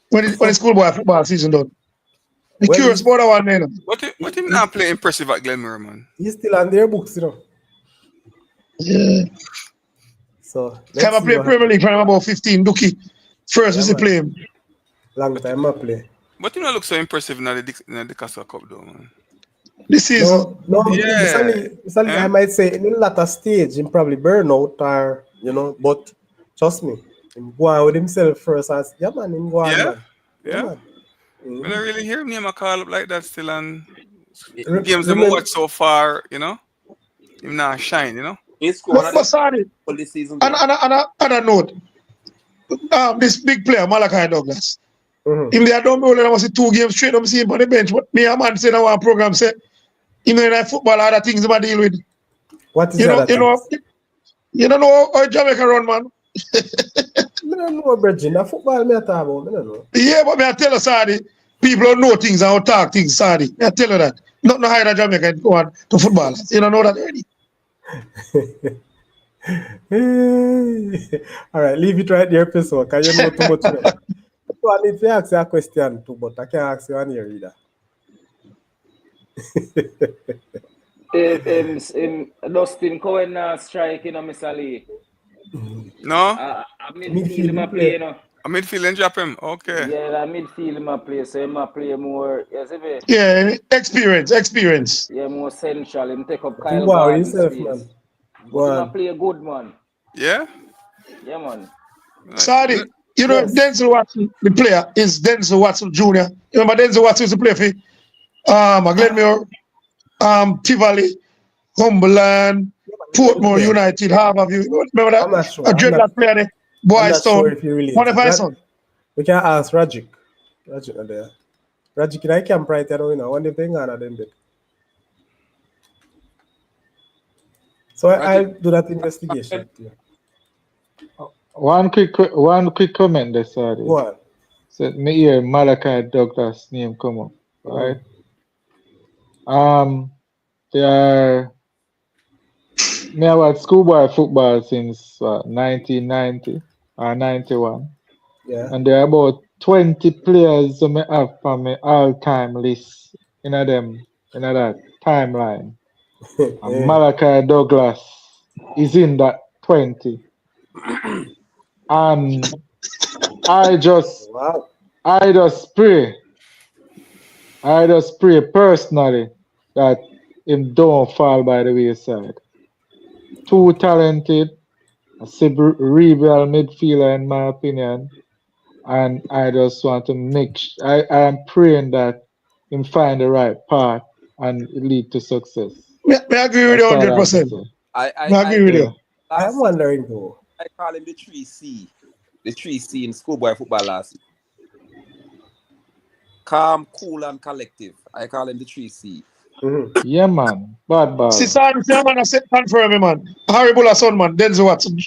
[SPEAKER 5] When the schoolboy football season done. I'm
[SPEAKER 1] Well,
[SPEAKER 5] curious about that one, man.
[SPEAKER 7] What him not play impressive at Glenmuir, man?
[SPEAKER 1] He's still on their books, you know.
[SPEAKER 5] Yeah.
[SPEAKER 1] So
[SPEAKER 5] Can I
[SPEAKER 1] let's see
[SPEAKER 5] play
[SPEAKER 1] what
[SPEAKER 5] Premier League when I'm about 15? Dookie. First
[SPEAKER 1] Yeah,
[SPEAKER 5] visit
[SPEAKER 1] man.
[SPEAKER 5] play him.
[SPEAKER 1] long time I play.
[SPEAKER 7] But him not look so impressive in the Castle Cup, though, man.
[SPEAKER 5] This season.
[SPEAKER 1] No,
[SPEAKER 7] Yeah.
[SPEAKER 1] Sally, I might say in the latter stage, him probably burn out or, but trust me, him go on with himself first as, yeah, man, him go on,
[SPEAKER 7] Yeah?
[SPEAKER 1] man.
[SPEAKER 7] Yeah?
[SPEAKER 1] Man.
[SPEAKER 7] We don't really hear him name a call up like that still, and
[SPEAKER 1] Re-
[SPEAKER 7] games them
[SPEAKER 1] remember-
[SPEAKER 7] watch so far, you know? Him not shine, you know?
[SPEAKER 8] He scored
[SPEAKER 5] But sorry,
[SPEAKER 8] for this season.
[SPEAKER 5] on a note, this big player, Malachi Douglas.
[SPEAKER 1] Mhm.
[SPEAKER 5] Him there don't know I was 2 games straight. I'm seeing him on the bench. But me, a man said in one program, say, in football, other things I deal with.
[SPEAKER 1] What is
[SPEAKER 5] You
[SPEAKER 1] that?
[SPEAKER 5] you don't know how Jamaica run, man.
[SPEAKER 1] I don't know, Bridget. The football me I talk about, I don't know.
[SPEAKER 5] Yeah, but me I tell you, Sadi, people don't know things and how talk things, Sadi. I tell you that. Not no higher Jamaica go on to football. You don't know that already.
[SPEAKER 1] All right, leave it right there, Pessoa, because you know too much. So I need to ask you a question too, but I can't ask you on here either.
[SPEAKER 2] Dustin Cohen striking on Mr. Lee.
[SPEAKER 7] No?
[SPEAKER 2] Midfield him play, you know.
[SPEAKER 7] A midfield and drop him. Okay.
[SPEAKER 2] Yeah, that midfield him play, so him play more. Yes, if
[SPEAKER 5] Yeah, experience.
[SPEAKER 2] yeah, more central. Him take up
[SPEAKER 1] You
[SPEAKER 2] Kyle
[SPEAKER 1] go out
[SPEAKER 2] Gordon's
[SPEAKER 1] yourself,
[SPEAKER 2] space.
[SPEAKER 1] man.
[SPEAKER 2] But
[SPEAKER 1] Go
[SPEAKER 2] him
[SPEAKER 1] on.
[SPEAKER 2] play good, man.
[SPEAKER 7] Yeah?
[SPEAKER 2] Yeah, man.
[SPEAKER 5] Sadi, you know,
[SPEAKER 1] Yes.
[SPEAKER 5] Denzel Watson, the player, is Denzel Watson Jr. You remember Denzel Watson used to play for Glenmuir, Tivoli, Cumberland, Portmore United, Harborview. You remember that?
[SPEAKER 1] I'm not sure.
[SPEAKER 5] A
[SPEAKER 1] I'm
[SPEAKER 5] dreadlock player there.
[SPEAKER 1] I'm
[SPEAKER 5] Boys
[SPEAKER 1] not sure
[SPEAKER 5] Town.
[SPEAKER 1] if you really.
[SPEAKER 5] One of my son.
[SPEAKER 1] We can ask Rajic. Rajic are there. Rajic in I camp right there, you know. One day thing on them bit. So I'll do that investigation. Too.
[SPEAKER 6] One quick comment there, sorry.
[SPEAKER 1] Go on.
[SPEAKER 6] So me hear Malachi Douglas name come up, right? They are me I watch schoolboy football since 1990 or 91.
[SPEAKER 1] Yeah.
[SPEAKER 6] And there are about 20 players who me have from my all-time list in that timeline. And Malachi Douglas is in that 20. And I just pray personally that him don't fall by the wayside. Too talented, a cerebral midfielder in my opinion. And I just want to I am praying that him find the right path and it lead to success.
[SPEAKER 5] I agree with you 100%.
[SPEAKER 8] I
[SPEAKER 5] agree with you.
[SPEAKER 1] I'm wondering though.
[SPEAKER 8] I call him the 3C. The 3C in schoolboy football last year. Calm, cool, and collective. I call him the 3C.
[SPEAKER 1] Mm-hmm.
[SPEAKER 6] Yeah, man. Bad ball.
[SPEAKER 5] See, son, man, I said confirm him, man. Harry Bulla son, man. Denzel Watson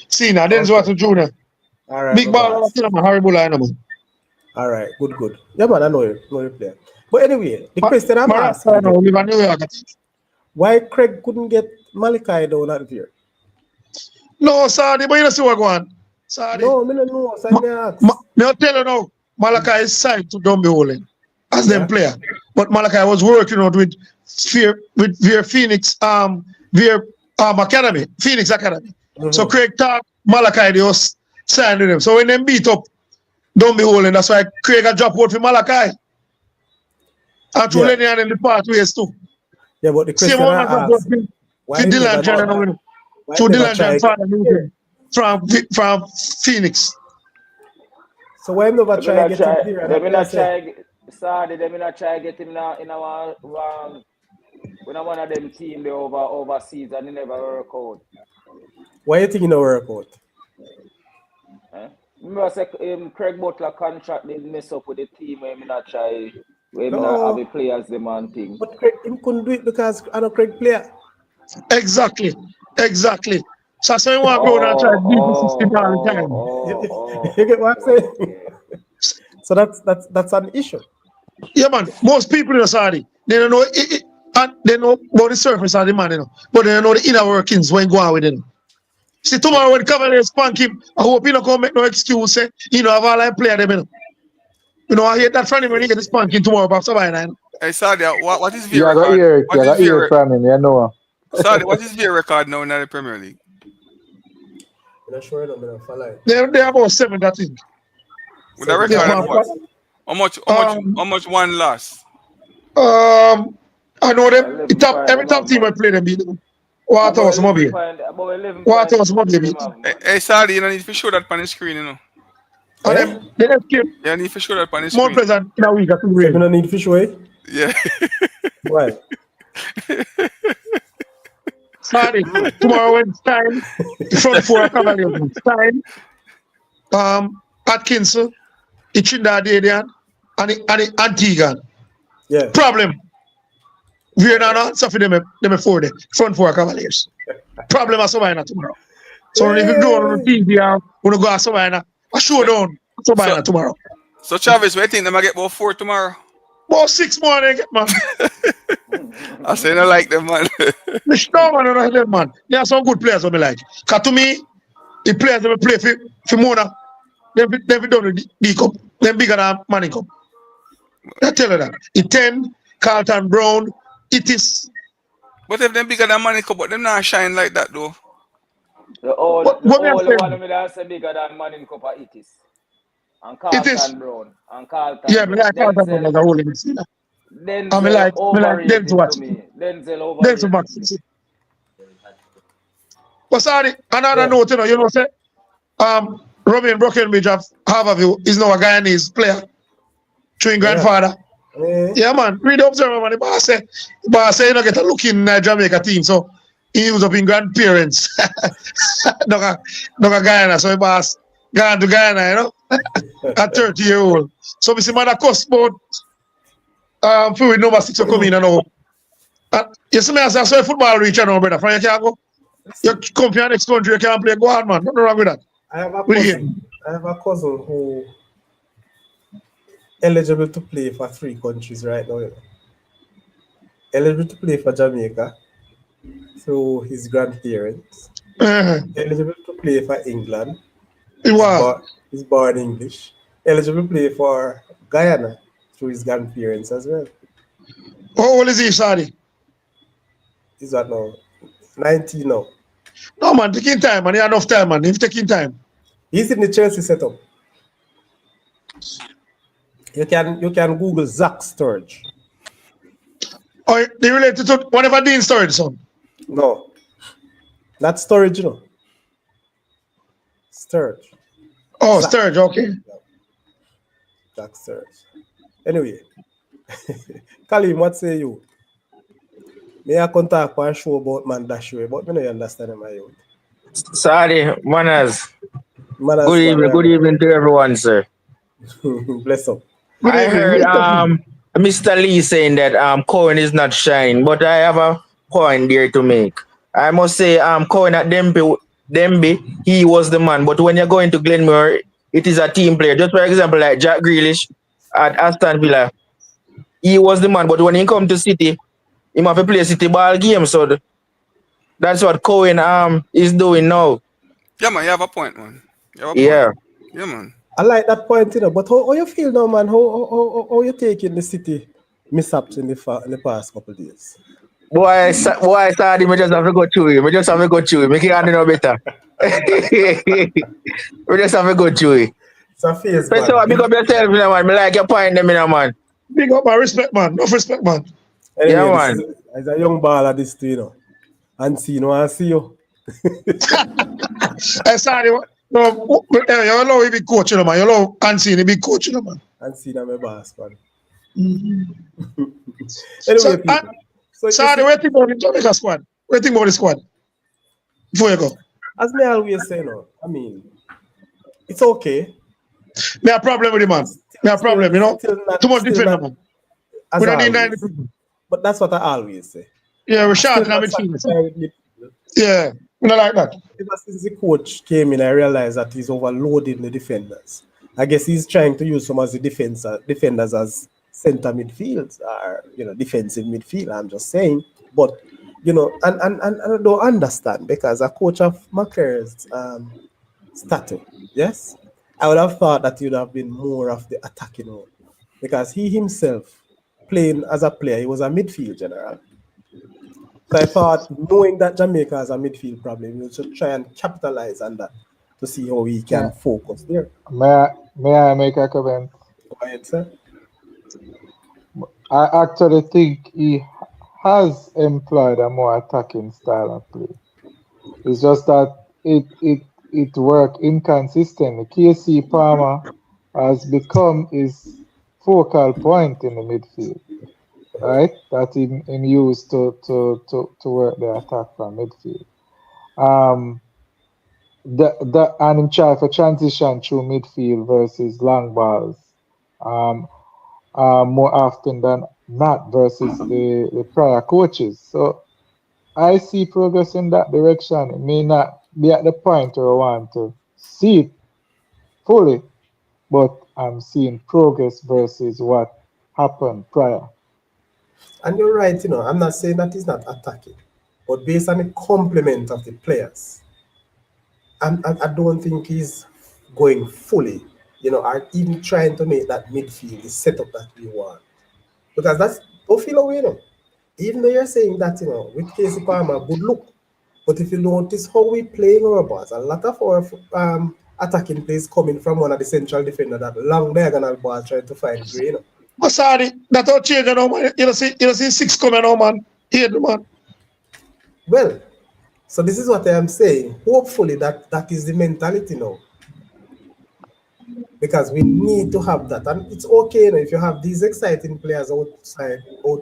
[SPEAKER 5] Senior, Denzel Watson Jr.
[SPEAKER 1] All right.
[SPEAKER 5] Big ball, man. Harry Bulla, man.
[SPEAKER 1] All right, good. Yeah, man, I know you player. But anyway, the question I'm asking, why Craig couldn't get Malachi down at here?
[SPEAKER 5] No, sorry, but you don't see what going on. Sorry.
[SPEAKER 1] No, I don't know. So
[SPEAKER 5] I'll tell you now, Malachi is signed to Dunby as them player. But Malachi was working out with Vera Phoenix, Vera Academy, Phoenix Academy.
[SPEAKER 1] Mm-hmm.
[SPEAKER 5] So Craig talked Malachi, they was signed with them. So when them beat up Dunby, that's why Craig got dropped out for Malachi. And to Lenny and the pathways too.
[SPEAKER 1] Yeah, but the question
[SPEAKER 5] I asked,
[SPEAKER 1] why
[SPEAKER 5] Dylan Jenner to Dylan Jenner from Phoenix.
[SPEAKER 1] So why never
[SPEAKER 2] Them
[SPEAKER 1] try
[SPEAKER 2] not
[SPEAKER 1] to get him
[SPEAKER 2] try.
[SPEAKER 1] here?
[SPEAKER 2] Them not try. Sorry, them not try get him in our when one of them team they overseas and they never work out.
[SPEAKER 1] Why you think you no work out?
[SPEAKER 2] Remember I said Craig Butler contract didn't mess up with the team when me not try when
[SPEAKER 1] No.
[SPEAKER 2] not have the players them and thing.
[SPEAKER 1] But Craig him couldn't do it because I know Craig player.
[SPEAKER 5] Exactly. So you want to go and try to beat the system all the time.
[SPEAKER 1] You get what I'm saying? So that's an issue.
[SPEAKER 5] Yeah, man. Most people in the Saudi, they don't know it, and they know about the surface of the man, you know, but they don't know the inner workings when go on with him. See, tomorrow when Cavaliers spank him, I hope he not come make no excuse, say, have all I play them, I hate that from him when he get the spanking tomorrow about somebody.
[SPEAKER 7] Hey, Sadia, what is
[SPEAKER 6] You
[SPEAKER 7] your
[SPEAKER 6] got
[SPEAKER 7] record?
[SPEAKER 6] ear,
[SPEAKER 7] What
[SPEAKER 6] you
[SPEAKER 7] is
[SPEAKER 6] got ear
[SPEAKER 7] your
[SPEAKER 6] from him, you know.
[SPEAKER 7] Sadia, what is your record now in the Premier League?
[SPEAKER 1] I'm not sure I'm gonna follow.
[SPEAKER 5] They're about 7, I think.
[SPEAKER 7] With a record of what? How much one loss?
[SPEAKER 5] I know them. Every top team I play them beat them. What was Mobile? What was Mobile?
[SPEAKER 7] Hey, Sadia, you don't need to show that on the screen, you know.
[SPEAKER 5] And them, they escape.
[SPEAKER 7] You need to show that on the
[SPEAKER 5] More
[SPEAKER 7] screen.
[SPEAKER 5] present in a week. I think
[SPEAKER 1] You don't need fish away?
[SPEAKER 7] Yeah.
[SPEAKER 1] Why?
[SPEAKER 5] Sorry. Tomorrow when it's time, the front four Cavaliers. It's time. Atkinson, Ichindadadian, and Antigan.
[SPEAKER 1] Yeah.
[SPEAKER 5] Problem. We are not answer for them before the front four Cavaliers. Problem is somebody tomorrow. So if you go on the TV, when you go to somebody, I showdown somebody tomorrow.
[SPEAKER 7] So Travis, what think them I get about 4 tomorrow?
[SPEAKER 5] About 6 more they get, man.
[SPEAKER 7] I say I like them, man.
[SPEAKER 5] The strong man, I don't like them, man. There are some good players I like. Because to me, the players that play for Mona, they've done the D Cup. They're bigger than Manning Cup. I tell you that. It 10, Carlton Brown, it is.
[SPEAKER 7] But if them bigger than Manning Cup, but them not shine like that though.
[SPEAKER 2] The only one of me that's bigger than Manning Cup it is. And Carlton Brown. And Carlton.
[SPEAKER 5] Yeah, but like Carlton Brown as a whole in the scene.
[SPEAKER 2] Denzel overrated to me. Denzel overrated.
[SPEAKER 5] Denzel. But sorry, another note, you know, say, Romain Brockenbridge of Harborview is now a Guyanese player. Twin grandfather. Yeah, man. Read the observer, man. The boss say, you know, get a look in Jamaica team. So he was up in grandparents. not a Guyana. So the boss gone to Guyana, you know, at 30-year-old. So we see man a cost about with number 6 to come in and all. You see me as I saw football reach now, brother. From you can't go. You come to your next country, you can't play. Go on, man. Nothing wrong with that.
[SPEAKER 1] I have a cousin who eligible to play for 3 countries right now. You know. Eligible to play for Jamaica through his grandparents. Eligible to play for England.
[SPEAKER 5] Wow.
[SPEAKER 1] He's born English. Eligible to play for Guyana through his grandparents as well.
[SPEAKER 5] How old is he, Sadi?
[SPEAKER 1] He's at now 19 now.
[SPEAKER 5] No, man, taking time, man. He had enough time, man. He's taking time.
[SPEAKER 1] He's in the Chelsea setup. You can Google Zach Sturridge.
[SPEAKER 5] Oh, they related to whatever Dean Sturridge, son?
[SPEAKER 1] No. Not Sturridge, you know. Sturridge.
[SPEAKER 5] Oh, Sturridge, okay.
[SPEAKER 1] Zach Sturridge. Anyway. Kalim, what say you? May I contact for a show about man dash way, but I don't understand my youth.
[SPEAKER 9] Sorry, manners. Good evening to everyone, sir.
[SPEAKER 1] Bless up.
[SPEAKER 9] I heard Mr. Lee saying that Cohen is not shine, but I have a point there to make. I must say Cohen at Denby, he was the man, but when you're going to Glenmuir, it is a team player. Just for example, like Jack Grealish at Aston Villa, he was the man, but when he come to City, he have to play City ball game, so that's what Cohen is doing now.
[SPEAKER 7] Yeah, man, you have a point, man.
[SPEAKER 9] Yeah.
[SPEAKER 7] Yeah, man.
[SPEAKER 1] I like that point, you know, but how you feel now, man? How you taking the City mishaps in the past couple of days?
[SPEAKER 9] Boy, Sadi, me just have to go through it. Me can't do no better. Me just have to go through it.
[SPEAKER 1] It's a phase,
[SPEAKER 9] man. So big up yourself, you know, man. Me like your point, them, you know, man.
[SPEAKER 5] Big up my respect, man. Enough respect, man.
[SPEAKER 1] Anyway,
[SPEAKER 9] yeah, man.
[SPEAKER 1] As a young baller, this too, you know. And see, you know, I see you.
[SPEAKER 5] Hey, sorry, No, you allow a big coach, you know, man. You allow Unseen a big coach, you know, man.
[SPEAKER 1] And see them my boss, man.
[SPEAKER 5] So,
[SPEAKER 1] Anyway, people. So
[SPEAKER 5] sorry, wait about the Jamaica squad. Wait about the squad. Before you go.
[SPEAKER 1] as me always say, no, I mean, it's okay.
[SPEAKER 5] Me have problem with the man. Me have problem, you know. Too much defender, man.
[SPEAKER 1] As
[SPEAKER 5] We don't need
[SPEAKER 1] always.
[SPEAKER 5] 90 people.
[SPEAKER 1] But that's what I always say.
[SPEAKER 5] Yeah, we're
[SPEAKER 1] I still
[SPEAKER 5] short in
[SPEAKER 1] not
[SPEAKER 5] midfield.
[SPEAKER 1] satisfied with midfield.
[SPEAKER 5] Yeah, we don't like that.
[SPEAKER 1] Ever since the coach came in, I realized that he's overloading the defenders. I guess he's trying to use some of the defenders as center midfields or defensive midfield. I'm just saying, but and I don't understand because a coach of Mcgrath's stature, yes, I would have thought that he would have been more of the attacking role because he himself, playing as a player, he was a midfield general. So I thought, knowing that Jamaica has a midfield problem, we should try and capitalize on that to see how we can focus there.
[SPEAKER 6] May I make a comment?
[SPEAKER 1] Go ahead, sir.
[SPEAKER 6] I actually think he has employed a more attacking style of play. It's just that it worked inconsistently. KC Palmer has become his focal point in the midfield, right? That him used to work the attack from midfield. And him try for transition through midfield versus long balls. More often than not versus the prior coaches. So I see progress in that direction. It may not be at the point where I want to see it fully, but I'm seeing progress versus what happened prior.
[SPEAKER 1] And you're right, I'm not saying that he's not attacking, but based on the complement of the players, I don't think he's going fully, or even trying to make that midfield the setup that we want. Because that's Buffalo, even though you're saying that, with Casey Palmer, good look. But if you notice how we playing our balls, a lot of our attacking plays coming from one of the central defender, that long diagonal ball trying to find Gray,
[SPEAKER 5] But sorry, that's all change, man. You see 6 coming now, man. Here, man.
[SPEAKER 1] Well, so this is what I am saying. Hopefully that is the mentality now. Because we need to have that. And it's okay, if you have these exciting players out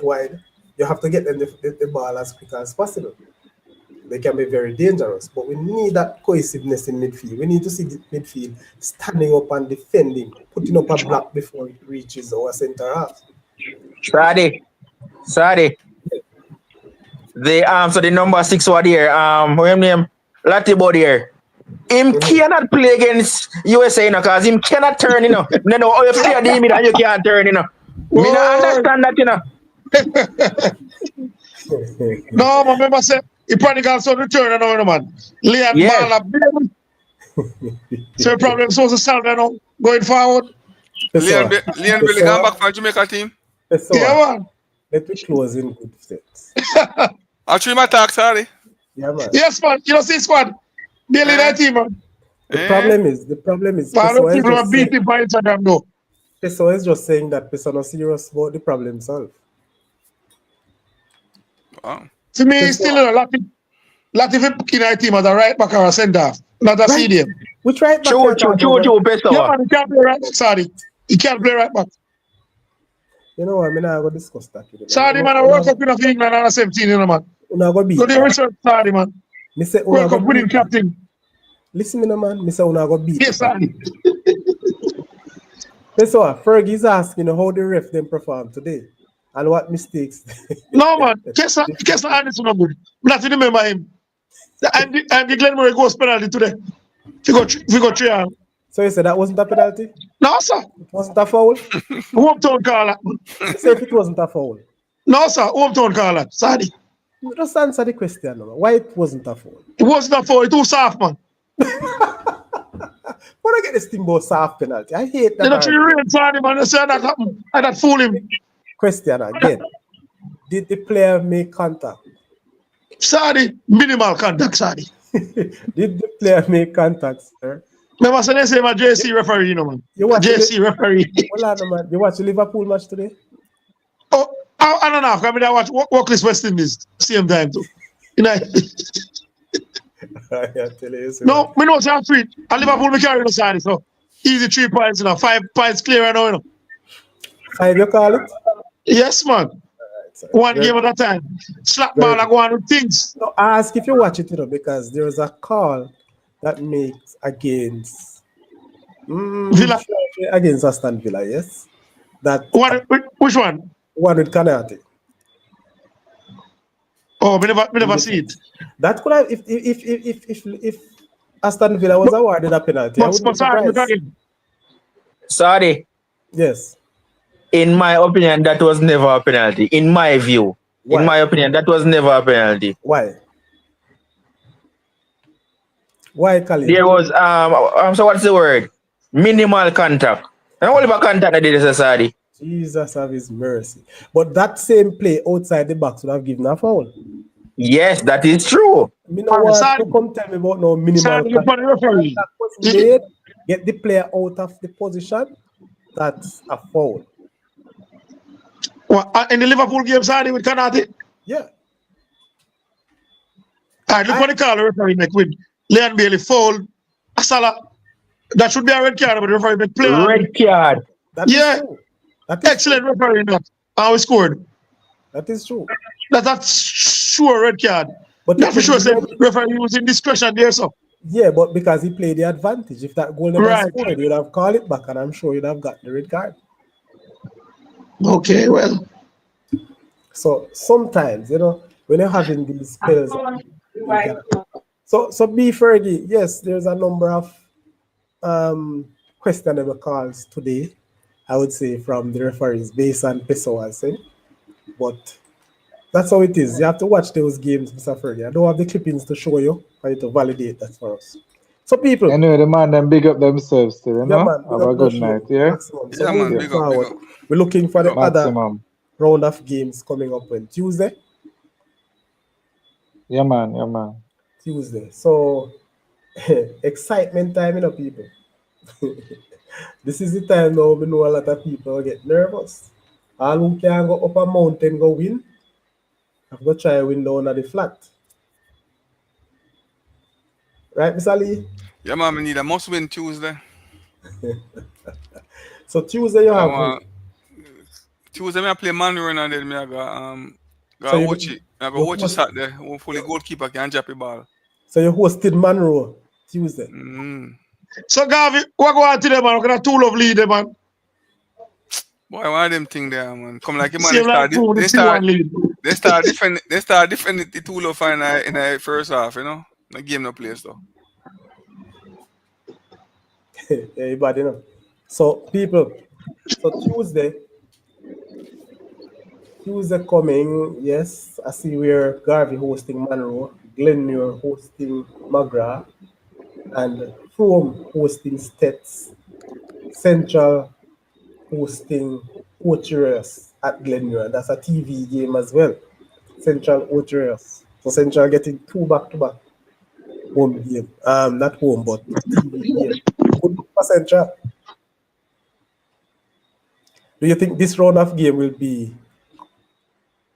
[SPEAKER 1] wide, you have to get them the ball as quick as possible. They can be very dangerous, but we need that cohesiveness in midfield. We need to see the midfield standing up and defending, putting up a block before it reaches our centre half.
[SPEAKER 9] Sorry. So the number 6 word here, what name? Latibody here. Him cannot play against USA, because him cannot turn, No, if you play the middle, you can't turn, Me not understand that,
[SPEAKER 5] No, man, remember say he probably got some return now, man. Leon ball up. So the problem is supposed to solve that now, going forward.
[SPEAKER 7] Leon Billy gone back from Jamaica team.
[SPEAKER 5] Yeah, man.
[SPEAKER 1] Let me close in good sets.
[SPEAKER 7] I'll treat my talk, sorry.
[SPEAKER 1] Yeah, man.
[SPEAKER 5] Yes, man. You know, see squad. Daily that team, man.
[SPEAKER 1] The problem is
[SPEAKER 5] people are beating by Instagram, though.
[SPEAKER 1] Peso is just saying that Peso not serious about the problem solved.
[SPEAKER 7] Wow.
[SPEAKER 5] To me, it's still a Latif in our team as a right back or a centre, not a CDM.
[SPEAKER 1] Which right back?
[SPEAKER 9] True, Peso.
[SPEAKER 5] Yeah, man, he can't play right back, sorry. He can't play right back.
[SPEAKER 1] You know what, I'm not going to discuss that with you.
[SPEAKER 5] Sorry, man, I work up in England on the 17, man.
[SPEAKER 1] You're not going to beat.
[SPEAKER 5] So they research, sorry, man. Work up with him, captain.
[SPEAKER 1] Listen, me, man. Me say, you're not going to beat.
[SPEAKER 5] Yes, sorry.
[SPEAKER 1] So, Fergie's asking how the ref them perform today and what mistakes.
[SPEAKER 5] No, man. Kessler Anderson not good. Not remember him. And the Glenmuir goes penalty today. We got 3 hours.
[SPEAKER 1] So you said that wasn't a penalty?
[SPEAKER 5] No, sir.
[SPEAKER 1] It wasn't a foul?
[SPEAKER 5] Hometown call that.
[SPEAKER 1] You said if it wasn't a foul?
[SPEAKER 5] No, sir. Hometown call that. Sorry.
[SPEAKER 1] Just answer the question. Why it wasn't a foul?
[SPEAKER 5] It wasn't a foul. It was soft, man.
[SPEAKER 1] When I get this thing about soft penalty, I hate that.
[SPEAKER 5] They're not real sorry, man. They say that happened. I that fool him.
[SPEAKER 1] Question again. Did the player make contact?
[SPEAKER 5] Sorry. Minimal contact, sorry.
[SPEAKER 1] Did the player make contact, sir?
[SPEAKER 5] Remember, so they say my JC referee, man.
[SPEAKER 1] You watch
[SPEAKER 5] JC referee.
[SPEAKER 1] Hold on, man. You watch the Liverpool match today?
[SPEAKER 5] Oh, I don't know. I watch Walkless West Indies same time too. You know.
[SPEAKER 1] I tell you, so
[SPEAKER 5] No, me know say I'm free. And Liverpool me carry the side, so easy 3 points, 5 points clear right now,
[SPEAKER 1] 5 you call it?
[SPEAKER 5] Yes, man.
[SPEAKER 1] So,
[SPEAKER 5] One game at a time. Slap ball and go on with things.
[SPEAKER 1] no, ask if you watch it, because there's a call that makes against
[SPEAKER 5] Villa.
[SPEAKER 1] against Aston Villa, yes? That
[SPEAKER 5] Which one?
[SPEAKER 1] one with Kanate.
[SPEAKER 5] Oh, we never see it.
[SPEAKER 1] That could have if Aston Villa was awarded a penalty, I wouldn't be surprised.
[SPEAKER 9] Sorry.
[SPEAKER 1] Yes.
[SPEAKER 9] In my opinion, that was never a penalty. In my view.
[SPEAKER 1] Why?
[SPEAKER 9] In my opinion, that was never a penalty.
[SPEAKER 1] Why? Why, Khalid?
[SPEAKER 9] There was so what's the word? Minimal contact. And what about contact that did this, Sadi?
[SPEAKER 1] Jesus have his mercy. But that same play outside the box would have given a foul.
[SPEAKER 9] Yes, that is true.
[SPEAKER 1] Me no want to come tell me about no minimal contact. That was made, get the player out of the position. That's a foul.
[SPEAKER 5] What, in the Liverpool game, Sadi with Kanate?
[SPEAKER 1] Yeah.
[SPEAKER 5] All right, look what the call the referee make with Leon Bailey foul. Asala. That should be a red card, but the referee make play.
[SPEAKER 9] Red card.
[SPEAKER 1] That is
[SPEAKER 5] Yeah.
[SPEAKER 1] true. That is
[SPEAKER 5] Excellent referee that. And we scored.
[SPEAKER 1] That is true.
[SPEAKER 5] That's sure red card.
[SPEAKER 1] But
[SPEAKER 5] that for sure said referee using discretion there, so.
[SPEAKER 1] Yeah, but because he played the advantage. If that goal never
[SPEAKER 5] Right.
[SPEAKER 1] scored, you'd have called it back, and I'm sure you'd have got the red card.
[SPEAKER 5] Okay, well.
[SPEAKER 1] So sometimes, when you're having these spells, so B Fergie, yes, there's a number of questionable calls today, I would say, from the referees based on Pessoa's saying. But that's how it is. You have to watch those games, Mr. Fergie. I don't have the clippings to show you for you to validate that for us. So people,
[SPEAKER 6] anyway, the man them big up themselves still, you know?
[SPEAKER 1] yeah, man,
[SPEAKER 6] Have a good night, yeah?
[SPEAKER 1] Maximum. So
[SPEAKER 7] Yeah, man,
[SPEAKER 1] moving
[SPEAKER 7] big up,
[SPEAKER 1] forward,
[SPEAKER 7] big up.
[SPEAKER 1] we're looking for the other
[SPEAKER 6] Maximum.
[SPEAKER 1] round of games coming up on Tuesday.
[SPEAKER 6] Yeah, man, yeah, man.
[SPEAKER 1] Tuesday. So excitement time, people. This is the time now we know a lot of people get nervous. All who can go up a mountain go win. I've got to try win down at the flat. Right, Mr. Lee?
[SPEAKER 7] Yeah, man, we need a must win Tuesday.
[SPEAKER 1] So Tuesday you have
[SPEAKER 7] Tuesday I play Munro and then I go
[SPEAKER 1] So you-
[SPEAKER 7] Ochi. I go Ochi Saturday. Hopefully goalkeeper can drop the ball.
[SPEAKER 1] so you hosted Munro Tuesday.
[SPEAKER 5] So, Garvey, what go on today, man? We're going to two of lead, man.
[SPEAKER 7] Boy, one of them thing there, man. Come like a man,
[SPEAKER 5] Same like two, the 2-1 lead.
[SPEAKER 7] they start defending the 2-0 final in the first half, The game no place though.
[SPEAKER 1] Everybody know. So people, so Tuesday coming, yes, I see where Garvey hosting Munro, Glenmuir hosting Mcgrath, and Frome hosting Steths, Central hosting Ochi at Glenmuir. That's a TV game as well. Central Ochi. So Central getting 2 back-to-back home game. Not home, but TV game. Good for Central. Do you think this round of game will be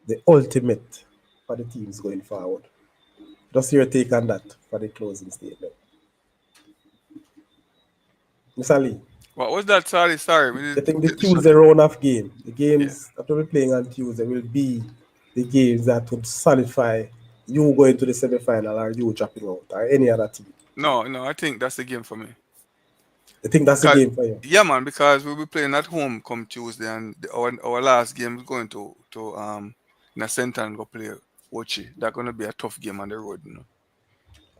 [SPEAKER 1] the ultimate for the teams going forward? Just your take on that for the closing statement. Mr. Lee,
[SPEAKER 7] What was that? Sorry.
[SPEAKER 1] I think the Tuesday round of game, the games that we'll be playing on Tuesday will be the games that would solidify you going to the semi-final or you dropping out or any other team.
[SPEAKER 7] No, I think that's the game for me.
[SPEAKER 1] I think that's the game for you.
[SPEAKER 7] Yeah, man, because we'll be playing at home come Tuesday, and our last game is going to in a center and go play Ochi. That's gonna be a tough game on the road,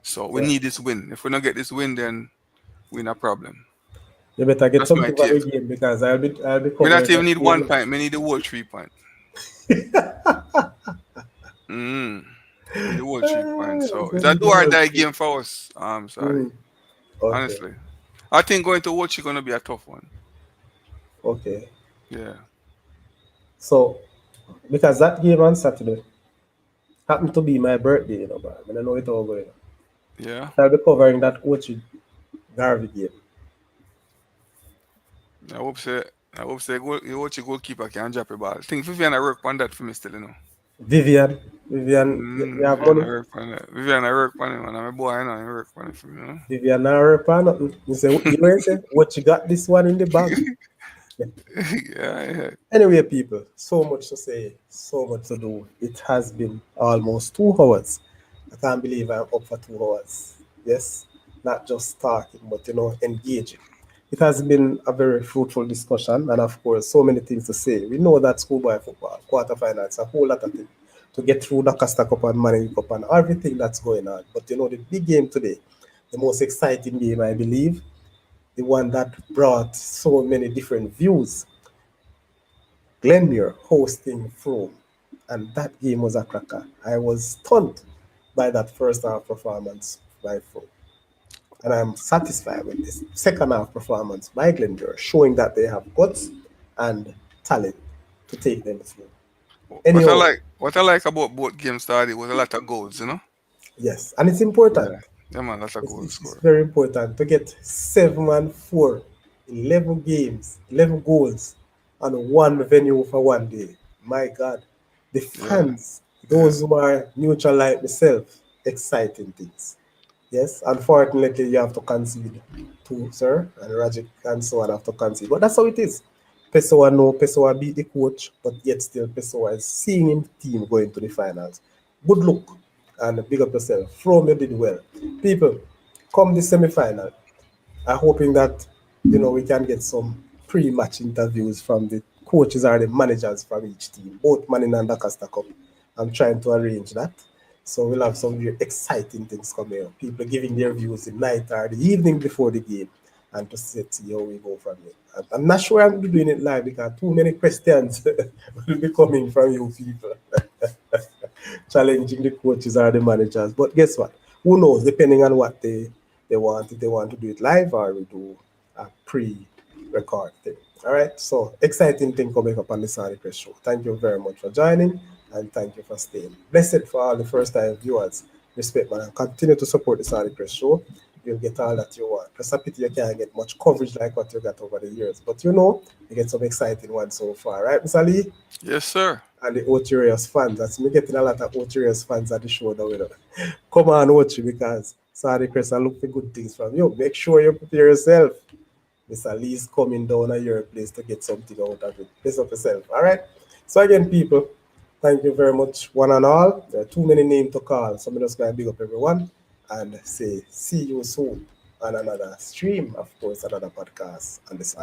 [SPEAKER 7] So we need this win. If we don't get this win, then we're in a problem.
[SPEAKER 1] You better get
[SPEAKER 7] That's
[SPEAKER 1] something
[SPEAKER 7] my
[SPEAKER 1] for the
[SPEAKER 7] take.
[SPEAKER 1] game because I'll be
[SPEAKER 7] We don't
[SPEAKER 1] covering
[SPEAKER 7] even need
[SPEAKER 1] that
[SPEAKER 7] 1
[SPEAKER 1] game.
[SPEAKER 7] point. We need the whole 3 points. We need the whole 3 points. So it's a do or die game for us. Sorry.
[SPEAKER 1] Okay.
[SPEAKER 7] Honestly. I think going to Ochi is gonna be a tough one.
[SPEAKER 1] Okay.
[SPEAKER 7] Yeah.
[SPEAKER 1] So, because that game on Saturday happened to be my birthday, man. I don't know it all going on.
[SPEAKER 7] Yeah.
[SPEAKER 1] I'll be covering that Ochi Garvey game.
[SPEAKER 7] I hope say Ochi goalkeeper can drop a ball. I think Vivian I work on that for me still,
[SPEAKER 1] Vivian. Vivian, you have
[SPEAKER 7] Vivian, I
[SPEAKER 1] money?
[SPEAKER 7] work on it. Vivian, I work on it, man. I'm a boy, I know. I work on it for me, you know.
[SPEAKER 1] Vivian, I rep on nothing. You say, you know, you say, what you got this one in the bag?
[SPEAKER 7] Yeah.
[SPEAKER 1] Anyway, people, so much to say, so much to do. It has been almost 2 hours. I can't believe I'm up for 2 hours. Yes, not just talking, but engaging. It has been a very fruitful discussion, and of course, so many things to say. We know that schoolboy football, quarterfinals, a whole lot of things to get through the Costa Cup and Manning Cup and everything that's going on. But the big game today, the most exciting game, I believe, the one that brought so many different views. Glenmuir hosting Frome, and that game was a cracker. I was stunned by that first half performance by Frome, and I'm satisfied with this second half performance by Glenmuir, showing that they have guts and talent to take them through. Anyhow,
[SPEAKER 7] What I like about both games started was a lot of goals, you know?
[SPEAKER 1] yes, and it's important.
[SPEAKER 7] Yeah. Yeah, man, lots of
[SPEAKER 1] It's,
[SPEAKER 7] goals
[SPEAKER 1] it's, it's
[SPEAKER 7] scored.
[SPEAKER 1] very important to get 7-4, 11 games, 11 goals on one venue for one day. My God. The
[SPEAKER 7] Yeah.
[SPEAKER 1] fans, those who are neutral like myself, exciting things. Yes, unfortunately, you have to concede too, sir, and Rajic and so on have to concede. But that's how it is. Pessoa beat the coach, but yet still Pessoa is seeing him team going to the finals. Good luck and big up yourself. Frome, you did well. People, come the semi-final. I'm hoping that we can get some pre-match interviews from the coaches or the managers from each team, both Manning and the Costa Cup. I'm trying to arrange that. So we'll have some very exciting things coming up. People giving their views the night or the evening before the game, and to see how we go from it. I'm not sure I'm doing it live because too many questions will be coming from you people, challenging the coaches or the managers. But guess what? Who knows? Depending on what they want, if they want to do it live or we do a pre-record thing. All right. So exciting thing coming up on the Sunday Press Show. Thank you very much for joining, and thank you for staying. Blessed for all the first-time viewers. Respect, man, and continue to support the Sunday Press Show. You'll get all that you want. Just a pity you can't get much coverage like what you got over the years. But you get some exciting ones so far, right, Mr. Lee?
[SPEAKER 7] Yes, sir.
[SPEAKER 1] And the Ochi fans. That's me getting a lot of Ochi fans at the show now. Come on, Ochi, because Sunday Press, I look for good things from you. Make sure you prepare yourself. Mr. Lee's coming down at your place to get something out of it. Place up yourself. All right. So again, people, thank you very much, one and all. There are too many names to call. So I'm just going to big up everyone and say see you soon on another stream, of course, another podcast on the side.